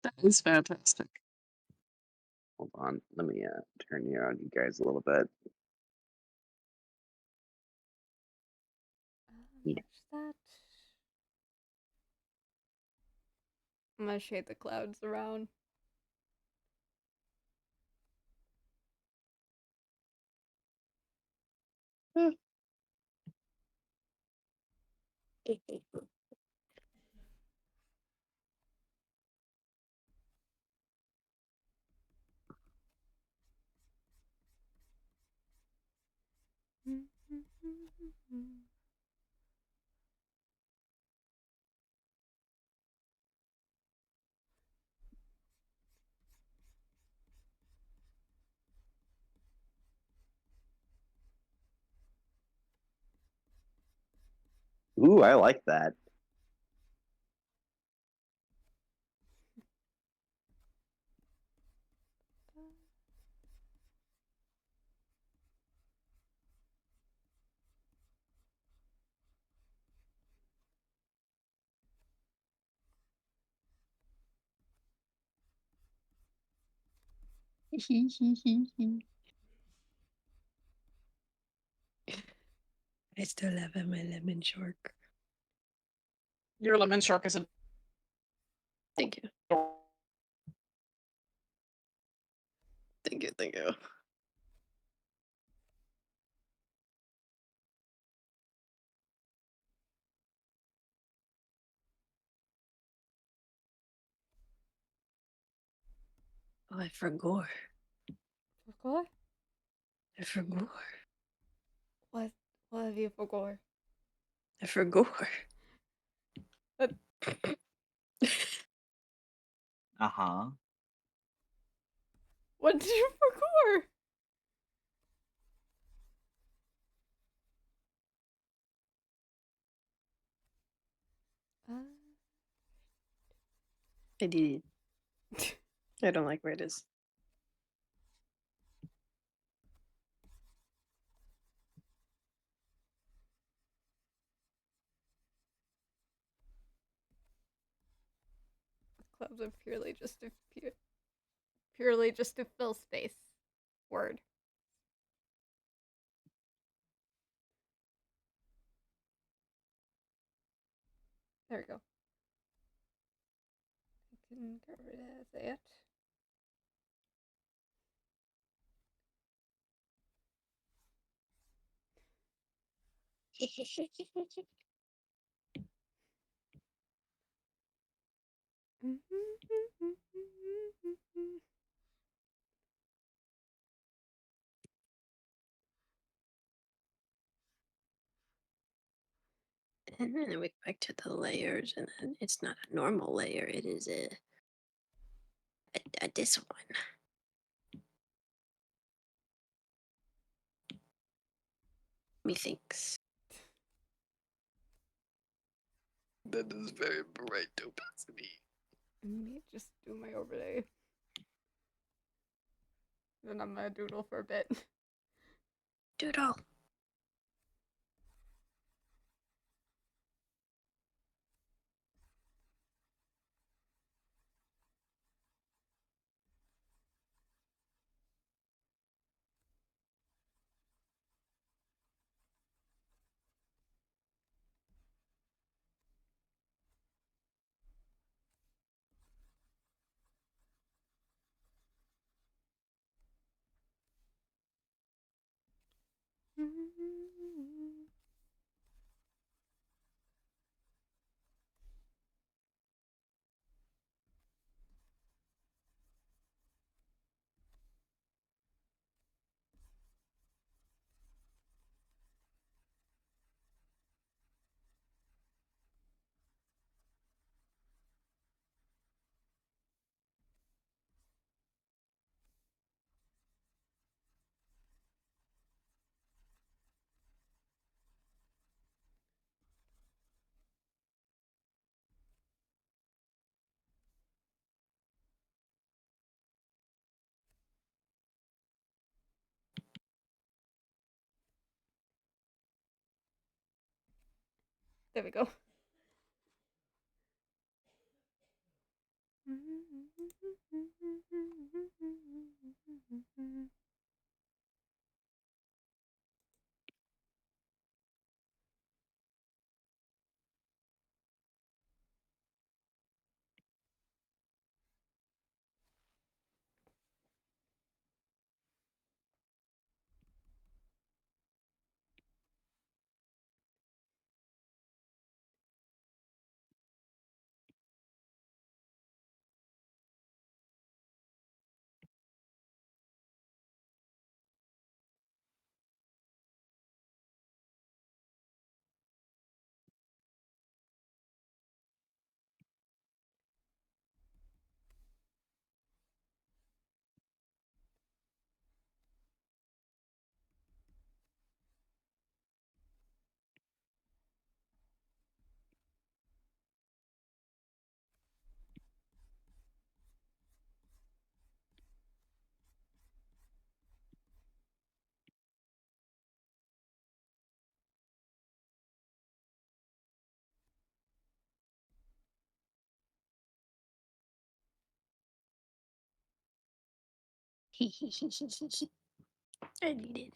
That is fantastic. Hold on. Let me turn you on you guys a little bit. Yeah. Match that. I'm gonna shade the clouds around. Ooh, I like that. I still have my lemon shark. Your lemon shark is a. Thank you. Thank you. Thank you. Oh, I forgot. Forgot? I forgot. What? What have you forgot? I forgot. What? Uh-huh. What did you forgot? I did it. I don't like where it is. Clouds are purely just to fill space. Word. There we go. I can get rid of that. And then we go back to the layers, and then it's not a normal layer. It is a this one. Methinks. That is very bright opacity. Let me just do my overlay. Then I'm gonna doodle for a bit. Doodle. There we go. I need it.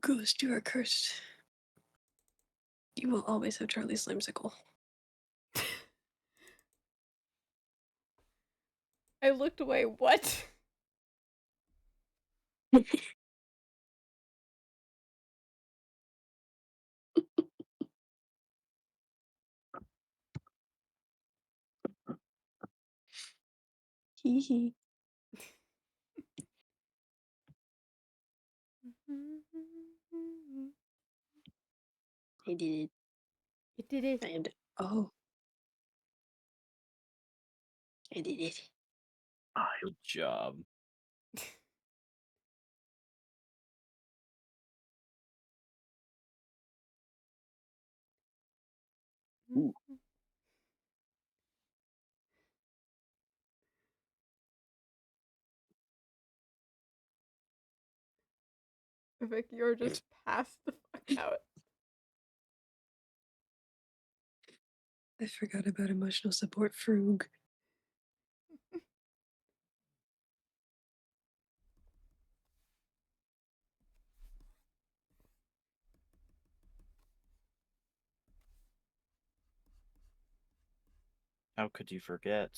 Ghost, you are cursed. You will always have Charlie's Slimesicle. I looked away. What? Hee hee. I did it. It did it. And oh, I did it. Good job. Ooh. Vic, you're just passed the fuck out. I forgot about emotional support, Frug. How could you forget?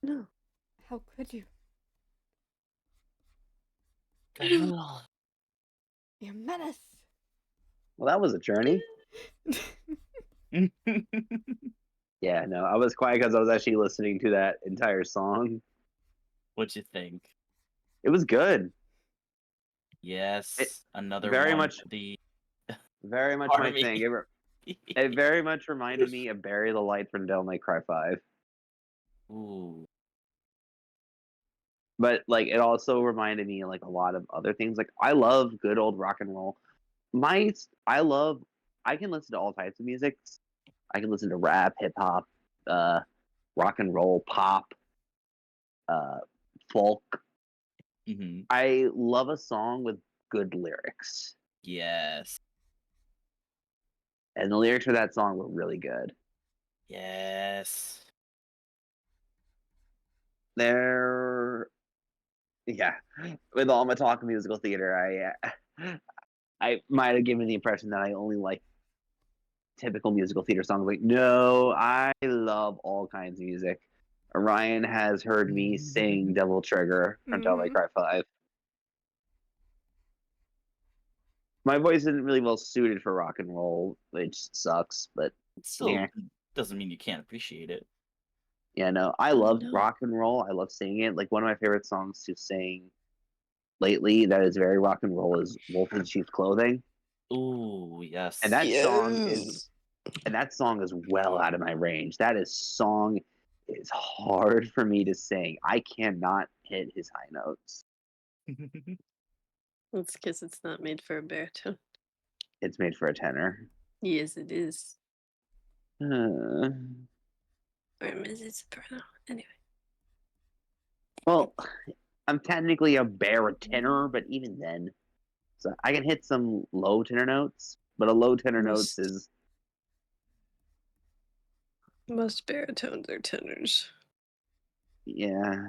No. How could you? The hell? You menace. Well, that was a journey. Yeah, no, I was quiet because I was actually listening to that entire song. What'd you think? It was good. Yes, another very one. much- For the Very much my Army. thing. It very much reminded me of Bury the Light from Devil May Cry 5. Ooh. But like it also reminded me like a lot of other things. Like I love good old rock and roll. I can listen to all types of music. I can listen to rap, hip hop, rock and roll, pop, folk. Mm-hmm. I love a song with good lyrics. Yes. And the lyrics for that song were really good. Yes. Yeah, with all my talk musical theater, I might have given the impression that I only like typical musical theater songs. Like, no, I love all kinds of music. Orion has heard me sing Devil Trigger from Devil May Cry 5. My voice isn't really well suited for rock and roll, which sucks, but It still yeah. doesn't mean you can't appreciate it. Yeah, no, I love rock and roll. I love singing it. Like one of my favorite songs to sing lately that is very rock and roll is Wolf in Sheep's Clothing. Ooh, yes. And that song is well out of my range. Song is hard for me to sing. I cannot hit his high notes. That's because it's not made for a baritone. It's made for a tenor. Yes, it is. Uh, Or is it soprano? Anyway. Well, I'm technically a tenor, but even then, so I can hit some low tenor notes. But a low tenor notes is Most baritones are tenors. yeah.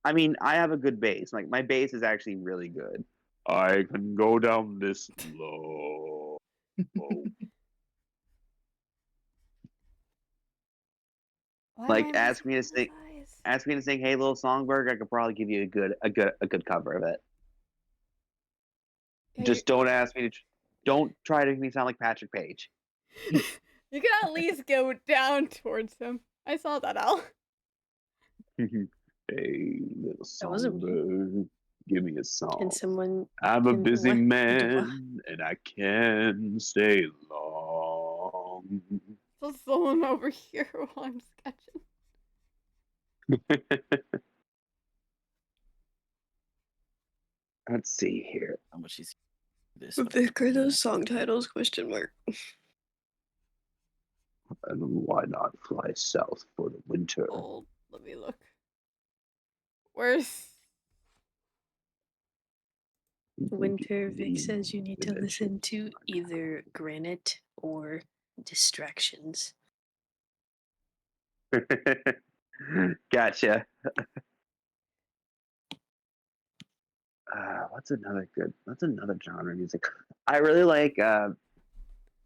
I mean, I have a good bass. Like my bass is actually really good. I can go down this low. Why Like am I ask me to losing sing, my eyes? ask me to sing "Hey Little Songbird." I could probably give you a good cover of it. Yeah, Just don't ask me to. Don't try to make me sound like Patrick Page. you can at least go down towards him. I saw that out. Hey little That wasn't me. songbird, give me a Can song. someone? I'm a Can busy what? man and I can stay long. There's someone over here while I'm sketching. Let's see here. How much is this? Vic, are those song titles? Question mark. And why not fly south for the winter? Oh, let me look. Where's Winter, Vic says you need to listen to either Granite or Distractions. Gotcha. What's another good? What's another genre of music? I really like. God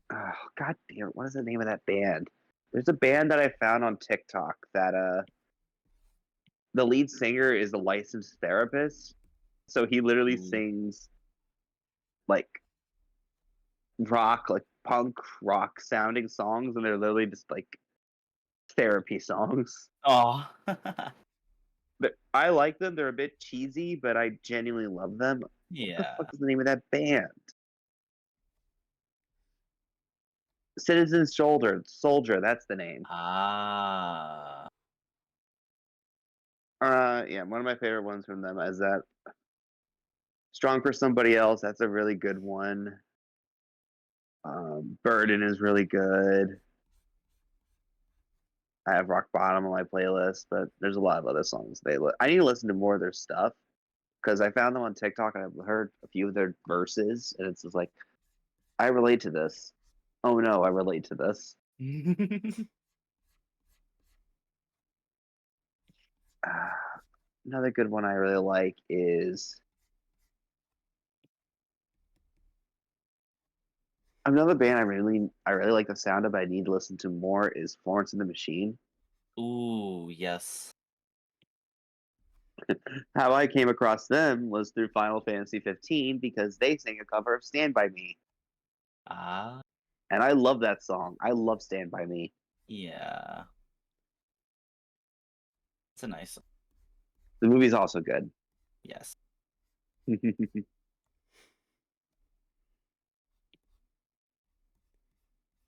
damn! What is the name of that band? There's a band that I found on TikTok that the lead singer is a licensed therapist, so he literally sings like rock, like punk rock sounding songs, and they're literally just like therapy songs. Oh. But I like them. They're a bit cheesy, but I genuinely love them. Yeah. What the fuck is the name of that band? Citizen Soldier. That's the name. Ah. Yeah, one of my favorite ones from them is that Strong for Somebody Else. That's a really good one. Burden is really good. I have Rock Bottom on my playlist, but there's a lot of other songs I need to listen to more of their stuff because I found them on TikTok and I've heard a few of their verses, and it's just like, I relate to this. Oh no, I relate to this. Another good one I really like is another band I really like the sound of. I need to listen to more is Florence and the Machine. Ooh, yes. How I came across them was through Final Fantasy 15 because they sang a cover of Stand By Me. Ah. And I love that song. I love Stand By Me. Yeah. It's a nice song. The movie's also good. Yes.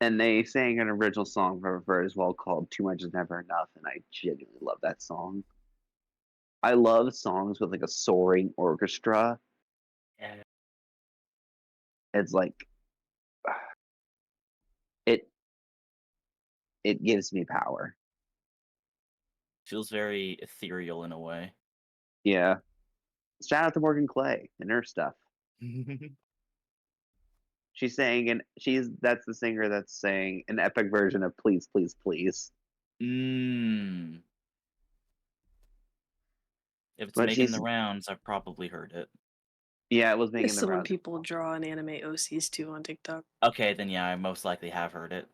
And they sang an original song for her as well called Too Much Is Never Enough, and I genuinely love that song. I love songs with like a soaring orchestra. Yeah. It's like it gives me power. Feels very ethereal in a way. Yeah. Shout out to Morgan Clay and her stuff. She's saying, and that's the singer that's saying an epic version of Please, Please, Please. If it's But making the rounds, I've probably heard it. Yeah, it was making It's the the one rounds. people draw and anime OCs to on TikTok. Okay, then yeah, I most likely have heard it.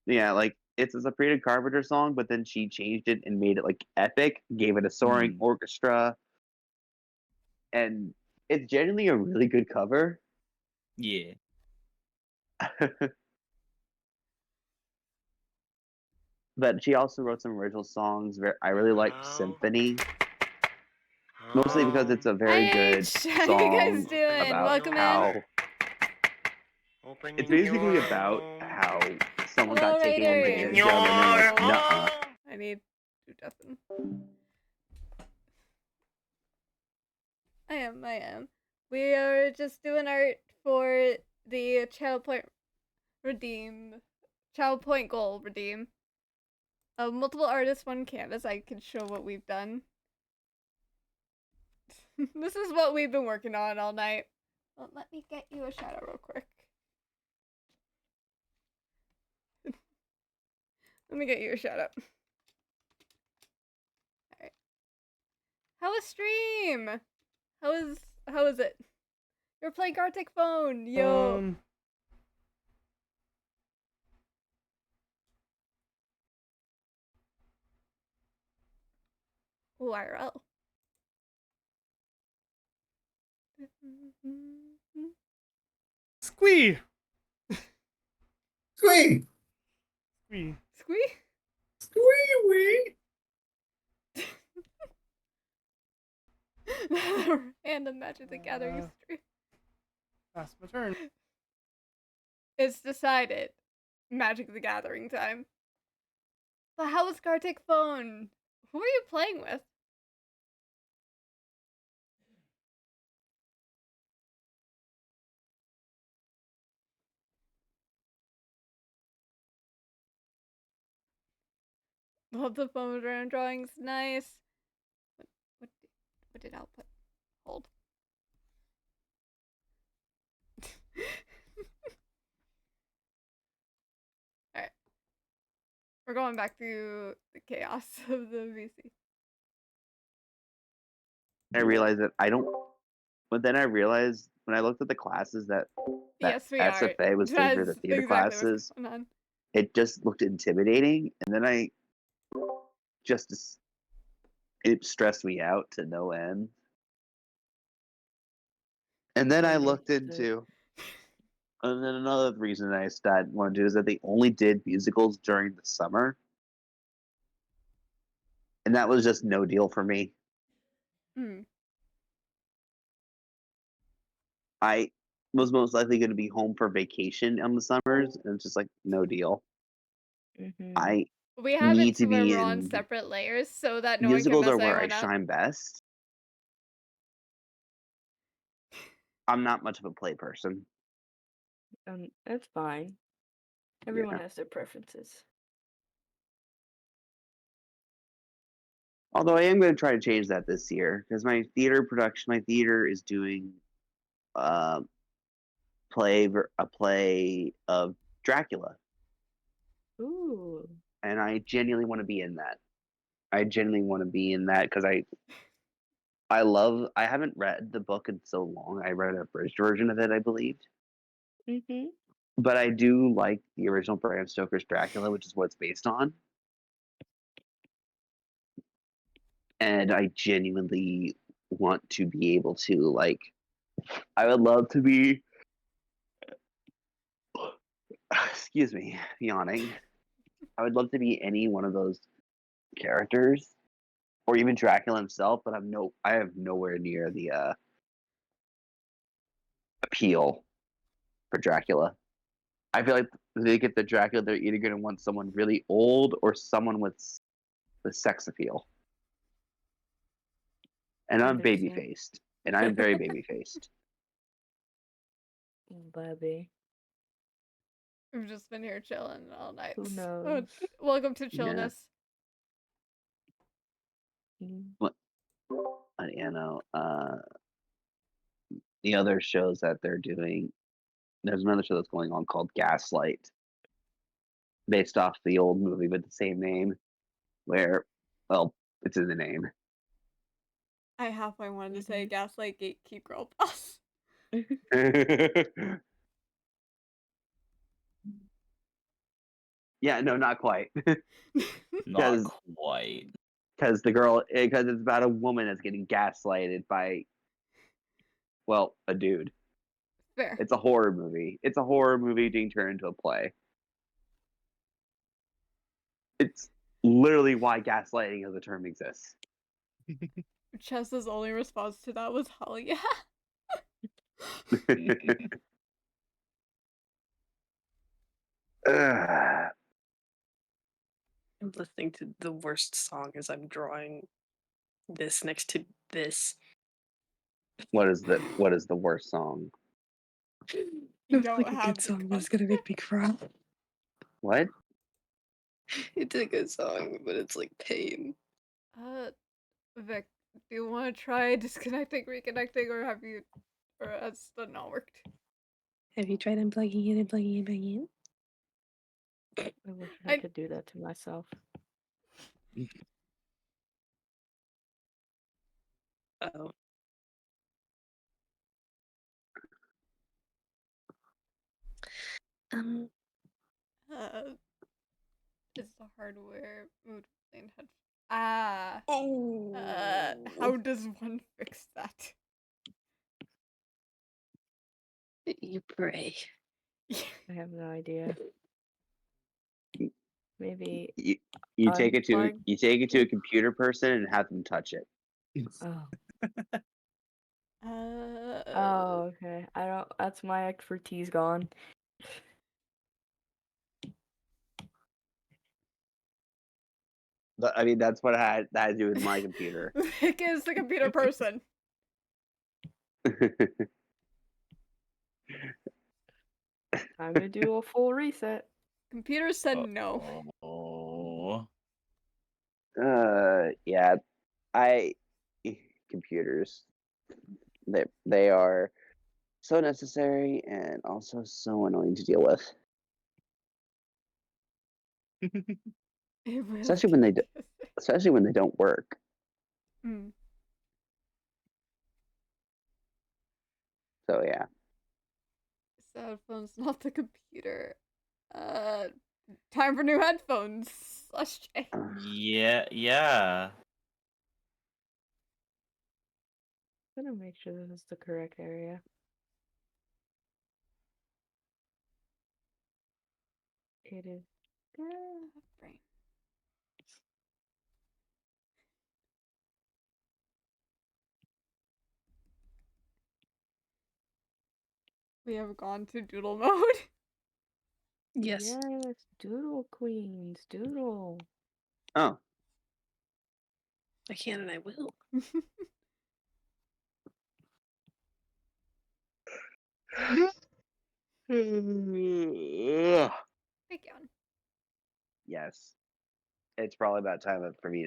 Yeah, like it's a Sabrina Carpenter song, but then she changed it and made it like epic, gave it a soaring orchestra, and it's genuinely a really good cover. Yeah. But she also wrote some original songs. I really like Symphony, mostly because it's a very good How you guys song doing? about Welcome how in. it's basically about how someone Hello, got taken Raider. advantage of, and they're like, nuh-uh. I need to deafen. I am. We are just doing art for the Child Point goal redeem. Multiple artists, one canvas. I can show what we've done. This is what we've been working on all night. Well, let me get you a shadow real quick. Let me get you a shadow. Alright. How was stream? How is it? You're playing Gartic Phone, yo. Ooh, IRL. Squee! Squee! Squee. Squee? Squee-wee! Random Magic the Gathering stream. That's my turn. It's decided. Magic the Gathering time. But how was Gartic Phone? Who are you playing with? Love the phone with random drawings. Nice. What did output? Hold. Alright. We're going back to the chaos of the VC. I realized that I don't. But then I realized when I looked at the classes that Yes, we are. SFA was doing for the That's theater exactly what's classes, going on. it just looked intimidating, and then it stressed me out to no end. And then I looked into, and then another reason I wanted to do is that they only did musicals during the summer, and that was just no deal for me. Mm. I was most likely going to be home for vacation on the summers, and it's just like no deal. I We have need it to to where be we're on in separate layers so that no one can musicals mess are where I anyone up. shine best. I'm not much of a play person. That's fine. Everyone has their preferences. Although I am going to try to change that this year because my theater is doing a play of Dracula, Ooh. and I genuinely want to be in that. I genuinely want to be in that because I haven't read the book in so long. I read a abridged version of it, I believe. Mm-hmm. But I do like the original Bram Stoker's Dracula, which is what it's based on. And I genuinely want to be able to I would love to be excuse me, yawning. I would love to be any one of those characters or even Dracula himself, but I have nowhere near the appeal for Dracula. I feel like if they get the Dracula, they're either going to want someone really old or someone with the sex appeal. And I'm baby faced, and I'm very baby faced. Baby. We've just been here chilling all night. Who knows? Welcome to Yeah. chillness. What? The other shows that they're doing. There's another show that's going on called Gaslight, based off the old movie with the same name, where, well, it's in the name. I halfway wanted to say Gaslight Gatekeep Girl Boss. Yeah, no, not quite. Not quite. Because it's about a woman that's getting gaslighted by, well, a dude. Fair. It's a horror movie. It's a horror movie being turned into a play. It's literally why gaslighting as a term exists. Chessa's only response to that was hell yeah. I'm listening to the worst song as I'm drawing this next to this. What is the worst song? You It's don't like a have good song that's gonna make me cry. What? It's a good song, but it's like pain. Vic, do you want to try disconnecting, reconnecting, or has that not worked? Have you tried unplugging it and plugging it back in? I wish I could do that to myself. Oh. Is the hardware mood and head? How Oh. does one fix that? You pray. I have no idea. Maybe You take it to unplug. a computer person and have them touch it. Oh. Uh, Oh, okay. I don't. That's my expertise gone. But I mean, that's what that had to do with my computer. Vic is the computer person. Time to do a full reset. Computer said no. Oh. Yeah, computers. They are so necessary and also so annoying to deal with. It really Especially when they especially when they don't work. Mm. So yeah. Cell phone's not the computer. Time for new headphones. Slash J. Yeah. I'm gonna make sure this is the correct area. It is. Brain. We have gone to doodle mode. Yes. Yes, doodle queens, doodle. Oh. I can and I will. Thank you. Yes. It's probably about time for me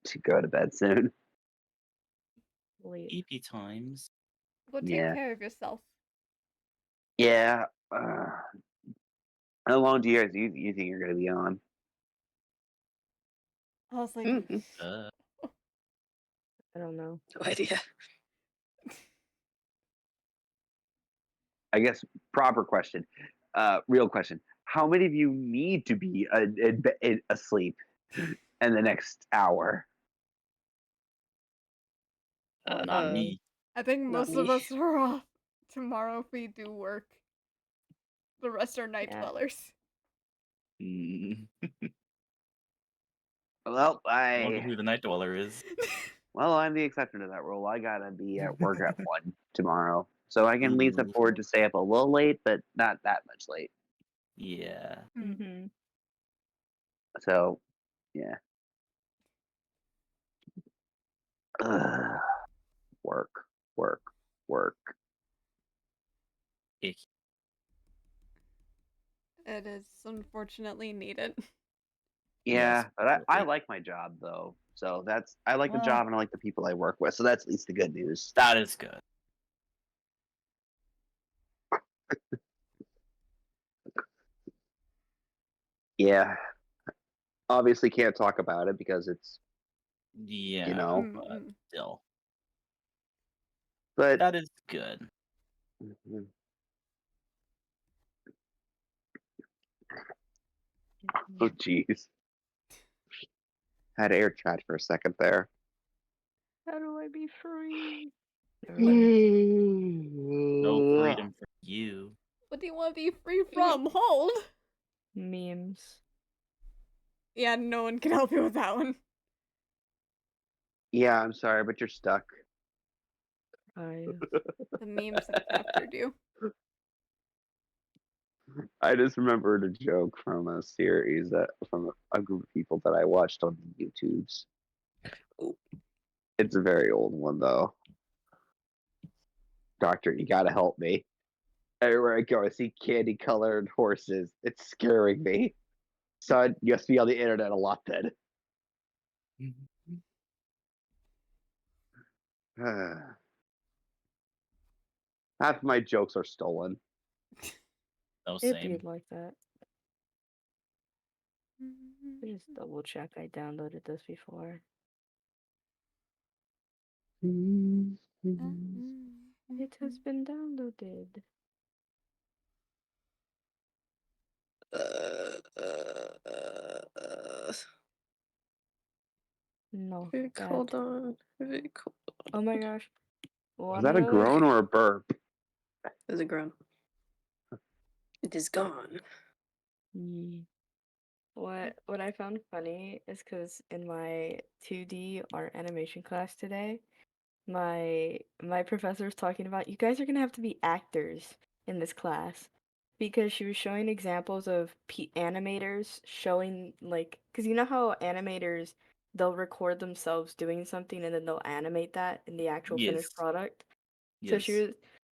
to go to bed soon. Wait. EP times. Go take Yeah. care of yourself. Yeah. How long do you think you're gonna be on? I was like, I don't know. No idea. I guess proper question, real question. How many of you need to be asleep in the next hour? Not me. I think Not most of me. us are off tomorrow if we do work. The rest are night Yeah. dwellers. Well, I wonder who the night dweller is. Well, I'm the exception to that rule. I gotta be at work at 1 tomorrow, so I can at least afford to stay up a little late, but not that much late. Yeah. Mm-hmm. So, yeah. Work, work, work. It is unfortunately needed. Yeah, Yes, but I absolutely. like my job though, so I like the Well- job and I like the people I work with, so that's at least the good news. That is good. Yeah. Obviously can't talk about it because it's Yeah, know. but still. But that is good. Mhm. Oh jeez. Had air chat for a second there. How do I be free? No freedom for you. What do you want to be free from? Hold. Memes. Yeah, no one can help you with that one. Yeah, I'm sorry, but you're stuck. The memes have captured you. I just remembered a joke from a series from a group of people that I watched on the YouTubes. It's a very old one though. Doctor, you gotta help me. Everywhere I go, I see candy-colored horses. It's scaring me. So you must be on the internet a lot then. Half of my jokes are stolen. No, It'd same. be like that. Just double check I downloaded this before. It has been downloaded. No. Vic, that. hold on. Vic, hold Oh my gosh. Was that a groan or a burp? There's a groan. It is gone. What I found funny is because in my 2D art animation class today, my professor was talking about you guys are gonna have to be actors in this class because she was showing examples of animators showing like because you know how animators they'll record themselves doing something and then they'll animate that in the actual finished Yes. product. So Yes.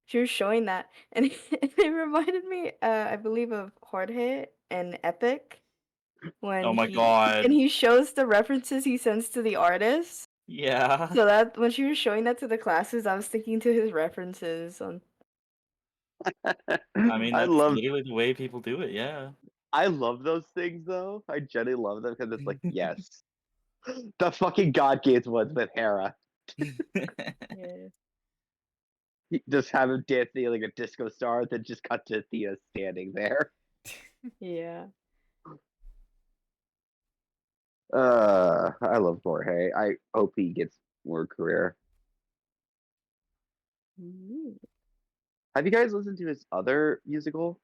she was showing that and it reminded me I believe of Jorge and Epic when Oh my god. he shows the references he sends to the artist. Yeah. So that when she was showing that to the classes, I was sticking to his references on. I mean, I that's love literally the way people do it. Yeah. I love those things though. I genuinely love them because it's like, yes. The fucking God Gates ones with Hera. Yeah. Just have him dancing like a disco star, then just cut to Thea standing there. Yeah. I love Jorge. I hope he gets more career. Have you guys listened to his other musical?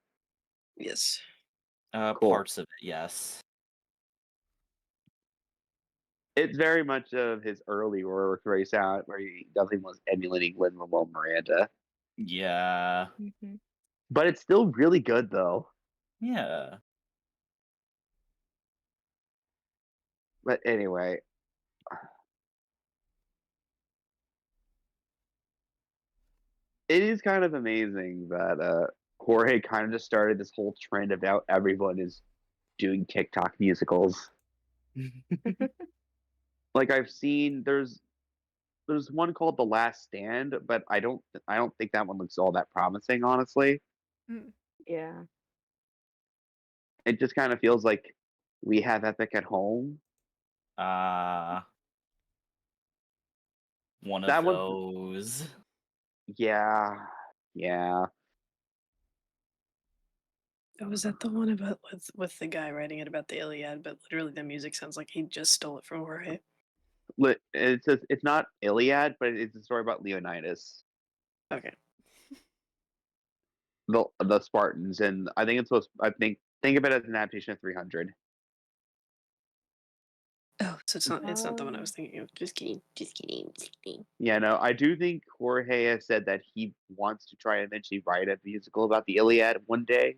Yes. Cool. Parts of it, yes. It's very much of his early work where he definitely was emulating Lin-Manuel Miranda. Yeah. But it's still really good though. Yeah. But anyway, it is kind of amazing that Jorge kind of just started this whole trend about everyone is doing TikTok musicals. Like I've seen there's one called The Last Stand, but I don't think that one looks all that promising, honestly. Yeah. It just kind of feels like we have Epic at home. One of That one, those. yeah. Oh, was that the one about with the guy writing it about the Iliad? But literally, the music sounds like he just stole it from Jorge. It's not Iliad, but it's a story about Leonidas. Okay. The Spartans, and I think it's supposed. Think of it as an adaptation of 300. Oh, so it's not the one I was thinking of. Just kidding. Yeah, no, I do think Jorge has said that he wants to try and eventually write a musical about the Iliad one day.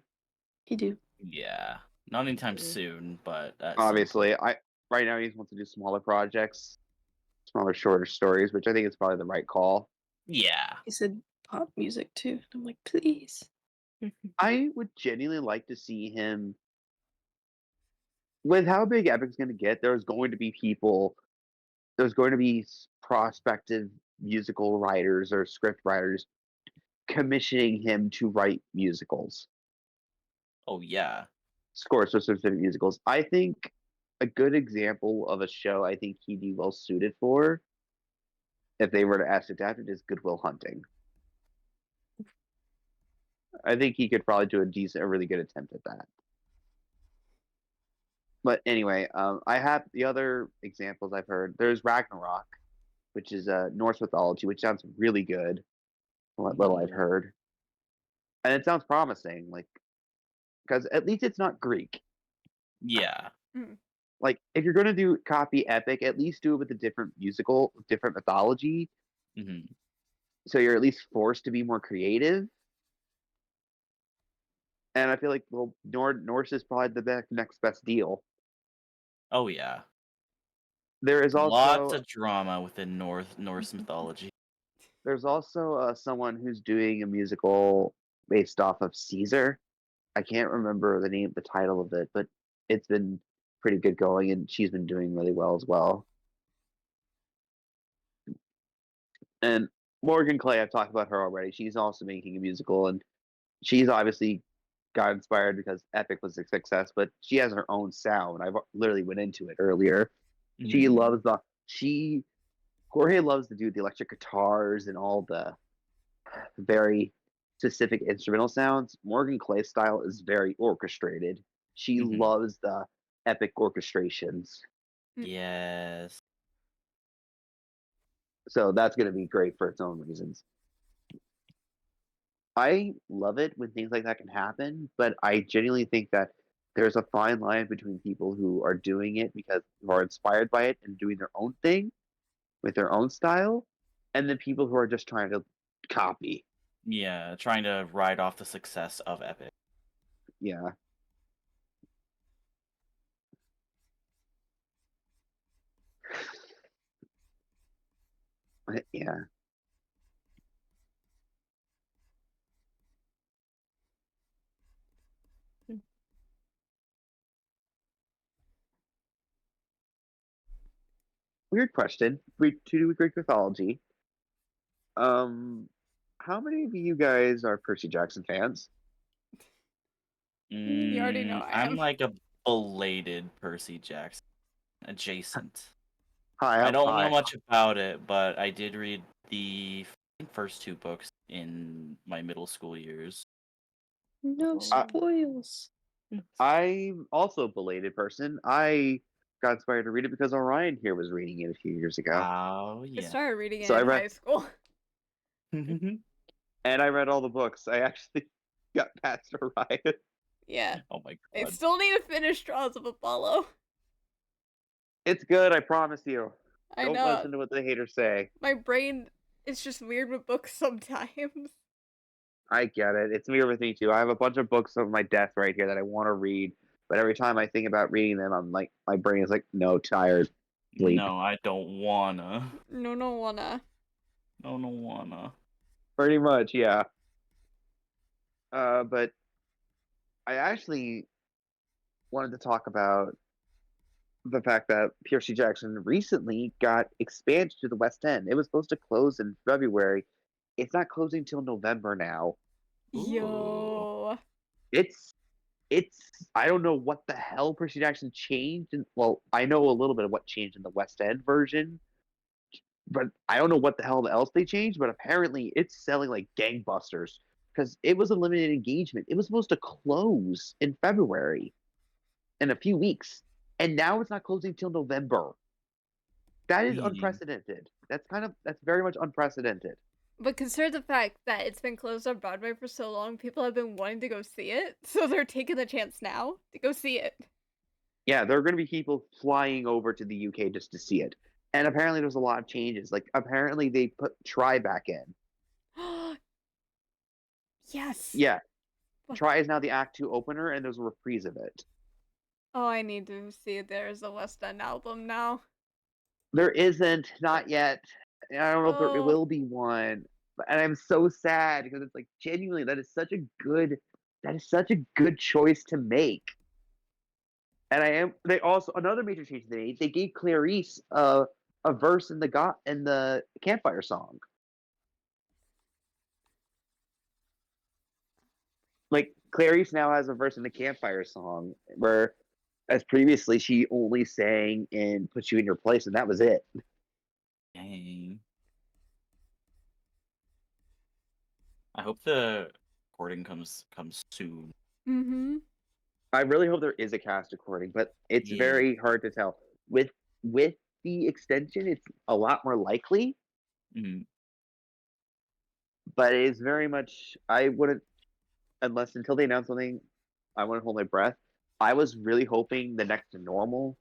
He do. Yeah. Not anytime soon, but Obviously, right now he wants to do smaller projects, smaller, shorter stories, which I think is probably the right call. Yeah. He said pop music too. And I'm like, please. I would genuinely like to see him. With how big Epic's going to get, there's going to be prospective musical writers or script writers commissioning him to write musicals. Oh yeah. Scores for specific musicals. I think a good example of a show I think he'd be well suited for, if they were to ask adapt it, is Good Will Hunting. I think he could probably do a really good attempt at that. But anyway, I have the other examples I've heard. There's Ragnarok, which is Norse mythology, which sounds really good. What little I've heard, and it sounds promising. Like, because at least it's not Greek. Yeah. Like, if you're gonna do copy Epic, at least do it with a different mythology. So you're at least forced to be more creative. And I feel like, well, Norse is probably the next best deal. Oh yeah. There is also lots of drama within Norse mythology. There's also someone who's doing a musical based off of Caesar. I can't remember the title of it, but it's been pretty good going, and she's been doing really well as well. And Morgan Clay, I've talked about her already. She's also making a musical, and she's obviously got inspired because Epic was a success, but she has her own sound. I've literally went into it earlier. She loves Jorge loves to do the electric guitars and all the very specific instrumental sounds. Morgan Clay's style is very orchestrated. She loves the epic orchestrations. Yes. So that's going to be great for its own reasons. I love it when things like that can happen, but I genuinely think that there's a fine line between people who are doing it because who are inspired by it and doing their own thing with their own style, and the people who are just trying to copy. Yeah, trying to ride off the success of Epic. Yeah. Yeah. Weird question. We to do Greek mythology. How many of you guys are Percy Jackson fans? You already know I I'm am. like a belated Percy Jackson adjacent. Hi, I don't know hi. much about it, but I did read the first 2 books in my middle school years. No spoils. I'm also a belated person. I got inspired to read it because Orion here was reading it a few years ago. Oh I yeah. started reading it So I in read, high school. and I read all the books. I actually got past Orion. Yeah. Oh my I god. still need to finish Trials of Apollo. It's good, I promise you. I Don't know. listen to what the haters say. My brain is just weird with books sometimes. I get it. It's me with me too. I have a bunch of books on my desk right here that I want to read, but every time I think about reading them, I'm like, my brain is like, no, tired, sleep. No, I don't wanna. No wanna. No wanna. Pretty much, yeah. But I actually wanted to talk about the fact that Percy Jackson recently got expanded to the West End. It was supposed to close in February. It's not closing till November now. Yo. It's I don't know what the hell Percy Jackson changed. Well, I know a little bit of what changed in the West End version, but I don't know what the hell else they changed. But apparently, it's selling like gangbusters because it was a limited engagement. It was supposed to close in February, in a few weeks, and now it's not closing till November. That is unprecedented. That's very much unprecedented. But consider the fact that it's been closed on Broadway for so long, people have been wanting to go see it, so they're taking the chance now to go see it. Yeah, there are going to be people flying over to the UK just to see it. And apparently there's a lot of changes. Like apparently they put Try back in. Yes. Yeah. Try is now the Act 2 opener and there's a reprise of it. Oh, I need to see there's a West End album now. There isn't, not yet. I don't know if there will be one. And I'm so sad because it's like genuinely that is such a good choice to make. And they also another major change they made, they gave Clarice a verse in the campfire song. Like Clarice now has a verse in the campfire song where as previously she only sang in Put You in Your Place and that was it. Dang. I hope the recording comes soon. Mm-hmm. I really hope there is a cast recording, but it's very hard to tell. With the extension, it's a lot more likely. But it is very much I wouldn't unless until they announce something, I wouldn't hold my breath. I was really hoping the next to normal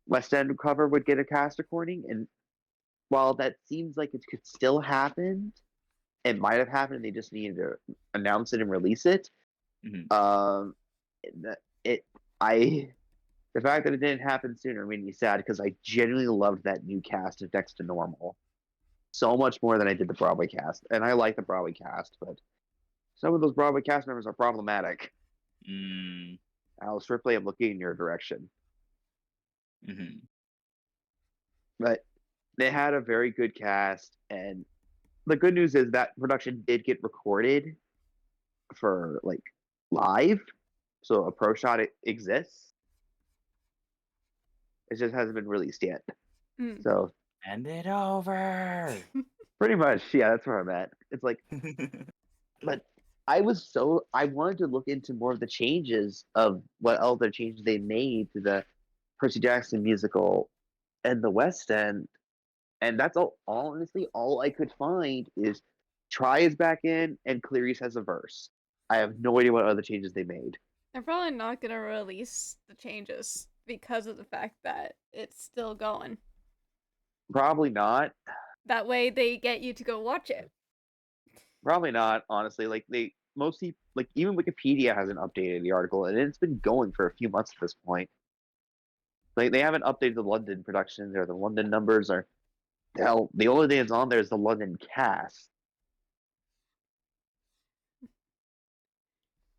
West End cover would get a cast recording, and while that seems like it could still happen, it might have happened. They just needed to announce it and release it. It I the fact that it didn't happen sooner made me sad because I genuinely loved that new cast of Next to Normal so much more than I did the Broadway cast, and I like the Broadway cast, but some of those Broadway cast members are problematic. Alice Ripley, I'm looking in your direction. Hmm. But they had a very good cast, and the good news is that production did get recorded for like live, so a pro shot exists. It just hasn't been released yet. Mm. So Hand it over. pretty much, yeah, that's where I'm at. It's like, but I wanted to look into more of the changes of what other changes they made to the Percy Jackson musical and the West End, and that's all. Honestly, all I could find is Try is back in and Clarice has a verse. I have no idea what other changes they made. They're probably not gonna release the changes because of the fact that it's still going. Probably not. That way they get you to go watch it. Probably not. Honestly, like they mostly like even Wikipedia hasn't updated the article, and it's been going for a few months at this point. Like they haven't updated the London productions or the London numbers or hell. The only thing that's on there is the London cast,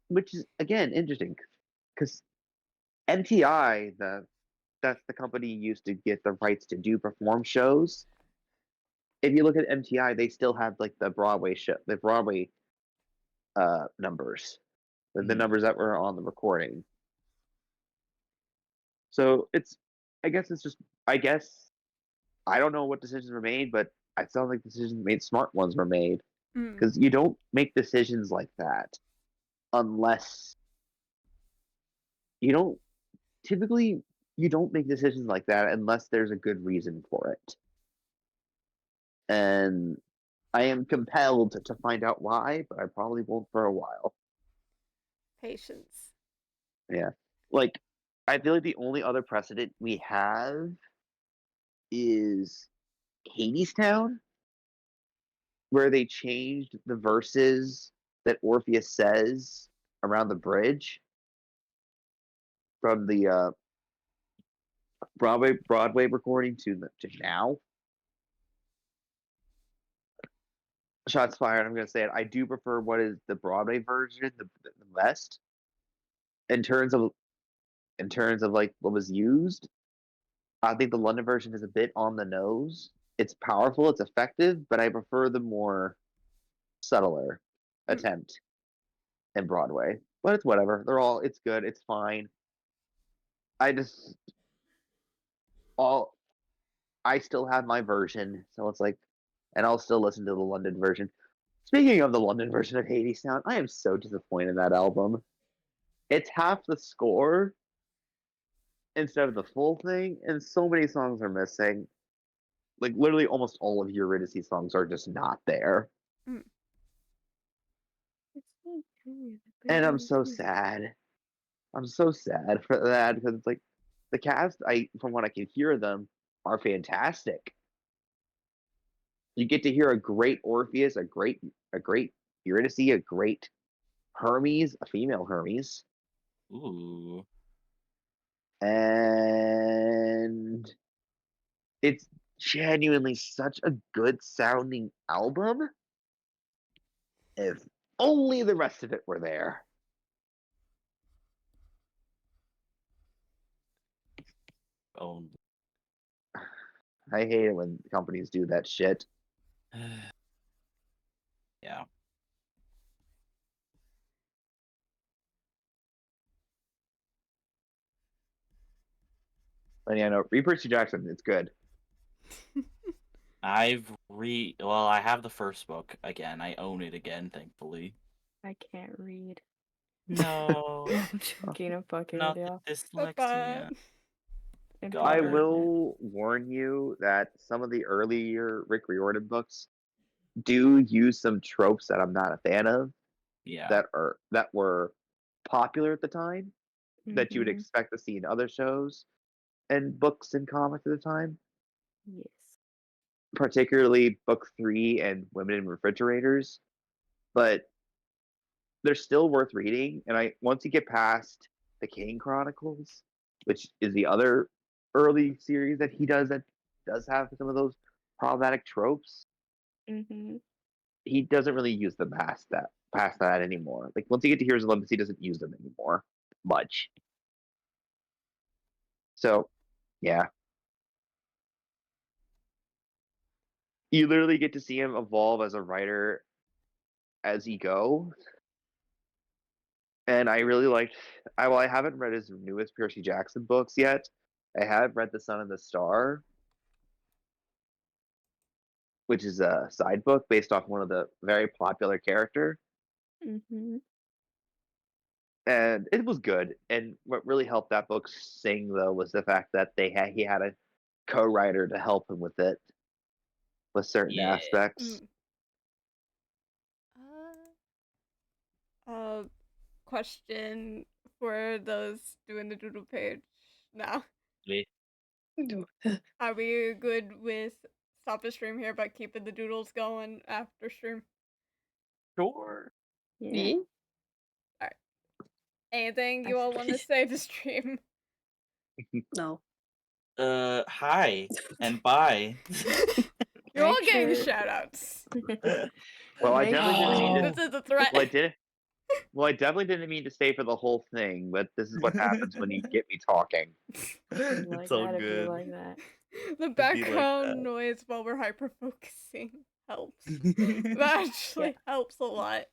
which is again interesting because MTI, that's the company used to get the rights to do perform shows. If you look at MTI, they still have like the Broadway show, the Broadway numbers, the numbers that were on the recording. So I guess it's just, I guess, I don't know what decisions were made, but it sounds like decisions made, smart ones were made, Mm. because you don't make decisions like that unless you don't. Typically, you don't make decisions like that unless there's a good reason for it, and I am compelled to find out why, but I probably won't for a while. Patience. Yeah. Like, I feel like the only other precedent we have is Hadestown, where they changed the verses that Orpheus says around the bridge from the Broadway recording to now. Shots fired. I'm gonna say it. I do prefer what is the Broadway version the best in terms of like what was used. I think the London version is a bit on the nose. It's powerful, it's effective, but I prefer the more subtler attempt in Broadway. But it's whatever. It's good, it's fine. I just all I still have my version, so it's like, and I'll still listen to the London version. Speaking of the London version of Hadestown, I am so disappointed in that album. It's half the score instead of the full thing, and so many songs are missing. Like literally almost all of Eurydice songs are just not there. Mm. And I'm so sad. I'm so sad for that because it's like the cast, from what I can hear them, are fantastic. You get to hear a great Orpheus, a great Eurydice, a great Hermes, a female Hermes. Ooh. And it's genuinely such a good sounding album. If only the rest of it were there. Oh. I hate it when companies do that shit. Yeah. But yeah, no, read Percy Jackson. It's good. I have the first book again. I own it again, thankfully. I can't read. No. I'm joking. I'm fucking Not with the y'all. dyslexia. And Got I her. will warn you that some of the earlier Rick Riordan books do use some tropes that I'm not a fan of. Yeah. That were popular at the time, that you would Mhm. expect to see in other shows and books and comics at the time. Yes. Particularly book 3 and Women in Refrigerators. But they're still worth reading. And once you get past the Kane Chronicles, which is the other early series that he does that does have some of those problematic tropes, Mhm. he doesn't really use them past that anymore. Like once you get to Heroes of Olympus, he doesn't use them anymore much. So, yeah. You literally get to see him evolve as a writer as he goes. And I really liked. I haven't read his newest Percy Jackson books yet. I have read The Sun and the Star, which is a side book based off one of the very popular character, Mm-hmm. and it was good. And what really helped that book sing though was the fact that he had a co-writer to help him with it, with certain Yeah. aspects. Question for those doing the doodle page now. Wait. Are we good with stop the stream here but keeping the doodles going after stream? Sure. Yeah. Alright. Anything you all want to say to stream? No. Hi and bye. You're all Make getting sure- shoutouts. Well, I Make definitely didn't mean to. This is a threat. Well, I definitely didn't mean to stay for the whole thing, but this is what happens when you get me talking. Like It's all that if you good. like that. The like background that. noise while we're hyper focusing helps. That actually helps a lot.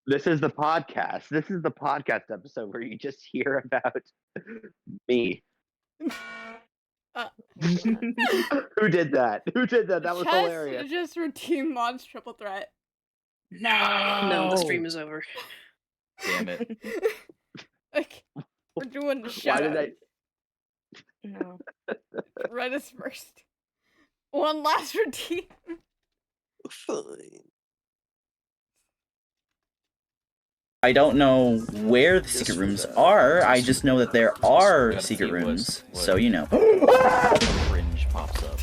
This is the podcast. This is the podcast episode where you just hear about me. Who did that? Who did that? That was hilarious. Just for Team Mod's triple threat. No, the stream is over. Damn it. Like, we're doing the Why shout did out. I? No. Red is first. One last for Team. Fine. I don't know where the secret rooms are. I just know that there are secret rooms. So you know. Fringe pops up.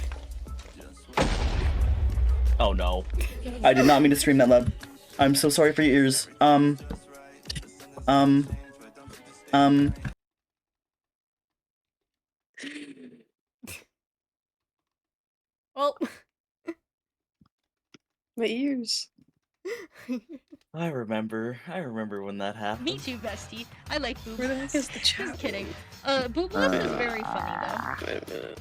Oh no. I did not mean to scream that loud. I'm so sorry for your ears. Well. My ears. I remember when that happened. Me too, bestie. I like boobs. Where the heck is the Just chat? kidding. Boob love is very funny though. Wait a minute.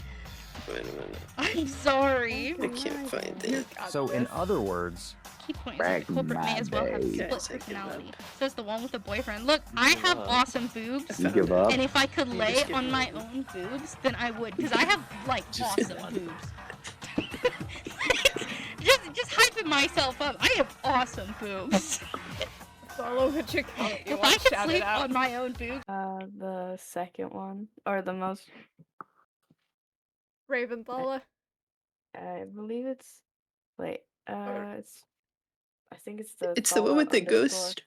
Wait a minute. I'm sorry. I can't find it. So, in other words, Key point is that the culprit may as well have split personality. So it's the one with the boyfriend. Look, I have awesome boobs. You give up? And if I could You lay just give on up. my own boobs, then I would, because I have like awesome boobs. just hyping myself up. I have awesome boobs. Follow which account you If want I could shout it sleep out. on my own boobs. The second one, or the most, Raventhala. I believe it's, wait, it's, I think it's the. It's the one Thala with the underscore- ghost.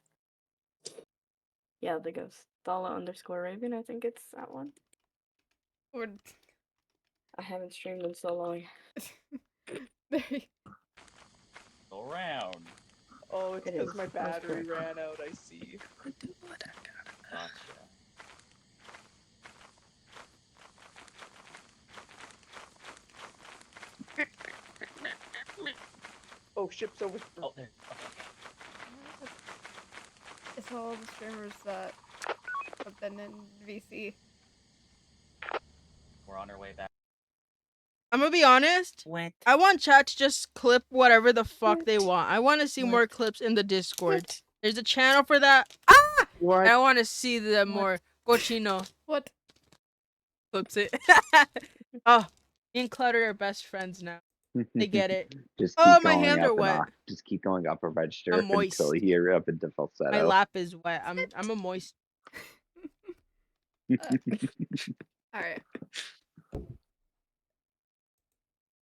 Yeah, the ghost. Thala_Raven, I think it's that one. Or I haven't streamed in so long. Around. Oh, it's It because is. my That's battery correct. ran out, I see. Gotcha. Oh, ship's over. Oh, there. It's all the streamers that have been in VC. We're on our way back. I'm gonna be honest. What? I want chat to just clip whatever the fuck they want. I want to see more clips in the Discord. There's a channel for that. Ah! What? I want to see the more cochino. What? Clips it. Oh, me and Clutter are best friends now. They get it. Just keep Oh, my going hands up are and wet. up. Just keep going up a register I'm moist. until you're up into falsetto. My lap is wet. I'm a moist. Alright.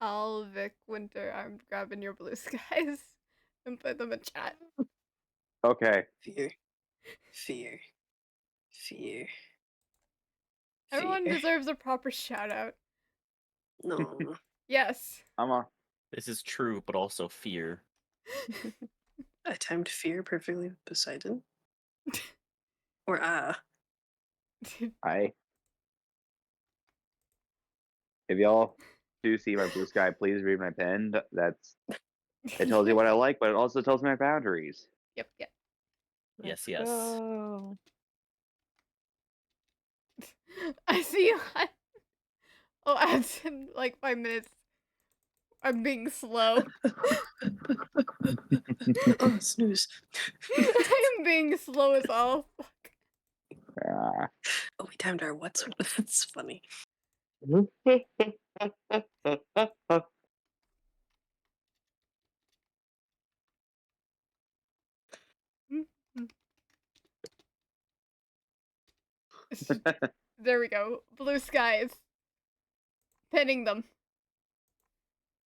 I'll Vic Winter. I'm grabbing your blue skies and put them in chat. Okay. Fear. Fear. Fear. Everyone Fear. deserves a proper shout out. No. Yes. I'm on. This is true, but also fear. I timed fear perfectly with Poseidon. Or Hi. If y'all do see my blue sky, please read my pen. That's it tells you what I like, but it also tells me my boundaries. Yep, yep. Yes, yes. Oh. I see you. Oh, add in like 5 minutes. I'm being slow. Oh, snooze. I am being slow as all. Ah. Oh, we timed our what's that's funny. There we go. Blue skies. Pinning them.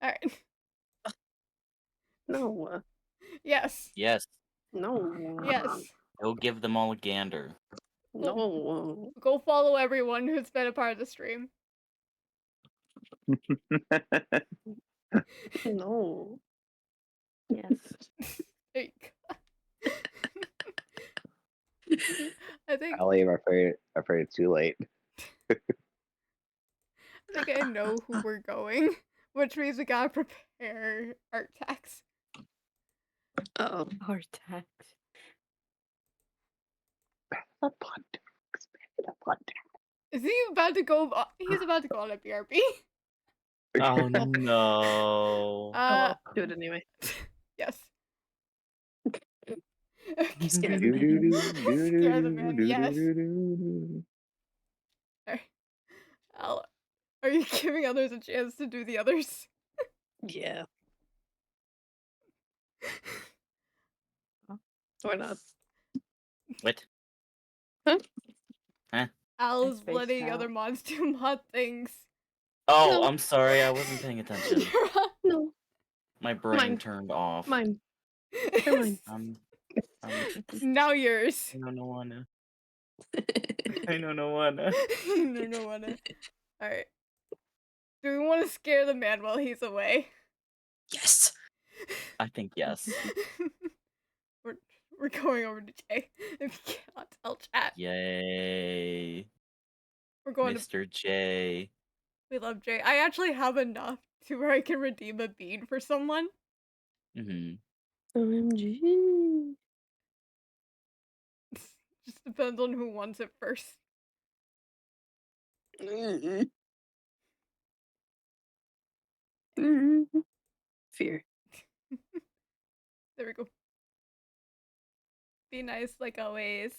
Alright. No. Yes. Yes. No. Yes. Go give them all a gander. No. Go follow everyone who's been a part of the stream. No. Yes. There you go. I think Ellie, I'm afraid it's too late. I know who we're going, which means we gotta prepare art tax. Uh-oh. Hard tax. Is he about to go? He's about to go on a BRB. Oh no. Oh well, do it anyway. Yes. Scare the man. Scare the man. Yes. Al, are you giving others a chance to do the others? Yeah. Or not. What? Huh? Huh? Al's spaced letting other out. mods do mod things. Oh, No. I'm sorry. I wasn't paying attention. No. My brain Mine. turned off. Mine. They're mine. Now yours. I don't wanna. I don't wanna. No wanna. Alright. Do we want to scare the man while he's away? Yes. I think yes. We're going over to Jay. If you cannot tell chat. Yay. We're going Mr. J. We love Jay. I actually have enough to where I can redeem a bean for someone. OMG. Just depends on who wants it first. Fear. There we go. Be nice like always.